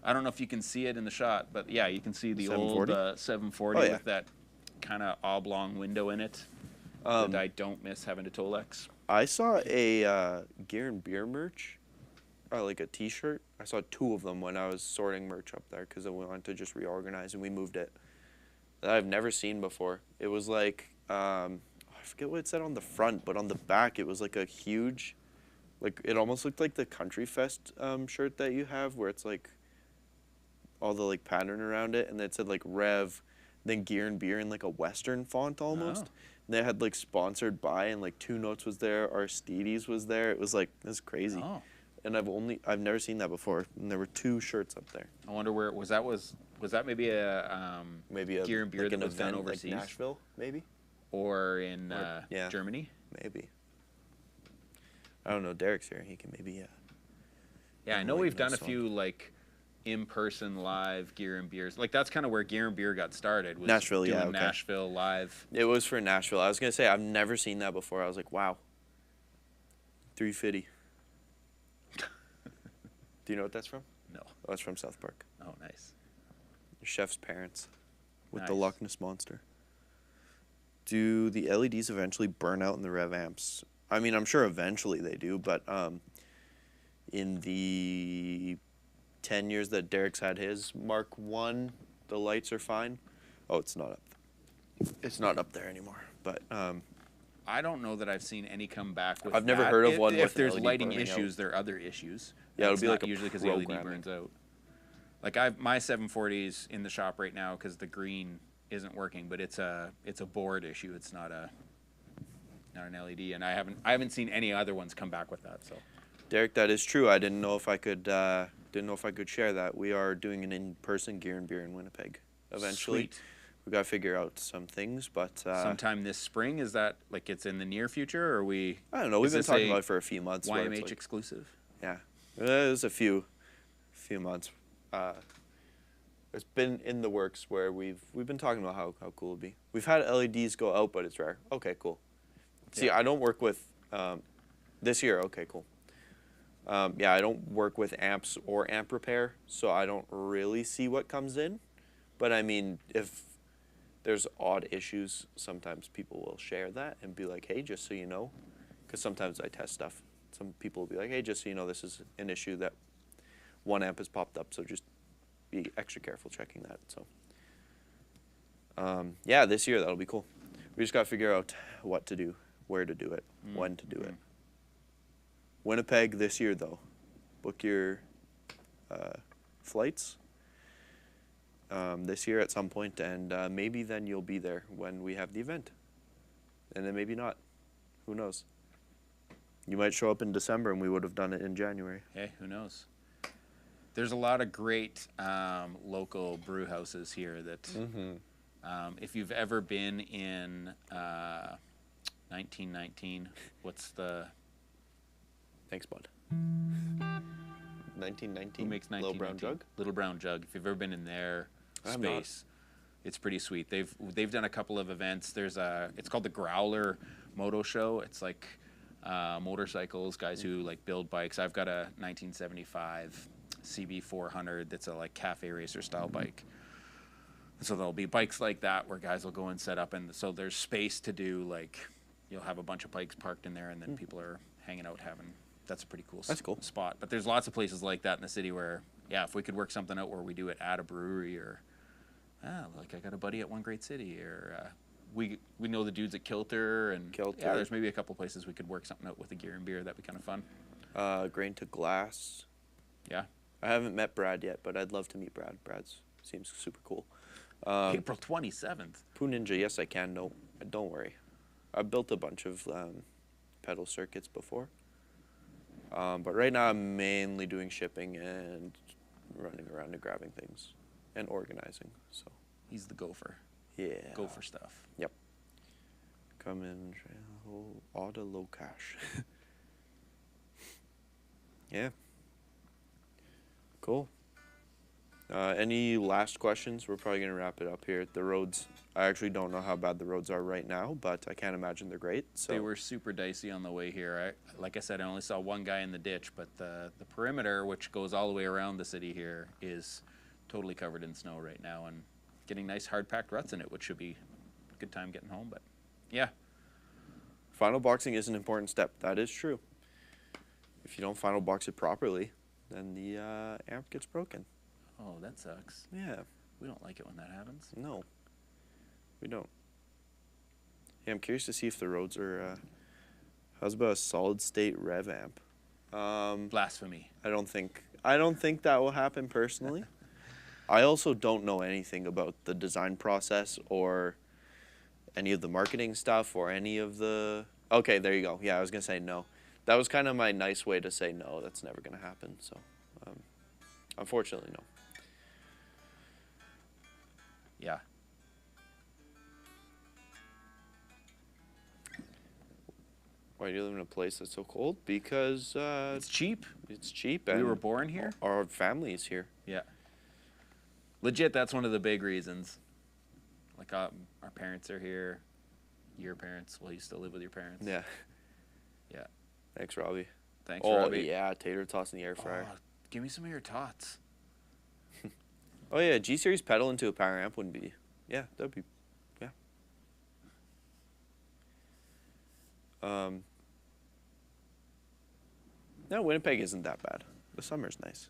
I don't know if you can see it in the shot, but yeah, you can see the 740? Old 740 with that kind of oblong window in it. That I don't miss having a Tolex. I saw a Gear and Beer merch, like a T-shirt. I saw two of them when I was sorting merch up there because I wanted to just reorganize, and we moved it. That I've never seen before. It was like, I forget what it said on the front, but on the back it was like a huge, like it almost looked like the Country Fest shirt that you have, where it's like all the like pattern around it, and it said like Rev, then Gear and Beer in like a Western font almost. Oh. And they had like sponsored by, and like Two Notes was there, Aristides was there. It was like, this is crazy. Oh. And I've never seen that before. And there were two shirts up there. I wonder where was that maybe a Gear and Beer like that an was done event, overseas, like Nashville maybe, or in Germany, maybe. I don't know. Derek's here. He can maybe. Yeah, I know we've done a few like in-person live Gear and Beers. Like that's kind of where Gear and Beer got started. Was Nashville, doing Nashville live. It was for Nashville. I was gonna say I've never seen that before. I was like, wow. 350. Do you know what that's from? No. Oh, it's from South Park. Oh, nice. The chef's parents with the Loch Ness Monster. Do the LEDs eventually burn out in the Rev amps? I mean, I'm sure eventually they do, but in the 10 years that Derek's had his Mark 1, the lights are fine. Oh, it's not up. It's not up there anymore. But I don't know that I've seen any come back with I've never heard of one if with there's LED lighting burning issues, out. there are other issues. Yeah, it'll be like usually because the LED burns out. Like my 740's in the shop right now because the green isn't working, but it's a board issue. It's not an LED, and I haven't seen any other ones come back with that. So, Derek, that is true. I didn't know if I could share that. We are doing an in-person Gear and Beer in Winnipeg eventually. Sweet. We got to figure out some things, but sometime this spring. Is that like it's in the near future, or are we? I don't know. We've been talking about it for a few months. YMH like, exclusive. Yeah, it was a few months. It's been in the works where we've been talking about how cool it'd be. We've had LEDs go out, but it's rare. Okay, cool. See, I don't work with this year. Okay, cool. I don't work with amps or amp repair, so I don't really see what comes in. But I mean, if there's odd issues, sometimes people will share that and be like, hey, just so you know, because sometimes I test stuff. Some people will be like, hey, just so you know, this is an issue that one amp has popped up, so just be extra careful checking that. So, this year that'll be cool. We just got to figure out what to do, where to do it, when to do it. Winnipeg this year, though. Book your flights this year at some point, and maybe then you'll be there when we have the event. And then maybe not. Who knows? You might show up in December, and we would have done it in January. Hey, who knows? there's a lot of great local brew houses here that, if you've ever been in 1919, what's the... Thanks, bud. 1919. Who makes 1919? Little Brown Jug? Little Brown Jug. If you've ever been in their space, it's pretty sweet. They've done a couple of events. There's it's called the Growler Moto Show. It's like motorcycles, guys who like build bikes. I've got a 1975 CB400 that's a like cafe racer style bike. So there'll be bikes like that where guys will go and set up, and so there's space to do, like, you'll have a bunch of bikes parked in there, and then people are hanging out having. That's a pretty cool, spot. But there's lots of places like that in the city where, yeah, if we could work something out where we do it at a brewery, or like I got a buddy at One Great City, or we know the dudes at Kilter, and yeah, there's maybe a couple places we could work something out with the gear and beer. That'd be kind of fun. Grain to Glass. Yeah. I haven't met Brad yet, but I'd love to meet Brad. Brad's seems super cool. April 27th. Poo Ninja, yes I can. No, don't worry. I've built a bunch of pedal circuits before. But right now I'm mainly doing shipping and running around and grabbing things and organizing. So he's the gopher. Yeah. Gopher stuff. Yep. Come in, order low cash. Yeah. Cool. Any last questions? We're probably gonna wrap it up here. The roads, I actually don't know how bad the roads are right now, but I can't imagine they're great. So they were super dicey on the way here. Like I said, I only saw one guy in the ditch, but the perimeter, which goes all the way around the city here, is totally covered in snow right now, and getting nice hard packed ruts in it, which should be a good time getting home. But yeah, final boxing is an important step. That is true. If you don't final box it properly, then the amp gets broken. Oh, that sucks. Yeah. We don't like it when that happens. No, we don't. Yeah, I'm curious to see if the roads are. How's about a solid state rev amp? Blasphemy. I don't think that will happen personally. I also don't know anything about the design process or any of the marketing stuff or any of the. Okay, there you go. Yeah, I was gonna say no. That was kind of my nice way to say no. That's never gonna happen. So, unfortunately, no. Yeah. Why do you live in a place that's so cold? Because it's cheap. It's cheap. We and were born here. Our family is here. Yeah. Legit, that's one of the big reasons. Like our parents are here. Your parents. Well, you still live with your parents. Yeah. Yeah. Thanks, Robbie. Thanks, Robbie. Oh yeah, tater tots in the air fryer. Oh, give me some of your tots. Oh yeah, G-Series pedal into a power amp wouldn't be. Yeah, that'd be. Yeah. No, Winnipeg isn't that bad. The summer's nice.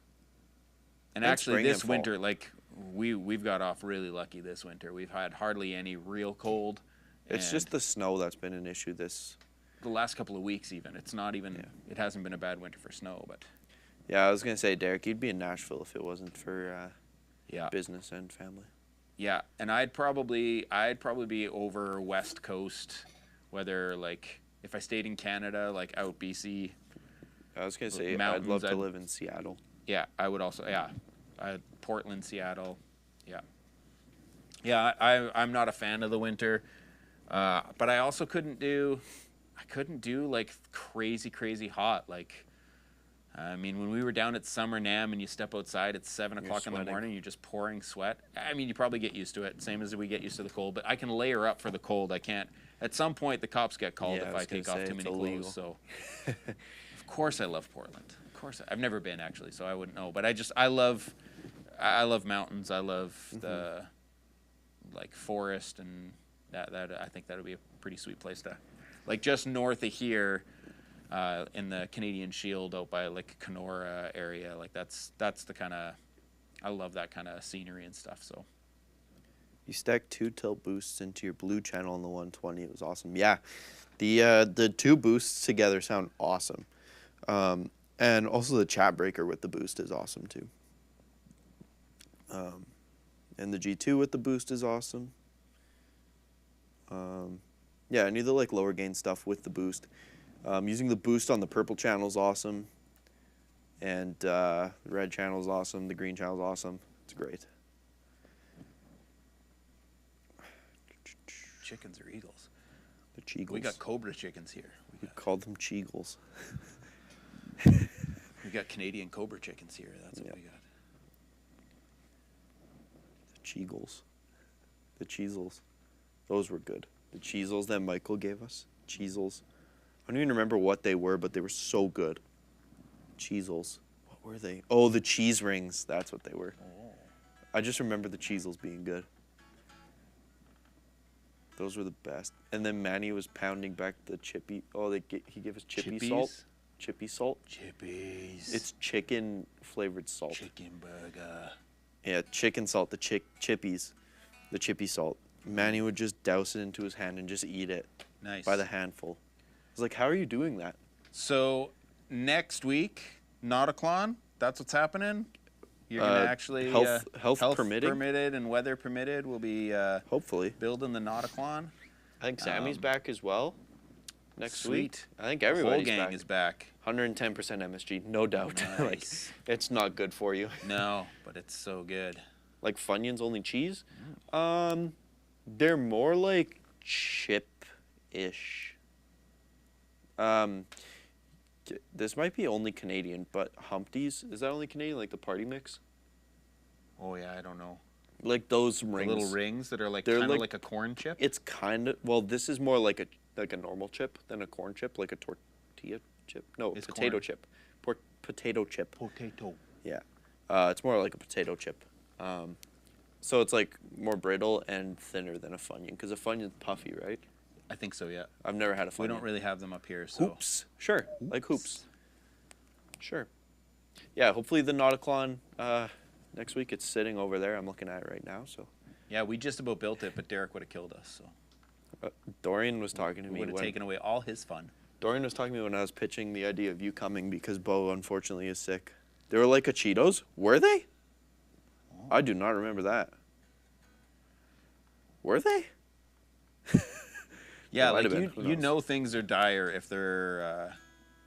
And actually, this winter, like we've got off really lucky this winter. We've had hardly any real cold. It's just the snow that's been an issue this. The last couple of weeks, even. It's not even. Yeah. It hasn't been a bad winter for snow, but. Yeah, I was gonna say, Derek, you'd be in Nashville if it wasn't for. Yeah. Business and family. Yeah, and I'd probably be over West Coast, whether like if I stayed in Canada, like out BC. I was gonna say I'd love to live in Seattle. Yeah, I would also. Yeah, Portland, Seattle. Yeah. Yeah, I'm not a fan of the winter, but I also couldn't do like crazy hot like. I mean, when we were down at Summer NAMM and you step outside at 7 o'clock in the morning, you're just pouring sweat. I mean, you probably get used to it, same as we get used to the cold. But I can layer up for the cold. I can't. At some point, the cops get called if I take off too many clothes. So, of course, I love Portland. Of course, I've never been actually, so I wouldn't know. But I love mountains. I love the like forest, and that I think that would be a pretty sweet place to, like just north of here. In the Canadian Shield out by like Kenora area, like that's the kind of, I love that kind of scenery and stuff. So you stack 2 tilt boosts into your blue channel on the 120. It was awesome. Yeah, the 2 boosts together sound awesome, and also the chat breaker with the boost is awesome too. And the G2 with the boost is awesome. Yeah, any of the like lower gain stuff with the boost. Using the boost on the purple channel is awesome. And the red channel is awesome. The green channel is awesome. It's great. Chickens or eagles? The Cheagles. We got Cobra chickens here. We called them Cheagles. We got Canadian Cobra chickens here. That's what we got. The Cheagles. The Cheezels. Those were good. The Cheezels that Michael gave us. Cheezels. I don't even remember what they were, but they were so good. Cheezels. What were they? Oh, the cheese rings. That's what they were. Oh. I just remember the Cheezels being good. Those were the best. And then Manny was pounding back the chippy. Oh, he gave us chippy salt. Chippy salt. Chippies. It's chicken flavored salt. Chicken burger. Yeah, chicken salt. The chippies. The chippy salt. Manny would just douse it into his hand and just eat it. Nice. By the handful. I was like, how are you doing that? So next week, Nauticlon, that's what's happening. You're gonna actually health permitted and weather permitted. We'll be hopefully building the Nauticlon. I think Sammy's back as well. Next week. Sweet. I think everybody's the whole gang back. is back. 110% MSG, no doubt. Nice. Like, it's not good for you. No, but it's so good. Like Funyuns only cheese? They're more like chip-ish. This might be only Canadian, but Humpty's, is that only Canadian? Like the party mix? Oh yeah, I don't know. Like those The rings. little rings that are like They're kind of like- like a corn chip. It's kind of, well, this is more like a normal chip than a corn chip, like a tortilla chip. No, It's potato corn. chip. Potato chip. Potato. Yeah. It's more like a potato chip. So it's like more brittle and thinner than a Funyun, because a Funyun's puffy, right? I think so, yeah. I've never had a Funyun. We don't really have them up here, so. Hoops. Sure. Like hoops. Sure. Yeah, hopefully the Nauticlon next week. It's sitting over there. I'm looking at it right now. So. Yeah, we just about built it, but Derek would have killed us, so. Dorian was talking to me. Would have taken away all his fun. Dorian was talking to me when I was pitching the idea of you coming because Bo unfortunately is sick. They were like a Cheetos. Were they? Oh. I do not remember that. Were they? Yeah, like you know things are dire if they're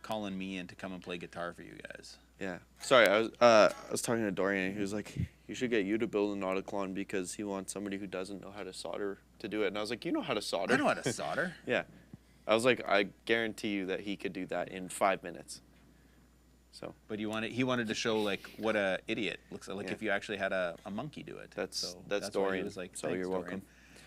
calling me in to come and play guitar for you guys. Yeah. Sorry, I was talking to Dorian and he was like, you should get you to build a Nauticlon because he wants somebody who doesn't know how to solder to do it. And I was like, you know how to solder? I know how to solder. Yeah. I was like, I guarantee you that he could do that in 5 minutes. So. But he wanted to show like what a idiot looks like if you actually had a monkey do it. That's why Dorian. he was like, so you're welcome. Dorian.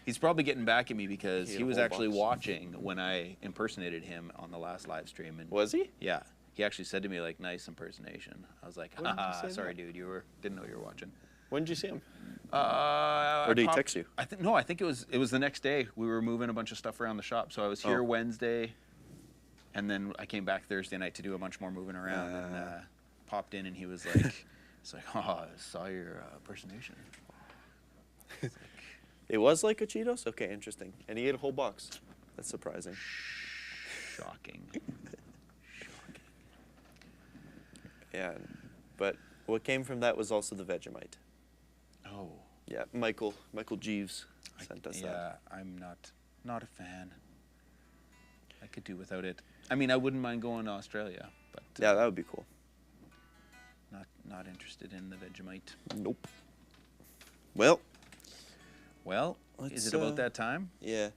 He's probably getting back at me because he was actually box. watching when I impersonated him on the last live stream. And was he? Yeah. He actually said to me like, nice impersonation. I was like, haha, sorry dude, didn't know you were watching. When did you see him? Or did he text you? I think it was the next day. We were moving a bunch of stuff around the shop. So I was here Wednesday and then I came back Thursday night to do a bunch more moving around and popped in and he was like, I saw your impersonation. It was like a Cheetos? Okay, interesting. And he ate a whole box. That's surprising. Shocking. Yeah, but what came from that was also the Vegemite. Oh. Yeah, Michael Jeeves sent us that. Yeah, I'm not a fan. I could do without it. I mean, I wouldn't mind going to Australia, but yeah, that would be cool. Not interested in the Vegemite. Nope. Well, is it about that time? Yeah.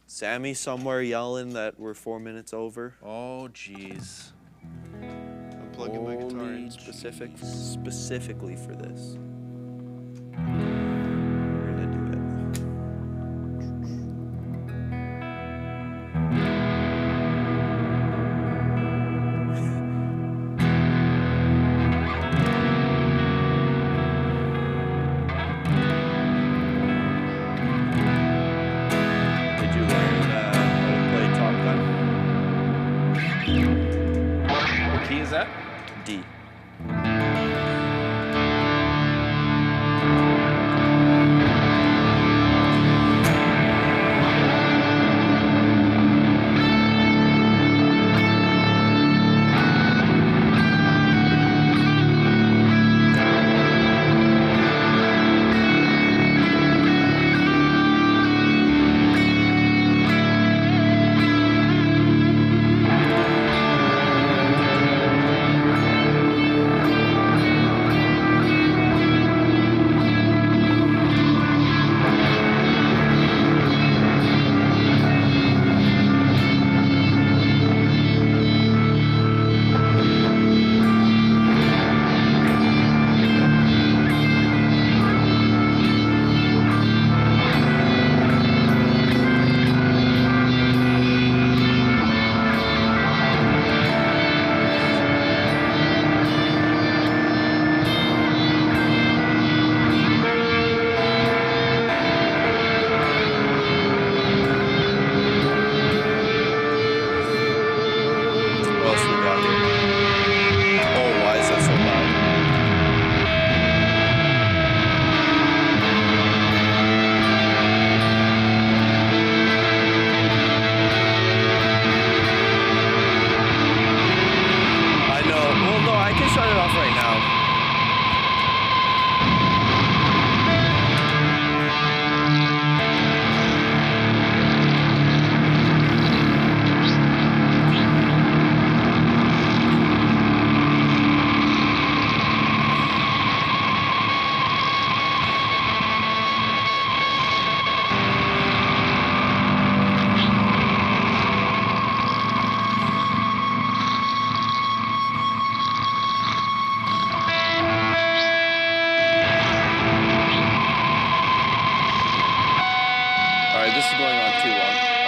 Sammy somewhere yelling that we're 4 minutes over. Oh, jeez. I'm plugging my guitar in specifically for this. We're gonna do it. Did you learn how to play Top Gun? What key is that? D.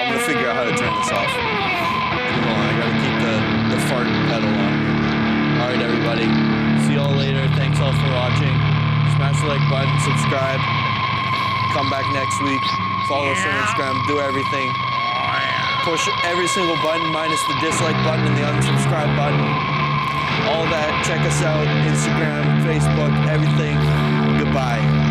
I'm gonna figure out how to turn this off. Hold on, I gotta keep the fart pedal on. All right, everybody. See y'all later. Thanks all for watching. Smash the like button, subscribe. Come back next week. Follow us on Instagram. Do everything. Push every single button minus the dislike button and the unsubscribe button. All that. Check us out. Instagram, Facebook, everything. Goodbye.